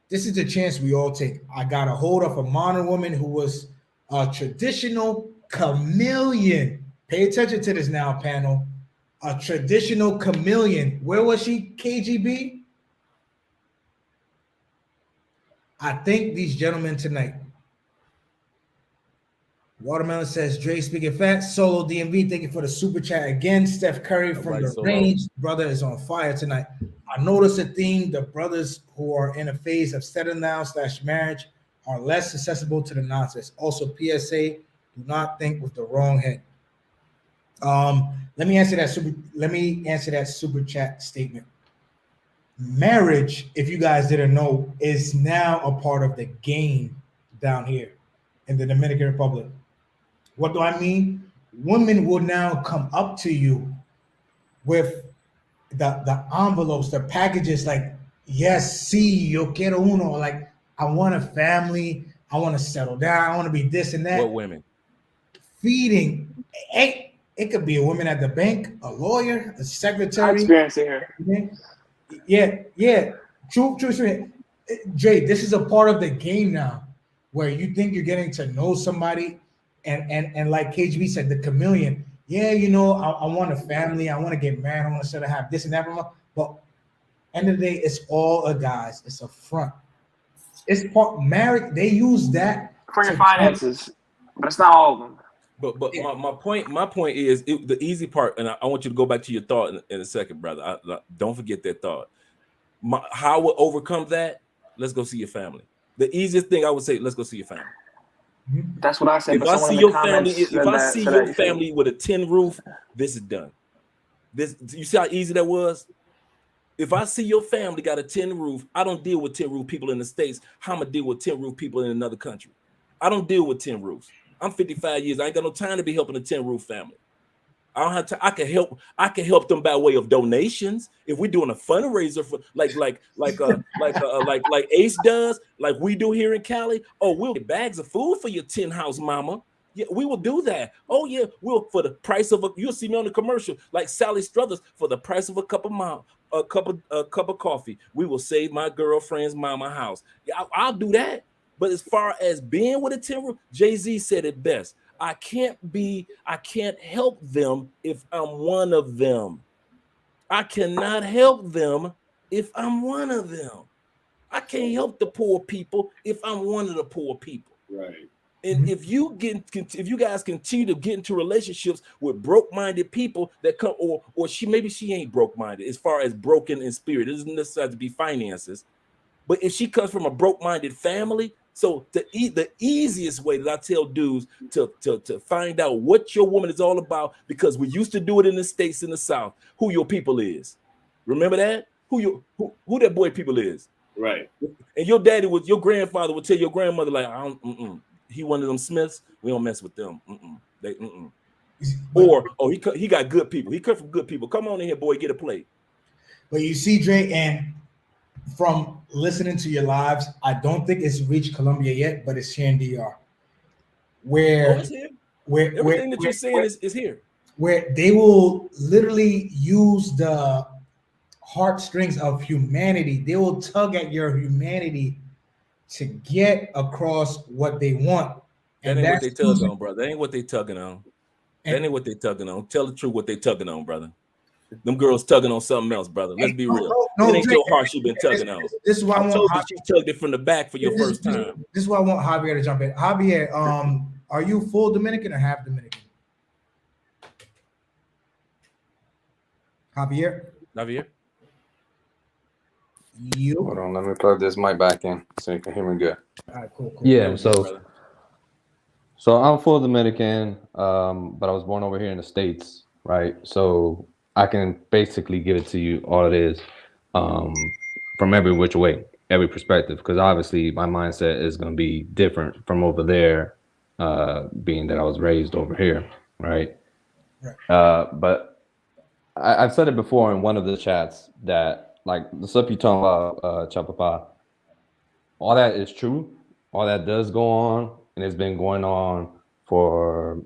This is the chance we all take. I got a hold of a modern woman who was a traditional chameleon. Pay attention to this now, panel. A traditional chameleon. Where was she, KGB? I think these gentlemen tonight. Watermelon says, Dre speaking facts. Solo DMV, thank you for the super chat again. Steph Curry from the range. Brother is on fire tonight. I noticed a theme. The brothers who are in a phase of settling down / marriage are less susceptible to the nonsense. Also, PSA, do not think with the wrong head. Let me answer that super chat statement. Marriage, if you guys didn't know, is now a part of the game down here in the Dominican Republic. What do I mean? Women will now come up to you with the envelopes, the packages, like, yes, sí, yo quiero uno, like, I want a family, I want to settle down. I want to be this and that. What women? Feeding. It could be a woman at the bank, a lawyer, a I secretary. experience it here. Yeah. True. Jay, this is a part of the game now where you think you're getting to know somebody and like KGB said, the chameleon. Yeah, you know, I want a family. I want to get married. I want to sort of have this and that. But end of the day, it's all a guys. It's a front. It's part married. They use that For your finances, but it's not all of them. But my point is the easy part, and I want you to go back to your thought in a second, brother. Don't forget that thought. How we'll overcome that? Let's go see your family. The easiest thing I would say, let's go see your family. That's what I said. If I see your family, with a tin roof, this is done. This, you see how easy that was? If I see your family got a tin roof, I don't deal with tin roof people in the States. How I'm gonna deal with tin roof people in another country? I don't deal with tin roofs. I'm 55 years. I ain't got no time to be helping a tin roof family. I don't have to. I can help them by way of donations. If we're doing a fundraiser for like Ace does, like we do here in Cali. Oh, we'll get bags of food for your tin house mama. Yeah, we will do that. Oh yeah, we'll for the price of you'll see me on the commercial like Sally Struthers for the price of a cup of coffee. We will save my girlfriend's mama house. Yeah, I'll do that. But as far as being with a tin roof, Jay-Z said it best. I can't help them if I'm one of them. I cannot help them if I'm one of them. I can't help the poor people if I'm one of the poor people. Right. And if you guys continue to get into relationships with broke-minded people that come, or maybe she ain't broke-minded as far as broken in spirit. It doesn't necessarily have to be finances. But if she comes from a broke-minded family, so the easiest way that I tell dudes to find out what your woman is all about, because we used to do it in the States in the South, who your people is. Remember that? Who that boy people is. Right. And your grandfather would tell your grandmother, like, he one of them Smiths, we don't mess with them. Or he got good people. He come from good people. Come on in here, boy, get a plate. But you see, Dre, and from listening to your lives, I don't think it's reached Colombia yet, but it's here in DR. It's here. Everything that you're saying is here. Where they will literally use the heartstrings of humanity. They will tug at your humanity to get across what they want. That ain't what they tugging on, brother. That ain't what they tugging on. That ain't what they tugging on. Tell the truth what they tugging on, brother. Them girls tugging on something else, brother. Let's be real. It ain't your heart she been tugging on. This is why I told you she tugged it from the back for your first time. This is why I want Javier to jump in. Javier, are you full Dominican or half Dominican? Javier? You? Hold on, let me plug this mic back in so you can hear me good. All right, cool. Yeah, so I'm full Dominican, but I was born over here in the States, right? So I can basically give it to you all it is, from every which way, every perspective, because obviously my mindset is going to be different from over there, being that I was raised over here, right? But I've said it before in one of the chats that, like, the stuff you're talking about, Chapapa, all that is true. All that does go on, and it's been going on for,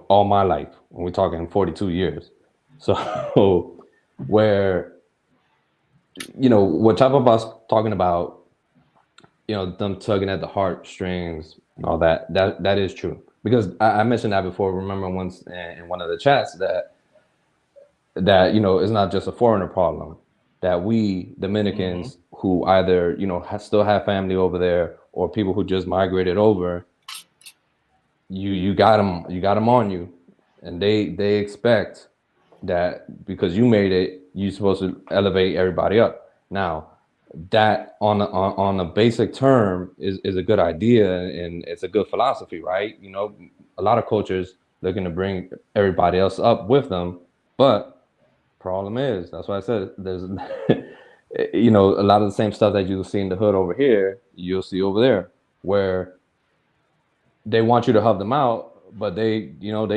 all my life. When we're talking 42 years. So where, what Chapapa's talking about, them tugging at the heartstrings and all that is true. Because I mentioned that before. Remember once in one of the chats that it's not just a foreigner problem. That we Dominicans who either still have family over there or people who just migrated over, you got them on you, and they expect that because you made it, you're supposed to elevate everybody up. Now that on a basic term is a good idea, and it's a good philosophy, right? A lot of cultures looking to bring everybody else up with them, but problem is, that's why I said there's a lot of the same stuff that you'll see in the hood over here, you'll see over there, where they want you to help them out, but they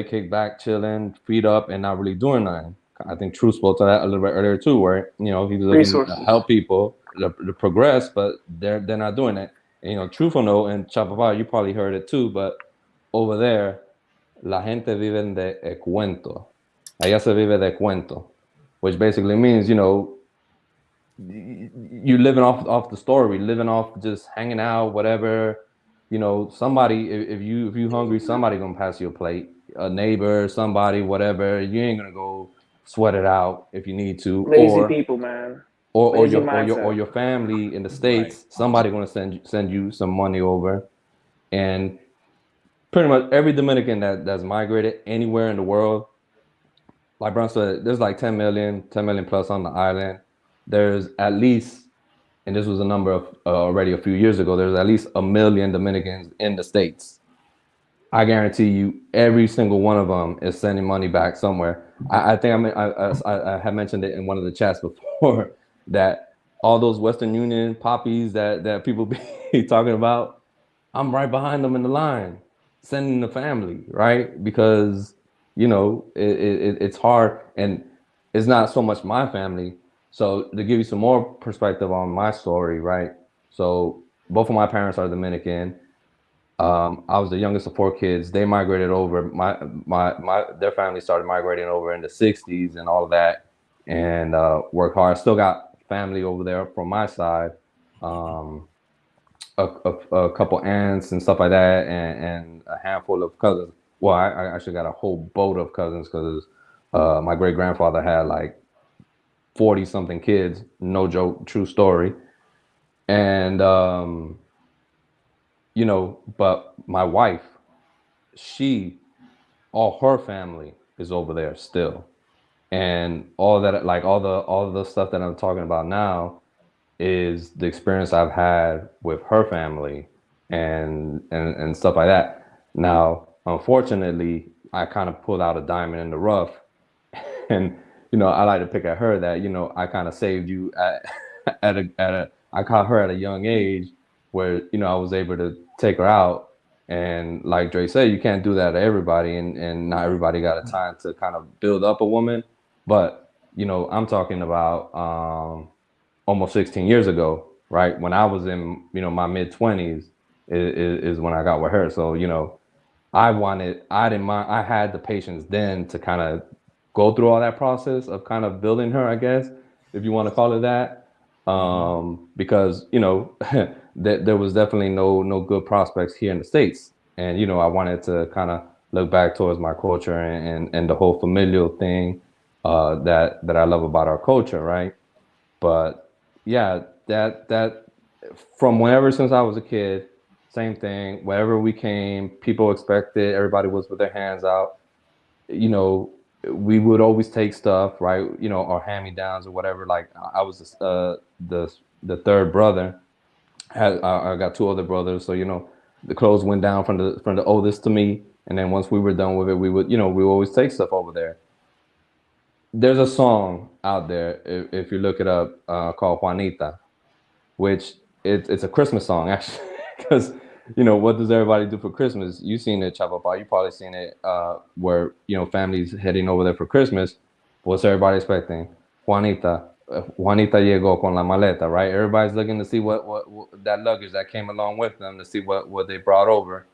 kick back, chilling, feet up, and not really doing nothing. I think True spoke to that a little bit earlier too, where he was looking to help people to progress, but they're not doing it. you know, truthful note, and Chapapa, you probably heard it too, but over there, la gente vive de cuento. Allá se vive de cuento, which basically means, you know, you living off the story, living off just hanging out, whatever. You know, somebody, if you hungry, somebody gonna pass you a plate, a neighbor, somebody, whatever. You ain't gonna go sweat it out if you need to, Lazy people, man. Lazy mindset. your family in the States, somebody gonna send you some money over. And pretty much every Dominican that's migrated anywhere in the world, like Brown said, there's like 10 million plus on the island. There's at least, and this was a number of already a few years ago, there's at least 1 million Dominicans in the States. I guarantee you, every single one of them is sending money back somewhere. I think I had mentioned it in one of the chats before that all those Western Union poppies that people be talking about, I'm right behind them in the line, sending the family, right? Because, you know, it's hard, and it's not so much my family. So to give you some more perspective on my story, right? So both of my parents are Dominican. I was the youngest of 4 kids. They migrated over. Their family started migrating over in the 60s and all of that, and worked hard. Still got family over there from my side. A couple aunts and stuff like that, and a handful of cousins. Well, I actually got a whole boat of cousins because my great grandfather had like 40 something kids. No joke, true story. And you know, but my wife, all her family is over there still, and all that, like all the stuff that I'm talking about now is the experience I've had with her family and stuff like that. Now, unfortunately, I kind of pulled out a diamond in the rough, and you know, I like to pick at her that, you know, I kind of saved you I caught her at a young age where, you know, I was able to take her out. And like Dre said, you can't do that to everybody, and not everybody got a time to kind of build up a woman. But, you know, I'm talking about almost 16 years ago, right? When I was in, you know, my mid-20s is when I got with her. So, you know, I didn't mind, I had the patience then to kind of go through all that process of kind of building her, I guess, if you want to call it that. Because, you know, there was definitely no good prospects here in the States. And, you know, I wanted to kind of look back towards my culture and the whole familial thing that I love about our culture, right? But yeah, that from whenever since I was a kid, same thing. Wherever we came, people expected, everybody was with their hands out. You know, we would always take stuff, right? You know, our hand-me-downs or whatever. Like I was the third brother. I got 2 other brothers, so you know, the clothes went down from the oldest to me, and then once we were done with it, we would always take stuff over there. There's a song out there, if you look it up, called Juanita, which it's a Christmas song actually, because you know, what does everybody do for Christmas? You've seen it, Chapapa. You probably seen it, where, you know, families heading over there for Christmas. What's everybody expecting? Juanita. Juanita llegó con la maleta, right? Everybody's looking to see what that luggage that came along with them, to see what they brought over,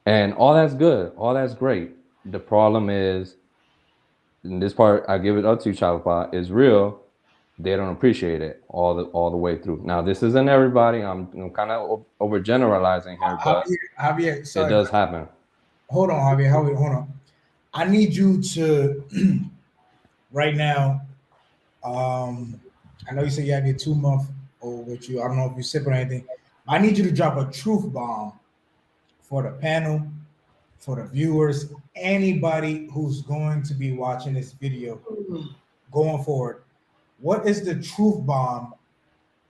and all that's good, all that's great. The problem is, and this part I give it up to you, Chapapa, is real. They don't appreciate it all the way through. Now, this isn't everybody. I'm kind of overgeneralizing here, but Javier, it does happen. Hold on, Javier. Hold on. I need you to right now. I know you said you have your 2-month-old with you. I don't know if you're sipping or anything. I need you to drop a truth bomb for the panel, for the viewers, anybody who's going to be watching this video going forward. What is the truth bomb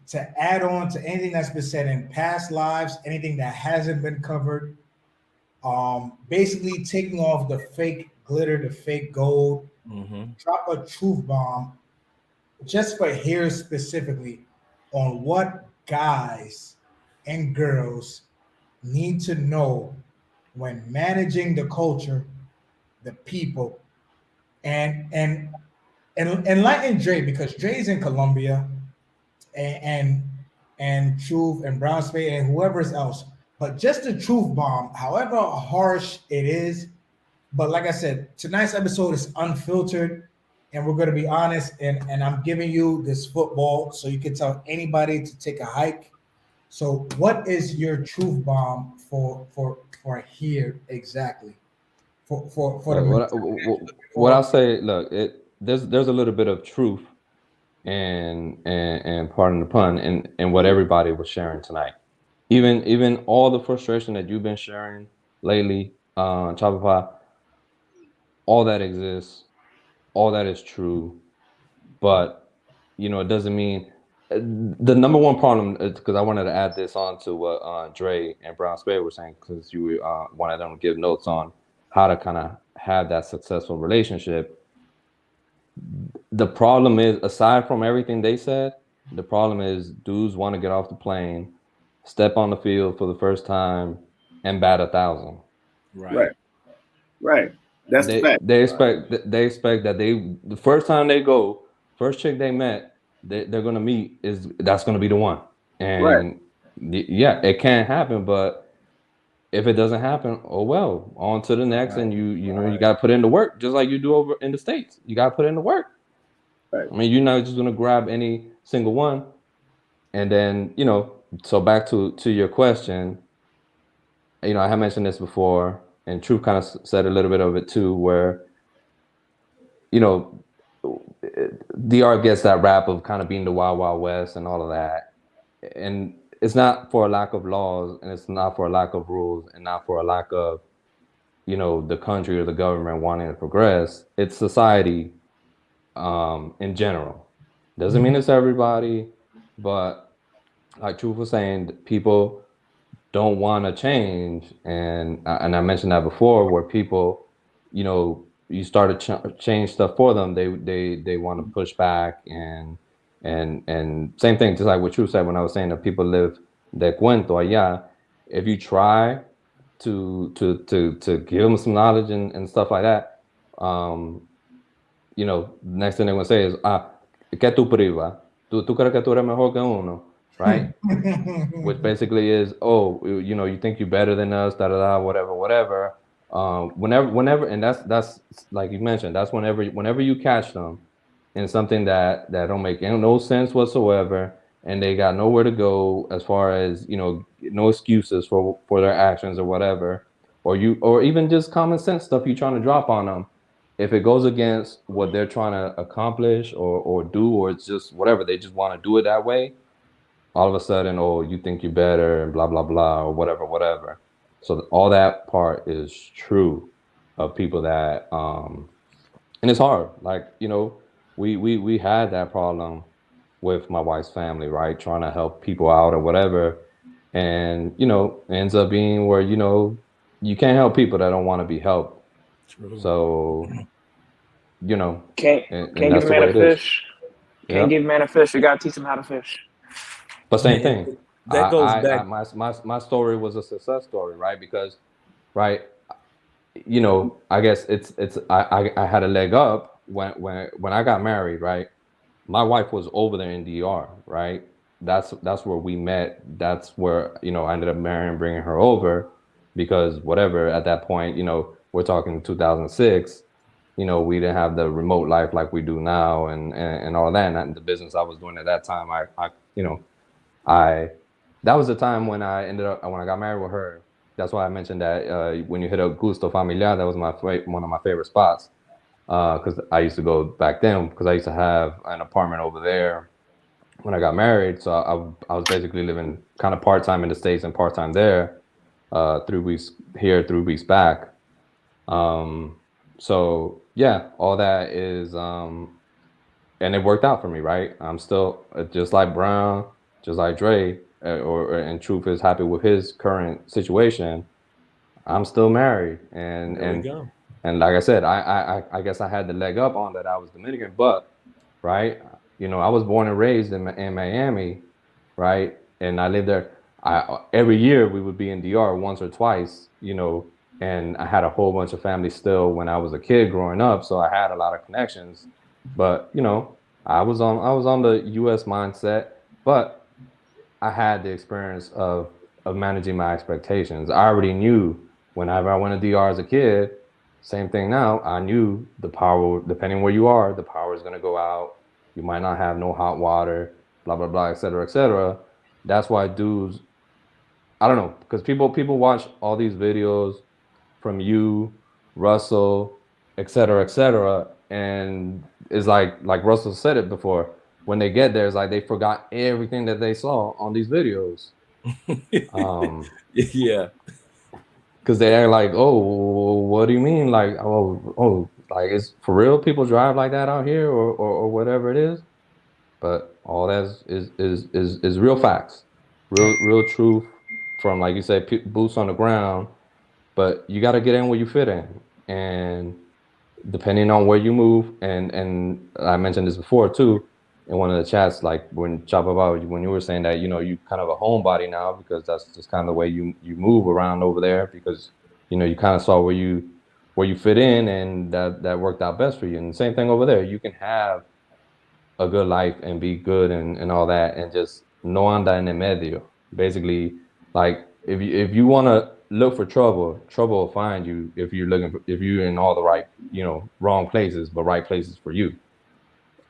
to add on to anything that's been said in past lives, anything that hasn't been covered? Basically taking off the fake glitter, the fake gold. Drop a truth bomb just for here specifically on what guys and girls need to know when managing the culture, the people, and enlighten Dre, because Dre's in Colombia, and and Truth and Brown Spade and whoever else. But just the truth bomb, however harsh it is. But like I said, tonight's episode is unfiltered, and we're going to be honest. And I'm giving you this football so you can tell anybody to take a hike. So, what is your truth bomb for here exactly? For the Look, what I'll say, look, there's a little bit of truth and pardon the pun in what everybody was sharing tonight. Even all the frustration that you've been sharing lately, Chapapa, all that exists, all that is true, but it doesn't mean the number one problem, because I wanted to add this on to what Dre and Brown Spade were saying, because you wanted them to give notes on how to kind of have that successful relationship. The problem is, aside from everything they said, the problem is dudes want to get off the plane, step on the field for the first time, and bat 1,000. Right. That's the fact. They expect that the first time they go, first chick they met, they're gonna meet that's gonna be the one. And yeah, it can happen, but if it doesn't happen, oh well, on to the next. And you got to put in the work, just like you do over in the States. You got to put in the work. Right. I mean, you're not just gonna grab any single one. And then so back to your question, I had mentioned this before, and Truth kind of said a little bit of it too, where DR gets that rap of kind of being the Wild Wild West and all of that, and it's not for a lack of laws, and it's not for a lack of rules, and not for a lack of the country or the government wanting to progress. It's society in general. Doesn't mean it's everybody, but like Truth was saying, people don't want to change, and I mentioned that before, where people, you start to change stuff for them, they want to push back, and same thing, just like what Truth said when I was saying that people live de cuento allá. If you try to give them some knowledge and stuff like that, next thing they're gonna say is, ¿qué tú priva? ¿Tú crees que tú eres mejor que uno? Right? Which basically is, you think you're better than us, whatever. Whenever, and that's like you mentioned, that's whenever you catch them in something that don't make no sense whatsoever, and they got nowhere to go as far as no excuses for their actions or whatever, or even just common sense stuff you're trying to drop on them. If it goes against what they're trying to accomplish or do, or it's just whatever, they just want to do it that way, all of a sudden, you think you're better and blah, blah, blah, or whatever. So all that part is true of people that, and it's hard. Like, we had that problem with my wife's family, right? Trying to help people out or whatever. And, ends up being where, you can't help people that don't want to be helped. True. So, can't give a man a fish. Can't give a man a fish. You gotta teach him how to fish. But same thing. That goes back. My story was a success story, right? Because, right, I guess I had a leg up when I got married, right? My wife was over there in DR, right? That's where we met. That's where I ended up marrying, bringing her over, because whatever at that point, we're talking 2006. We didn't have the remote life like we do now, and all that. And the business I was doing at that time, that was the time when I got married with her. That's why I mentioned that when you hit up Gusto Familiar, that was one of my favorite spots, because I used to go back then, because I used to have an apartment over there when I got married. So I was basically living kind of part-time in the States and part-time there, 3 weeks here, 3 weeks back. So yeah, all that is, and it worked out for me, right? I'm still just like Brown, just like Dre, and Truth is happy with his current situation. I'm still married, and like I said, I guess I had the leg up on that. I was Dominican, but right, I was born and raised in Miami, right, and I lived there. Every year we would be in DR once or twice, and I had a whole bunch of family still when I was a kid growing up, so I had a lot of connections. But I was on the U.S. mindset, but I had the experience of managing my expectations. I already knew whenever I went to DR as a kid, same thing now. I knew the power, depending where you are, the power is going to go out. You might not have no hot water, blah, blah, blah, et cetera, et cetera. That's why dudes, I don't know, because people watch all these videos from you, Russell, et cetera, and it's like Russell said it before. When they get there, it's like they forgot everything that they saw on these videos. Yeah. Because they're like, oh, what do you mean? Like, oh, like it's for real? People drive like that out here, or whatever it is. But all that is real facts, real truth from, like you said, boots on the ground. But you got to get in where you fit in, and depending on where you move, and I mentioned this before too, in one of the chats, like when Chapapa, when you were saying that, you kind of a homebody now, because that's just kind of the way you move around over there, because you kind of saw where you fit in, and that worked out best for you. And the same thing over there, you can have a good life and be good and all that, and just no anda en el medio. Basically, like if you want to look for trouble will find you if you're in all the right, wrong places, but right places for you.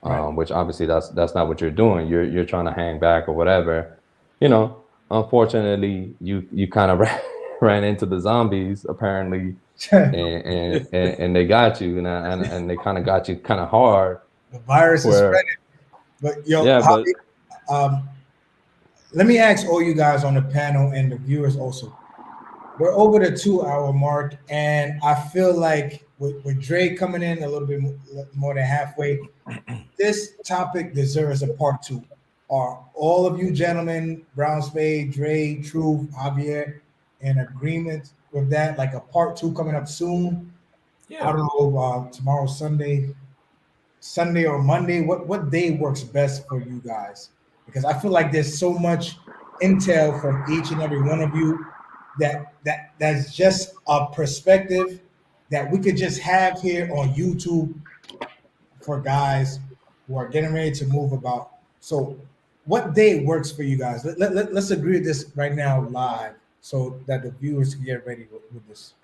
Right. Which obviously that's not what you're doing. You're trying to hang back or whatever. Unfortunately, you kind of ran into the zombies apparently, and they got you, and they kind of got you kind of hard. The virus is spreading. But let me ask all you guys on the panel and the viewers also. We're over the 2-hour mark, and I feel like with Dre coming in a little bit more than halfway, this topic deserves a part 2. Are all of you gentlemen, Brown Spade, Dre, Truth, Javier, in agreement with that? Like a part 2 coming up soon? Yeah. I don't know, tomorrow, Sunday or Monday. What day works best for you guys? Because I feel like there's so much intel from each and every one of you that's just a perspective that we could just have here on YouTube for guys who are getting ready to move about. So what day works for you guys? Let's agree with this right now live so that the viewers can get ready with this.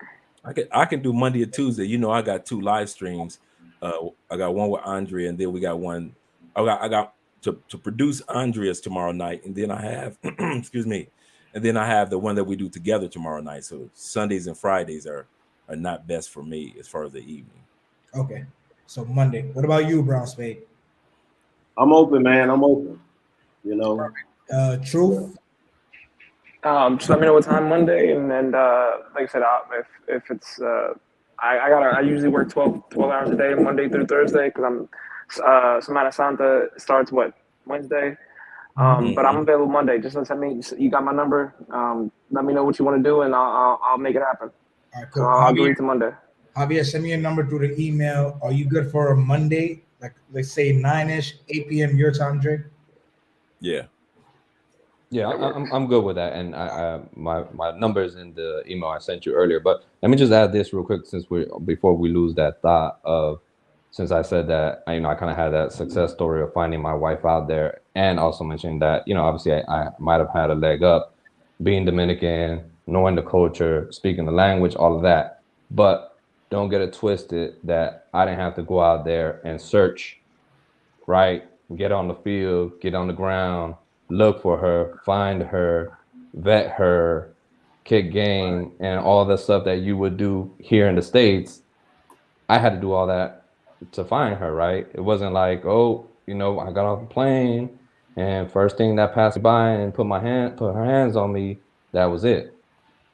I can do Monday or Tuesday. I got 2 live streams. I got one with Andrea, and then we got one. I got to produce Andrea's tomorrow night, and then I have excuse me, and then I have the one that we do together tomorrow night. So Sundays and Fridays are not best for me as far as the evening. Okay, so Monday. What about you, Brown Spade? I'm open, man. I'm open. Truth. Just let me know what time Monday, and then like I said, if it's I usually work 12 hours a day Monday through Thursday, because I'm Semana Santa starts Wednesday. But I'm available Monday. Just send me. You got my number. Let me know what you want to do, and I'll make it happen. All right, cool. So I'll agree to Monday. Javier, send me a number through the email. Are you good for a Monday? Like, let's say 9ish, 8 p.m. your time, Drake? Yeah. Yeah, I'm good with that, and my number is in the email I sent you earlier. But let me just add this real quick, before we lose that thought of, since I said that I kind of had that success story of finding my wife out there, and also mentioning that obviously I might have had a leg up, being Dominican, knowing the culture, speaking the language, all of that. But don't get it twisted that I didn't have to go out there and search, right? Get on the field, get on the ground, look for her, find her, vet her, kick game, and all the stuff that you would do here in the States. I had to do all that to find her, right? It wasn't like, I got off the plane and first thing that passed by and put her hands on me, that was it.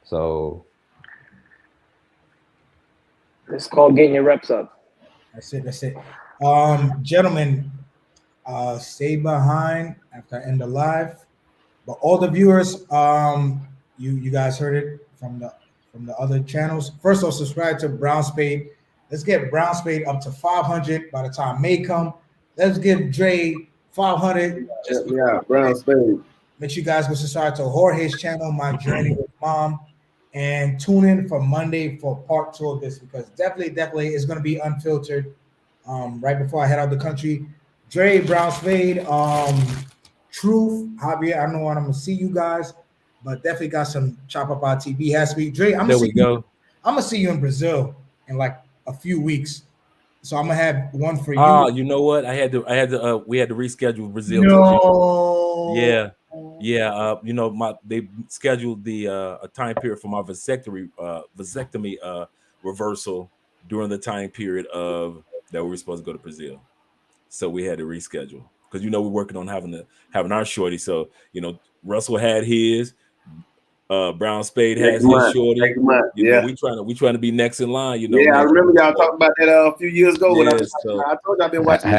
So it's called getting your reps up. That's it. Gentlemen, stay behind after I end the live. But all the viewers, you guys heard it from the other channels. First of all, subscribe to Brown Spade. Let's get Brown Spade up to 500 by the time May come. Let's give Dre 500. Brown Spade. Make sure you guys go subscribe to Jorge's channel, My Journey with Mom, and tune in for Monday for part 2 of this, because definitely it's going to be unfiltered. Right before I head out the country, Dre, Brown Spade, Truth, Javier, I know when I'm gonna see you guys, but definitely got some Chapapa TV has to be. Dre, There we go. I'm gonna see you in Brazil in like a few weeks. So I'm gonna have one for you. Ah, you know what? We had to reschedule Brazil. No. Yeah. You know, they scheduled a time period for my vasectomy reversal during the time period of that we were supposed to go to Brazil. So we had to reschedule because you know we're working on having our shorty. So you know, Russell had his, Brown Spade has his shorty. You know, we trying to be next in line. You know, I remember y'all talking about that a few years ago. When I told you I've been watching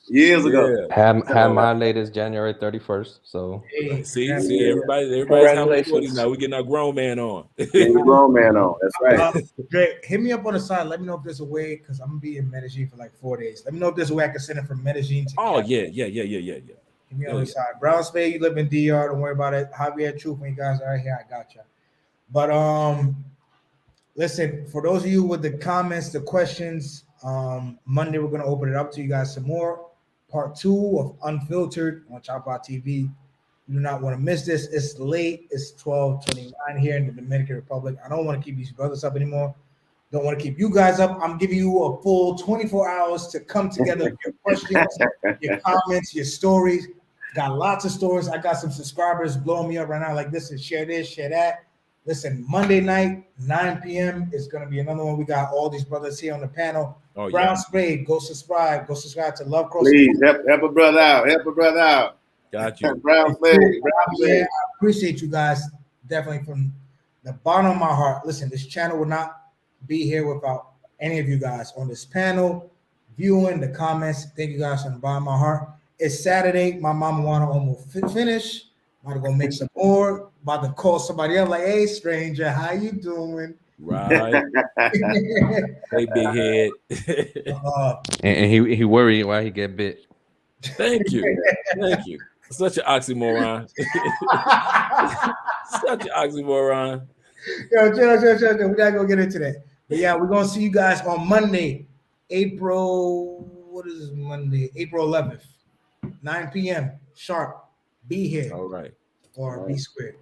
years ago. Had my latest January 31st. So see, everybody's having shorties now. We getting our grown man on. Getting a grown man on. That's right. Dre, hit me up on the side. Let me know if there's a way, because I'm gonna be in Medellin for like 4 days. Let me know if there's a way I can send it from Medellin to Oh, Cali. yeah. Hit me on the side. Brown Spade, you live in DR. Don't worry about it. Javier, Truth, when you guys are here, I got you. But listen, for those of you with the comments, the questions, Monday we're gonna open it up to you guys some more. Part 2 of Unfiltered on Chapapa TV. You do not want to miss this. It's late. It's 12:29 here in the Dominican Republic. I don't want to keep these brothers up anymore. Don't want to keep you guys up. I'm giving you a full 24 hours to come together with your questions, your comments, your stories. Got lots of stories. I got some subscribers blowing me up right now like, listen, share this, share that. Listen, Monday night, 9 p.m. is going to be another one. We got all these brothers here on the panel. Oh, Brown Spade, go subscribe. Go subscribe to Love Cross. Please help a brother out. Got you. Brown Spade. I appreciate you guys definitely from the bottom of my heart. Listen, this channel would not be here without any of you guys on this panel, viewing the comments. Thank you guys from the bottom of my heart. It's Saturday. My mama want to almost finish. About to go make some more. About to call somebody else like, hey, stranger, how you doing? Right. Hey, big head. and he worried why he get bit. Thank you. Such an oxymoron. Such an oxymoron. Yo, chill. We gotta go get into that. But yeah, we're gonna see you guys on Monday, April 11th, 9 p.m. sharp. Be here. All right. Or be squared.